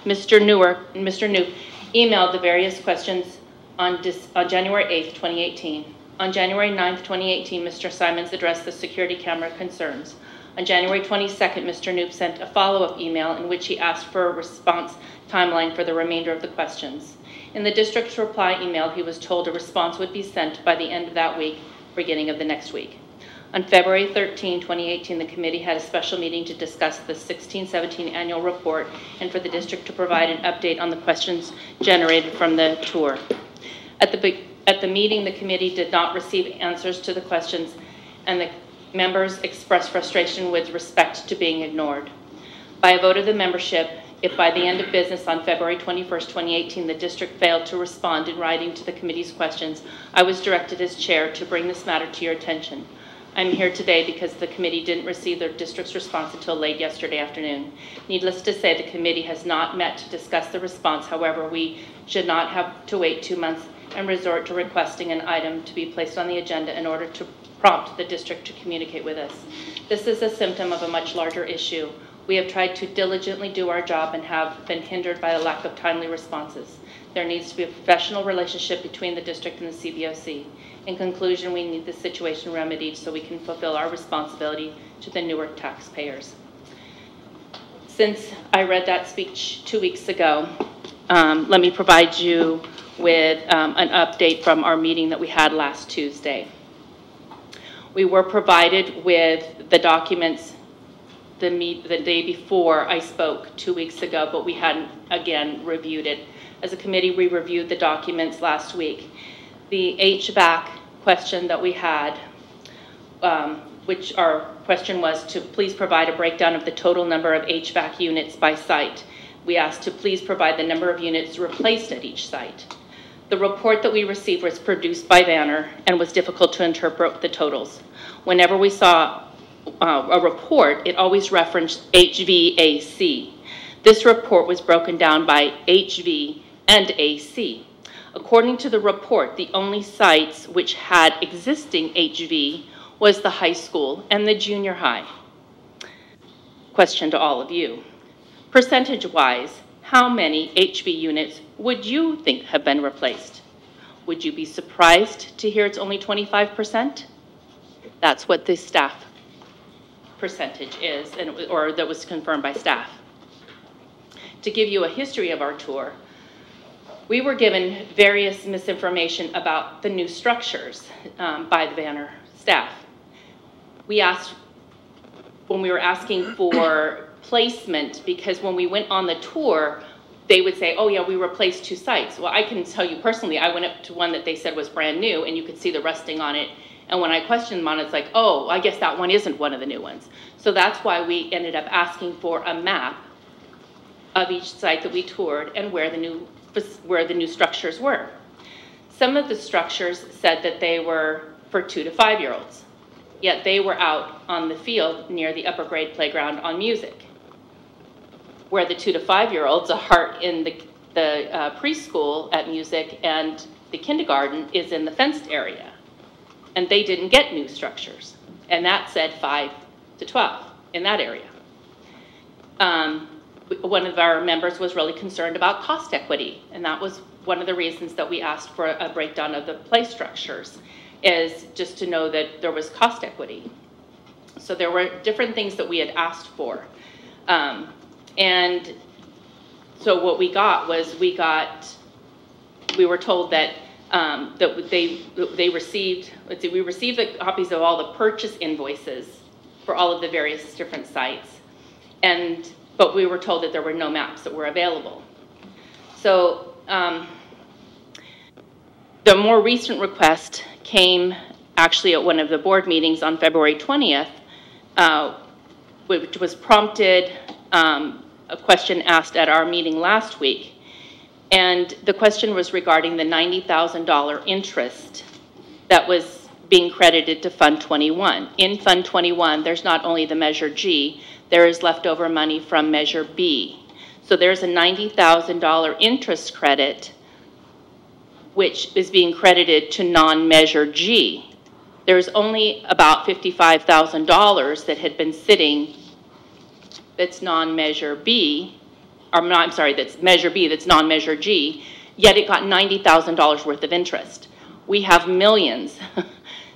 Mr. Knoop emailed the various questions on January 8th, 2018. On January 9th, 2018, Mr. Simons addressed the security camera concerns. On January 22nd, Mr. Knoop sent a follow-up email in which he asked for a response timeline for the remainder of the questions. In the district's reply email, he was told a response would be sent by the end of that week, beginning of the next week. On February 13, 2018, the committee had a special meeting to discuss the 16-17 annual report and for the district to provide an update on the questions generated from the tour. At the meeting, the committee did not receive answers to the questions, and the members expressed frustration with respect to being ignored. By a vote of the membership, if by the end of business on February 21st, 2018, the district failed to respond in writing to the committee's questions, I was directed as chair to bring this matter to your attention. I'm here today because the committee didn't receive their district's response until late yesterday afternoon. Needless to say, the committee has not met to discuss the response. However, we should not have to wait 2 months and resort to requesting an item to be placed on the agenda in order to prompt the district to communicate with us. This is a symptom of a much larger issue. We have tried to diligently do our job and have been hindered by a lack of timely responses. There needs to be a professional relationship between the district and the CBOC. In conclusion, we need this situation remedied so we can fulfill our responsibility to the Newark taxpayers. Since I read that speech 2 weeks ago, let me provide you with an update from our meeting that we had last Tuesday. We were provided with the documents the day before I spoke 2 weeks ago, but we hadn't, again, reviewed it. As a committee, we reviewed the documents last week. The HVAC question that we had, which our question was to please provide a breakdown of the total number of HVAC units by site. We asked to please provide the number of units replaced at each site. The report that we received was produced by Vanner and was difficult to interpret the totals. Whenever we saw a report, it always referenced HVAC. This report was broken down by HV and AC. According to the report, the only sites which had existing HV was the high school and the junior high. Question to all of you. Percentage-wise, how many HV units would you think have been replaced? Would you be surprised to hear it's only 25%? That's what the staff percentage is, or that was confirmed by staff. To give you a history of our tour, we were given various misinformation about the new structures by the Vanner staff. We asked, when we were asking for placement, because when we went on the tour, they would say, oh yeah, we replaced 2 sites. Well, I can tell you personally, I went up to one that they said was brand new, and you could see the rusting on it. And when I questioned them on it, it's like, oh, I guess that one isn't one of the new ones. So that's why we ended up asking for a map of each site that we toured and where the new structures were. Some of the structures said that they were for 2 to 5-year-olds, yet they were out on the field near the upper grade playground on music, where the 2 to 5-year-olds are in the preschool at music, and the kindergarten is in the fenced area. And they didn't get new structures. And that said 5 to 12 in that area. One of our members was really concerned about cost equity, and that was one of the reasons that we asked for a breakdown of the play structures, is just to know that there was cost equity. So there were different things that we had asked for. And so what we got was we were told that we received the copies of all the purchase invoices for all of the various different sites, but we were told that there were no maps that were available. So the more recent request came actually at one of the board meetings on February 20th, which was prompted a question asked at our meeting last week. And the question was regarding the $90,000 interest that was being credited to Fund 21. In Fund 21, there's not only the Measure G, there is leftover money from Measure B. So there's a $90,000 interest credit which is being credited to non-Measure G. There's only about $55,000 that had been sitting that's non-Measure B, that's Measure B, that's non-Measure G, yet it got $90,000 worth of interest. We have millions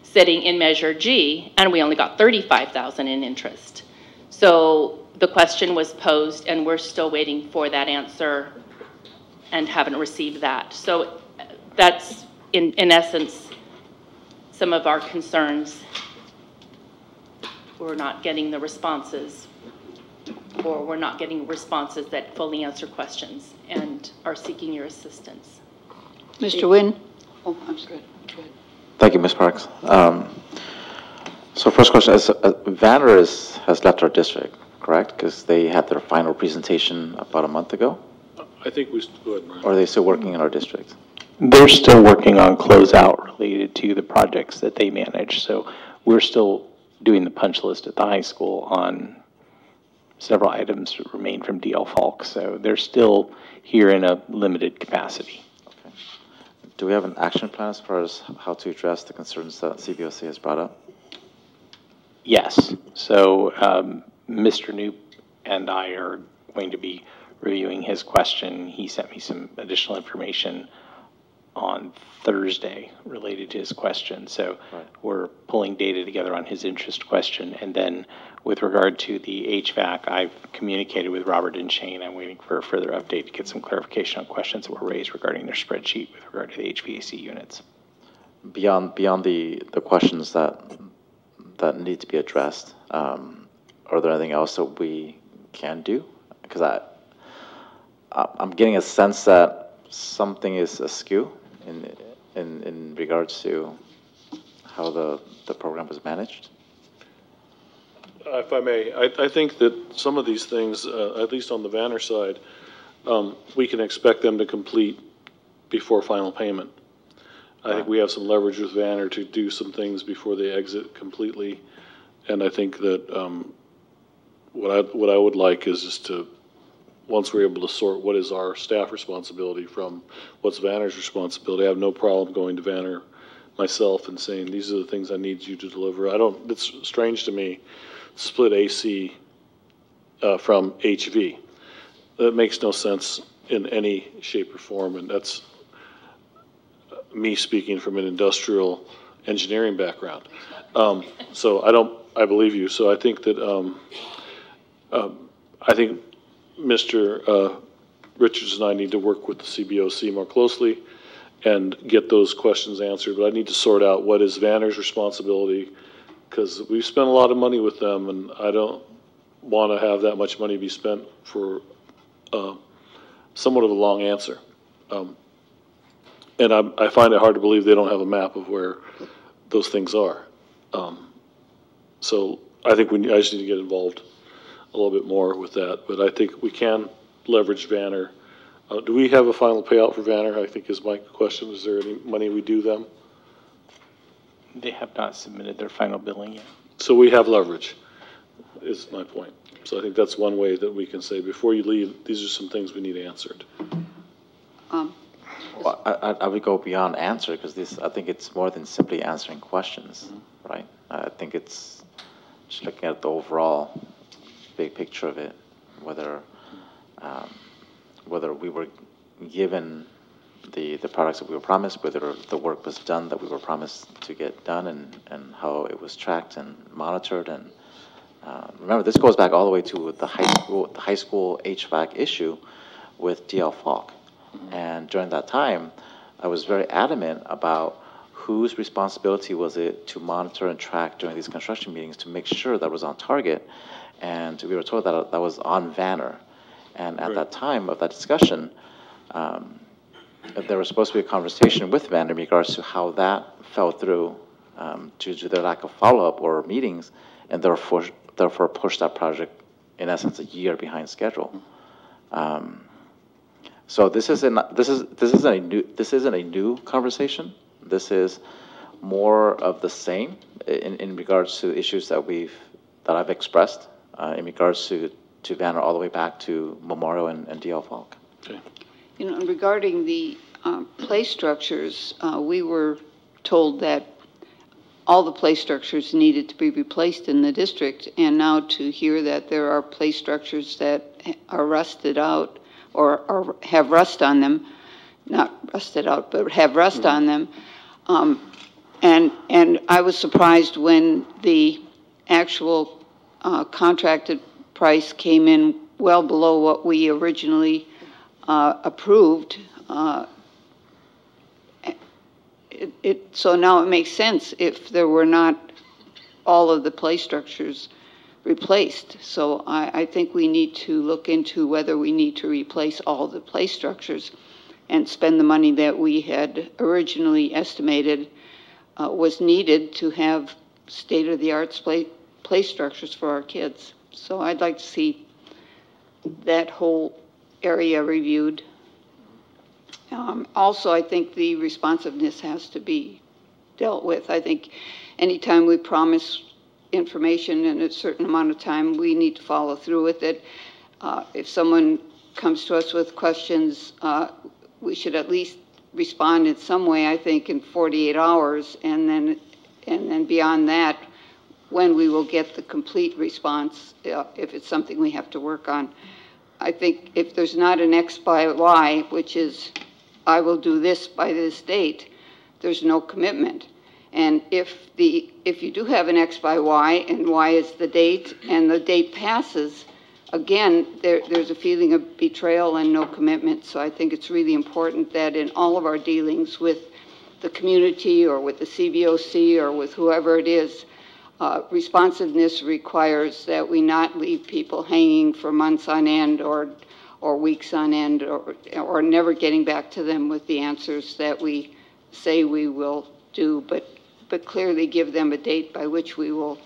sitting in Measure G, and we only got $35,000 in interest. So the question was posed, and we're still waiting for that answer and haven't received that. So that's, in essence, some of our concerns. We're not getting the responses, or we're not getting responses that fully answer questions, and are seeking your assistance. Mr. Nguyen? Oh, I'm sorry. Go ahead. Thank you, Ms. Parks. So first question is, Vanner has left our district, correct? Because they had their final presentation about a month ago? I think we go ahead, Brian. Or are they still working in our district? They're still working on closeout related to the projects that they manage. So we're still doing the punch list at the high school on several items that remain from DL Falk. So they're still here in a limited capacity. Okay. Do we have an action plan as far as how to address the concerns that CBOC has brought up? Yes. So Mr. Knoop and I are going to be reviewing his question. He sent me some additional information on Thursday related to his question. So we're pulling data together on his interest question. And then with regard to the HVAC, I've communicated with Robert and Shane. I'm waiting for a further update to get some clarification on questions that were raised regarding their spreadsheet with regard to the HVAC units. Beyond the questions that need to be addressed, are there anything else that we can do? Because I'm getting a sense that something is askew in regards to how the program was managed. If I may, I think that some of these things, at least on the Vanner side, we can expect them to complete before final payment. I think we have some leverage with Vanner to do some things before they exit completely. And I think that what I would like is just to, once we're able to sort what is our staff responsibility from what's Vanner's responsibility, I have no problem going to Vanner myself and saying, these are the things I need you to deliver. It's strange to me, split AC from HV. That makes no sense in any shape or form, and that's me speaking from an industrial engineering background. So I believe you. So I think that, I think Mr. Richards and I need to work with the CBOC more closely and get those questions answered. But I need to sort out what is Vanner's responsibility, because we've spent a lot of money with them, and I don't want to have that much money be spent for somewhat of a long answer. And I find it hard to believe they don't have a map of where those things are. So I think I just need to get involved a little bit more with that. But I think we can leverage Vanner. Do we have a final payout for Vanner? I think is my question. Is there any money we due them? They have not submitted their final billing yet. So we have leverage, is my point. So I think that's one way that we can say, before you leave, these are some things we need answered. Well, I would go beyond answer, because I think it's more than simply answering questions, right? I think it's just looking at the overall big picture of it, whether we were given the products that we were promised, whether the work was done that we were promised to get done, and how it was tracked and monitored. And remember, this goes back all the way to the high school HVAC issue with DL Falk. And during that time, I was very adamant about whose responsibility was it to monitor and track during these construction meetings to make sure that was on target. And we were told that that was on Vanner. And at that time of that discussion, there was supposed to be a conversation with Vanner in regards to how that fell through due to their lack of follow-up or meetings, and therefore pushed that project, in essence, a year behind schedule. So this isn't a new conversation. This is more of the same in regards to issues that I've expressed in regards to Vanner all the way back to Memorial and DL Falk. Okay. You know, regarding the play structures, we were told that all the play structures needed to be replaced in the district, and now to hear that there are play structures that are rusted out or have rust on them, not rusted out, but have rust on them. And I was surprised when the actual contracted price came in well below what we originally approved. So now it makes sense if there were not all of the play structures replaced. So I think we need to look into whether we need to replace all the play structures and spend the money that we had originally estimated was needed to have state-of-the-art play structures for our kids. So I'd like to see that whole area reviewed. Also, I think the responsiveness has to be dealt with. I think anytime we promise information in a certain amount of time, we need to follow through with it. If someone comes to us with questions, we should at least respond in some way, I think, in 48 hours, and then beyond that, when we will get the complete response, if it's something we have to work on. I think if there's not an X by Y, which is, I will do this by this date, there's no commitment. And if you do have an X by Y, and Y is the date, and the date passes, again, there's a feeling of betrayal and no commitment. So I think it's really important that in all of our dealings with the community or with the CVOC or with whoever it is, responsiveness requires that we not leave people hanging for months on end or weeks on end or never getting back to them with the answers that we say we will do, but clearly give them a date by which we will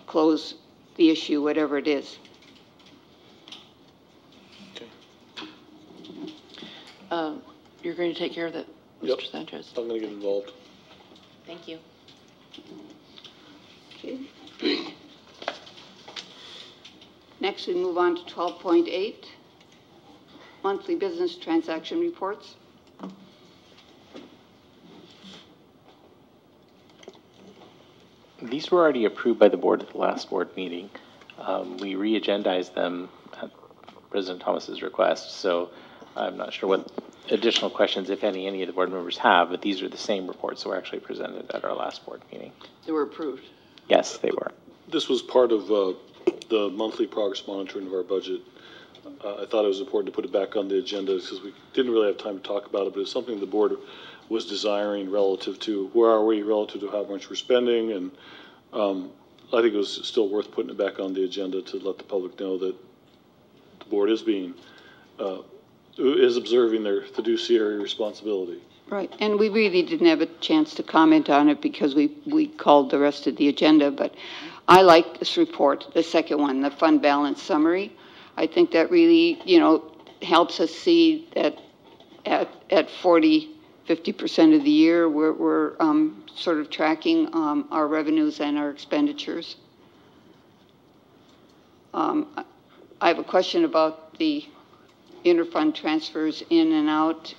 close the issue, whatever it is. You're going to take care of that, Mr. Sanchez? I'm going to get involved. Thank you. Okay. Next, we move on to 12.8, monthly business transaction reports. These were already approved by the board at the last board meeting. We re-agendized them at President Thomas's request, so I'm not sure what additional questions, if any of the board members have, but these are the same reports that were actually presented at our last board meeting. They were approved. Yes, they were. This was part of the monthly progress monitoring of our budget. I thought it was important to put it back on the agenda because we didn't really have time to talk about it, but it's something the board was desiring relative to where are we relative to how much we're spending, and I think it was still worth putting it back on the agenda to let the public know that the board is being is observing their fiduciary responsibility. Right, and we really didn't have a chance to comment on it because we called the rest of the agenda, but I like this report, the second one, the fund balance summary. I think that really, helps us see that at 50% of the year, we're sort of tracking our revenues and our expenditures. I have a question about the interfund transfers in and out.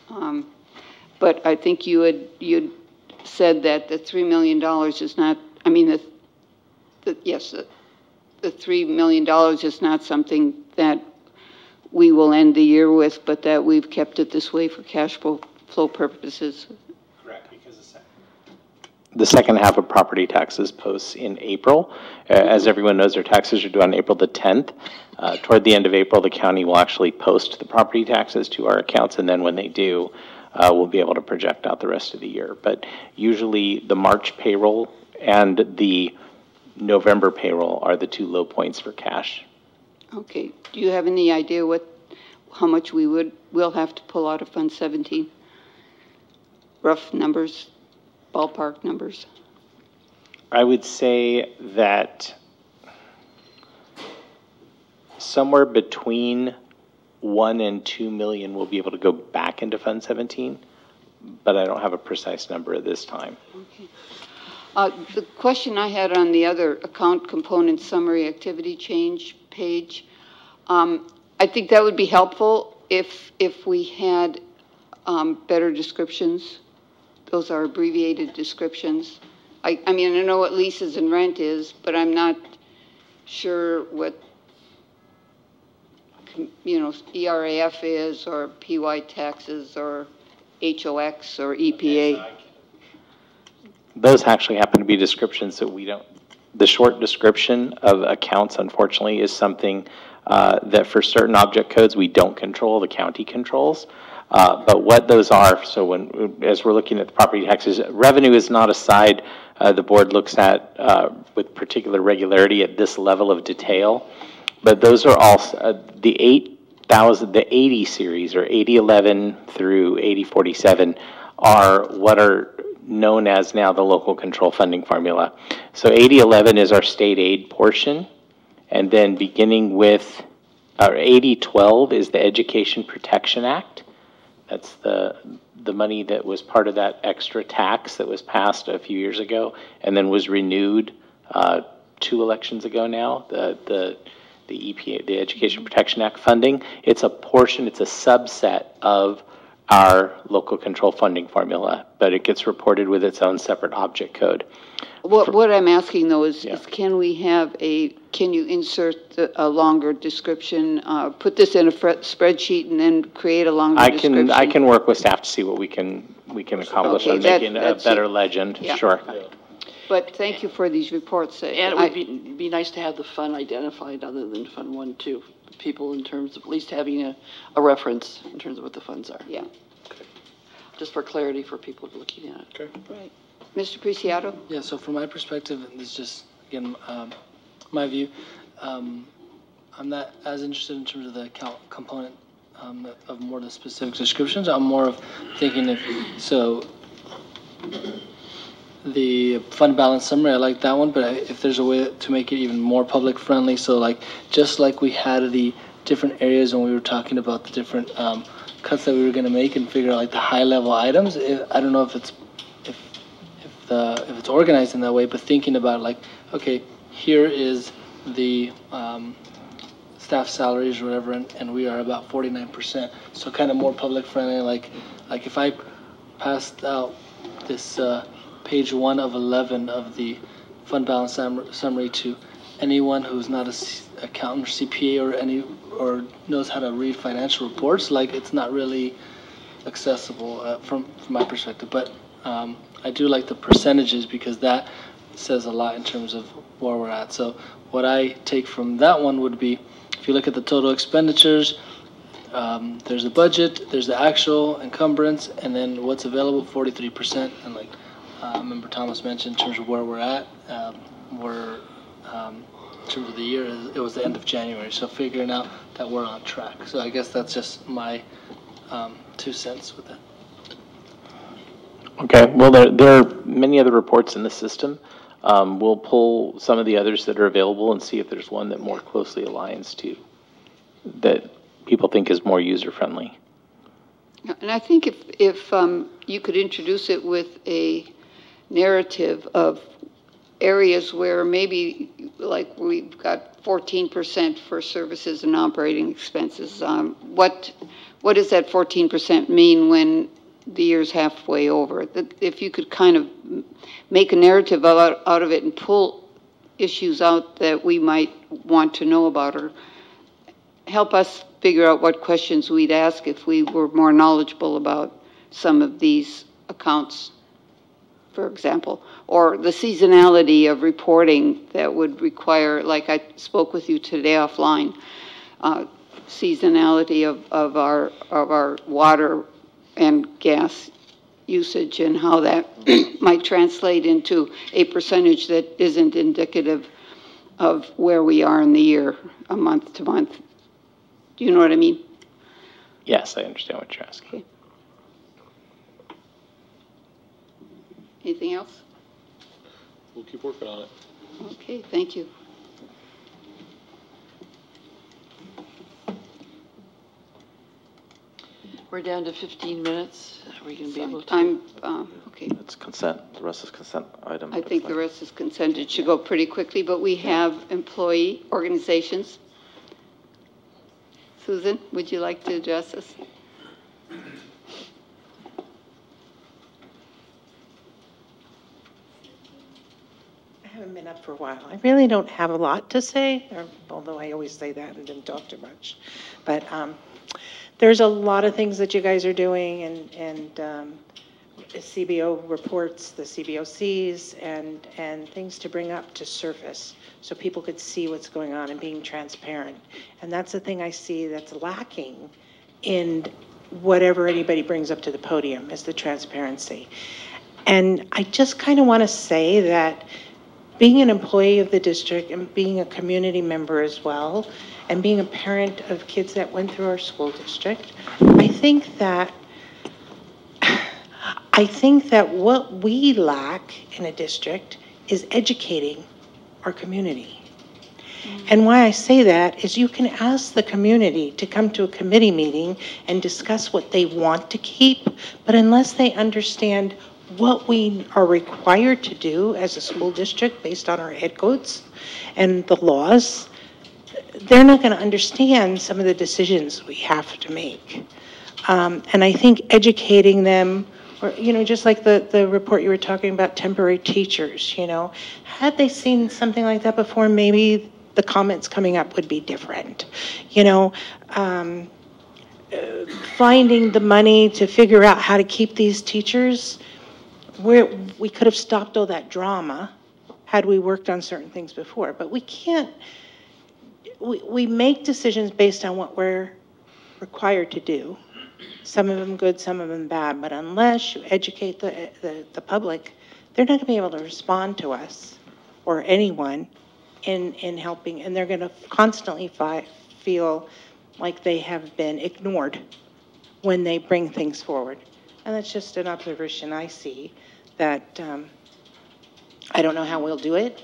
But I think you'd said that the $3 million is not, I mean, yes, the $3 million is not something that we will end the year with, but that we've kept it this way for cash flow purposes. Correct, because the second half of property taxes posts in April. As everyone knows, their taxes are due on April the 10th. Toward the end of April, the county will actually post the property taxes to our accounts, and then when they do, we'll be able to project out the rest of the year. But usually the March payroll and the November payroll are the two low points for cash. Okay. Do you have any idea how much we'll have to pull out of Fund 17? Rough numbers, ballpark numbers? I would say that somewhere between 1 and 2 million will be able to go back into Fund 17, but I don't have a precise number at this time. Okay. The question I had on the other account component summary activity change page, I think that would be helpful if we had better descriptions. Those are abbreviated descriptions. I mean, I know what leases and rent is, but I'm not sure what ERAF is, or PY taxes, or HOX, or EPA. Those actually happen to be descriptions that we don't, the short description of accounts, unfortunately, is something that for certain object codes we don't control, the county controls. But what those are, so as we're looking at the property taxes, revenue is not a side the board looks at with particular regularity at this level of detail. But those are all the 80 series, or 8011 through 8047, are what are known as now the local control funding formula. So 8011 is our state aid portion, and then beginning with our 8012 is the Education Protection Act. That's the money that was part of that extra tax that was passed a few years ago and then was renewed 2 elections ago now, the EPA, the Education Protection Act funding. It's a portion, it's a subset of our local control funding formula, but it gets reported with its own separate object code. What I'm asking though is can you insert a longer description, put this in a spreadsheet and then create a longer description? I can work with staff to see what we can accomplish on making a better legend. Yeah. Sure. Yeah. But thank you for these reports. And it would be nice to have the fund identified other than Fund 1, 2, people in terms of at least having a reference in terms of what the funds are. Yeah. Okay. Just for clarity for people looking at it. Okay. Right. Mr. Preciado? Yeah, so from my perspective, and this is just, again, my view, I'm not as interested in terms of the account component of more of the specific descriptions. I'm more of thinking the fund balance summary, I like that one, but if there's a way to make it even more public friendly, so just like we had the different areas when we were talking about the different cuts that we were going to make and figure out the high level items. I don't know if it's organized in that way, but thinking about okay, here is the staff salaries or whatever, and we are about 49%. So kind of more public friendly, like if I passed out this page 1 of 11 of the fund balance summary to anyone who's not an accountant or CPA or knows how to read financial reports, it's not really accessible from my perspective. But I do like the percentages because that says a lot in terms of where we're at. So what I take from that one would be, if you look at the total expenditures, there's a budget, there's the actual encumbrance, and then what's available, 43%. And Member Thomas mentioned in terms of where we're at, we're in terms of the year, it was the end of January. So figuring out that we're on track. So I guess that's just my 2 cents with that. Okay, well, there are many other reports in the system. We'll pull some of the others that are available and see if there's one that more closely aligns to, that people think is more user-friendly. And I think if you could introduce it with a narrative of areas where maybe, like we've got 14% for services and operating expenses, what does that 14% mean when the year's halfway over? If you could kind of make a narrative out of it and pull issues out that we might want to know about, or help us figure out what questions we'd ask if we were more knowledgeable about some of these accounts, for example, or the seasonality of reporting that would require, like I spoke with you today offline, seasonality of our water and gas usage and how that might translate into a percentage that isn't indicative of where we are in the year, a month to month. Do you know what I mean? Yes, I understand what you're asking. Okay. Anything else? We'll keep working on it. Okay, thank you. We're down to 15 minutes. Are we going to be able to? Okay. It's consent. The rest is consent item. I think the rest is consent. It should go pretty quickly, but we have employee organizations. Susan, would you like to address us? I haven't been up for a while. I really don't have a lot to say, although I always say that and didn't talk too much. But there's a lot of things that you guys are doing, and CBO reports, the CBOCs, and things to bring up to surface so people could see what's going on and being transparent. And that's the thing I see that's lacking in whatever anybody brings up to the podium, is the transparency. And I just kind of want to say that being an employee of the district and being a community member as well, and being a parent of kids that went through our school district, I think that what we lack in a district is educating our community. And why I say that is you can ask the community to come to a committee meeting and discuss what they want to keep, but unless they understand what we are required to do as a school district based on our ed codes and the laws, they're not going to understand some of the decisions we have to make. And I think educating them, or, just like the report you were talking about, temporary teachers, had they seen something like that before, maybe the comments coming up would be different. Finding the money to figure out how to keep these teachers, we could have stopped all that drama had we worked on certain things before. But we can't, we make decisions based on what we're required to do. Some of them good, some of them bad. But unless you educate the public, they're not going to be able to respond to us or anyone in helping. And they're going to constantly feel like they have been ignored when they bring things forward. And that's just an observation I see that I don't know how we'll do it,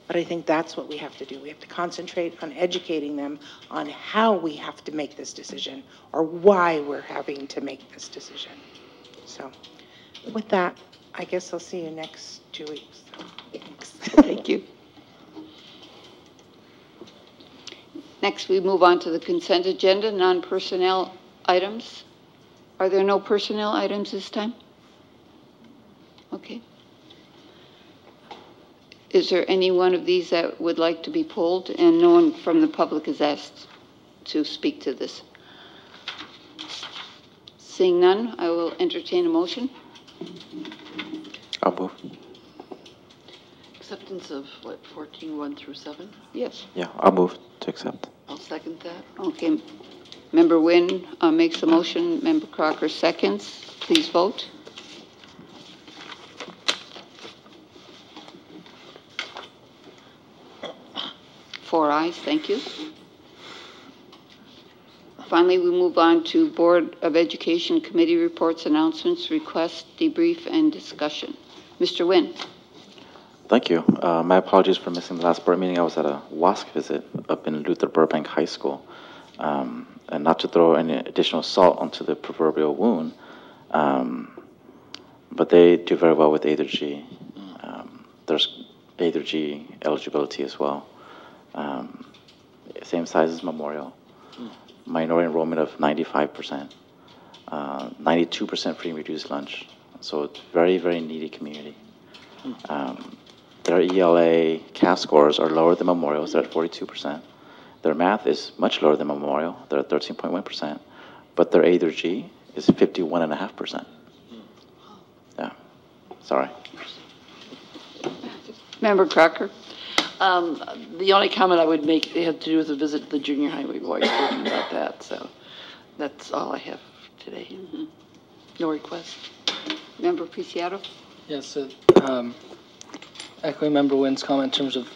but I think that's what we have to do. We have to concentrate on educating them on how we have to make this decision or why we're having to make this decision. So with that, I guess I'll see you next 2 weeks. Thanks. Thank you. Next, we move on to the consent agenda, non-personnel items. Are there no personnel items this time? Okay. Is there any one of these that would like to be pulled? And no one from the public is asked to speak to this. Seeing none, I will entertain a motion. I'll move. Acceptance of what, 14, 1 through 7? Yes. Yeah, I'll move to accept. I'll second that. Okay. Member Nguyen makes a motion. Member Crocker seconds. Please vote. Four ayes. Thank you. Finally, we move on to Board of Education Committee reports, announcements, requests, debrief, and discussion. Mr. Nguyen. Thank you. My apologies for missing the last board meeting. I was at a WASC visit up in Luther Burbank High School. And not to throw any additional salt onto the proverbial wound, but they do very well with A through G. There's A through G eligibility as well. Same size as Memorial. Minority enrollment of 95%. 92% free and reduced lunch. So it's very, very needy community. Their ELA CAS scores are lower than Memorial's. They're at 42%. Their math is much lower than Memorial. They're at 13.1%. But their A through G is 51.5%. Yeah. Sorry. Member Crocker. The only comment I would make had to do with the visit to the junior high. We've always spoken about that, so that's all I have today. No requests. Member Preciado. Yes, echoing Member Nguyen's comment in terms of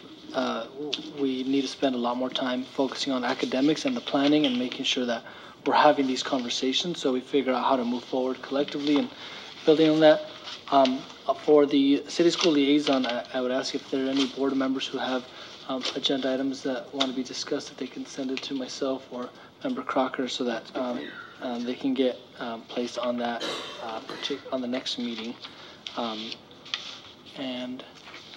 we need to spend a lot more time focusing on academics and the planning and making sure that we're having these conversations so we figure out how to move forward collectively and building on that. For the city school liaison, I would ask if there are any board members who have agenda items that want to be discussed, that they can send it to myself or Member Crocker so that they can get placed on that on the next meeting. And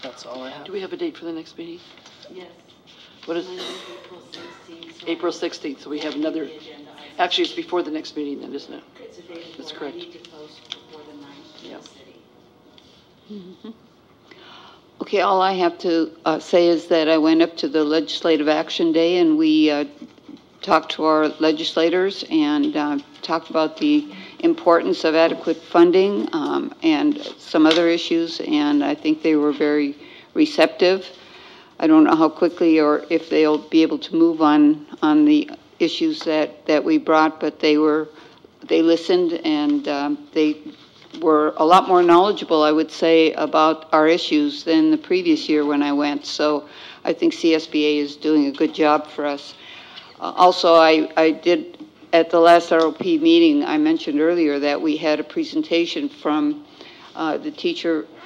that's all I have. Do we have a date for the next meeting? Yes. What is it? April 16th. So April 16th, so we have another, actually it's before the next meeting then, isn't it? It's a day before. That's correct. I need to post before the 9th in Yep. the city. Okay, all I have to say is that I went up to the Legislative Action Day and we talked to our legislators and talked about the importance of adequate funding and some other issues, and I think they were very receptive. I don't know how quickly or if they'll be able to move on the issues that we brought, but they listened and they were a lot more knowledgeable, I would say, about our issues than the previous year when I went. So I think CSBA is doing a good job for us. Also, I did, at the last ROP meeting, I mentioned earlier that we had a presentation from the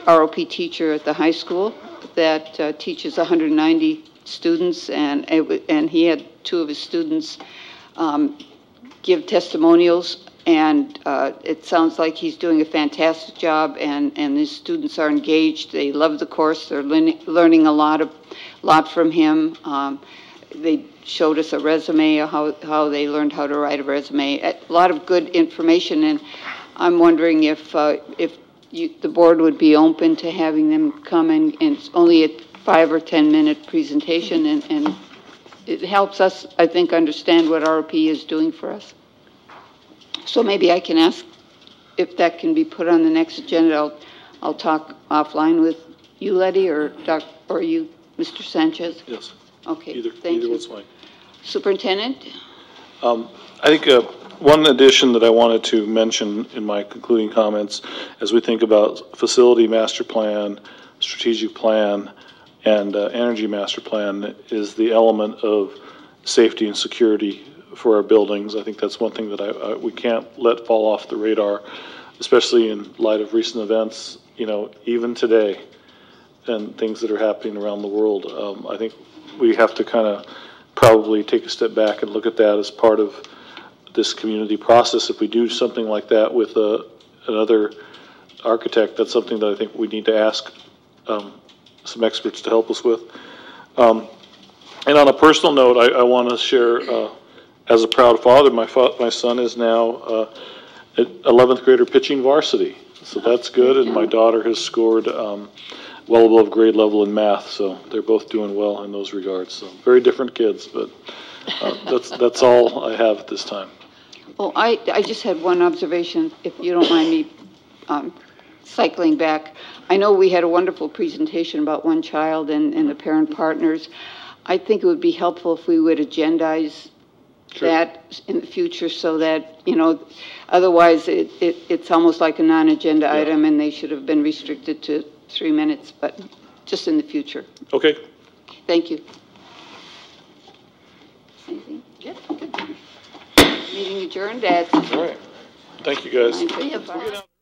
ROP teacher at the high school that teaches 190 students, and he had two of his students give testimonials, and it sounds like he's doing a fantastic job, and his students are engaged. They love the course. They're learning a lot from him. They showed us a resume, how they learned how to write a resume, a lot of good information, and I'm wondering if the board would be open to having them come, and it's only a 5 or 10 minute presentation, and it helps us, I think, understand what ROP is doing for us. So maybe I can ask if that can be put on the next agenda. I'll talk offline with you, Letty, or you, Mr. Sanchez. Yes. Okay, thank either you. one's fine. Superintendent? I think one addition that I wanted to mention in my concluding comments, as we think about facility master plan, strategic plan, and energy master plan, is the element of safety and security for our buildings. I think that's one thing that we can't let fall off the radar, especially in light of recent events, even today, and things that are happening around the world. I think we have to kind of probably take a step back and look at that as part of this community process. If we do something like that with another architect, that's something that I think we need to ask some experts to help us with. And on a personal note, I want to share, as a proud father, my son is now at 11th grader pitching varsity. So that's good, and my daughter has scored well above grade level in math, so they're both doing well in those regards. So very different kids, but that's all I have at this time. Well, I just had one observation, if you don't mind me cycling back. I know we had a wonderful presentation about one child and the parent partners. I think it would be helpful if we would agendize that in the future so that, otherwise it's almost like a non-agenda item and they should have been restricted to 3 minutes, but just in the future. Okay. Thank you. Anything? Yeah, good. Meeting adjourned at All right. Thank you, guys. 9:55.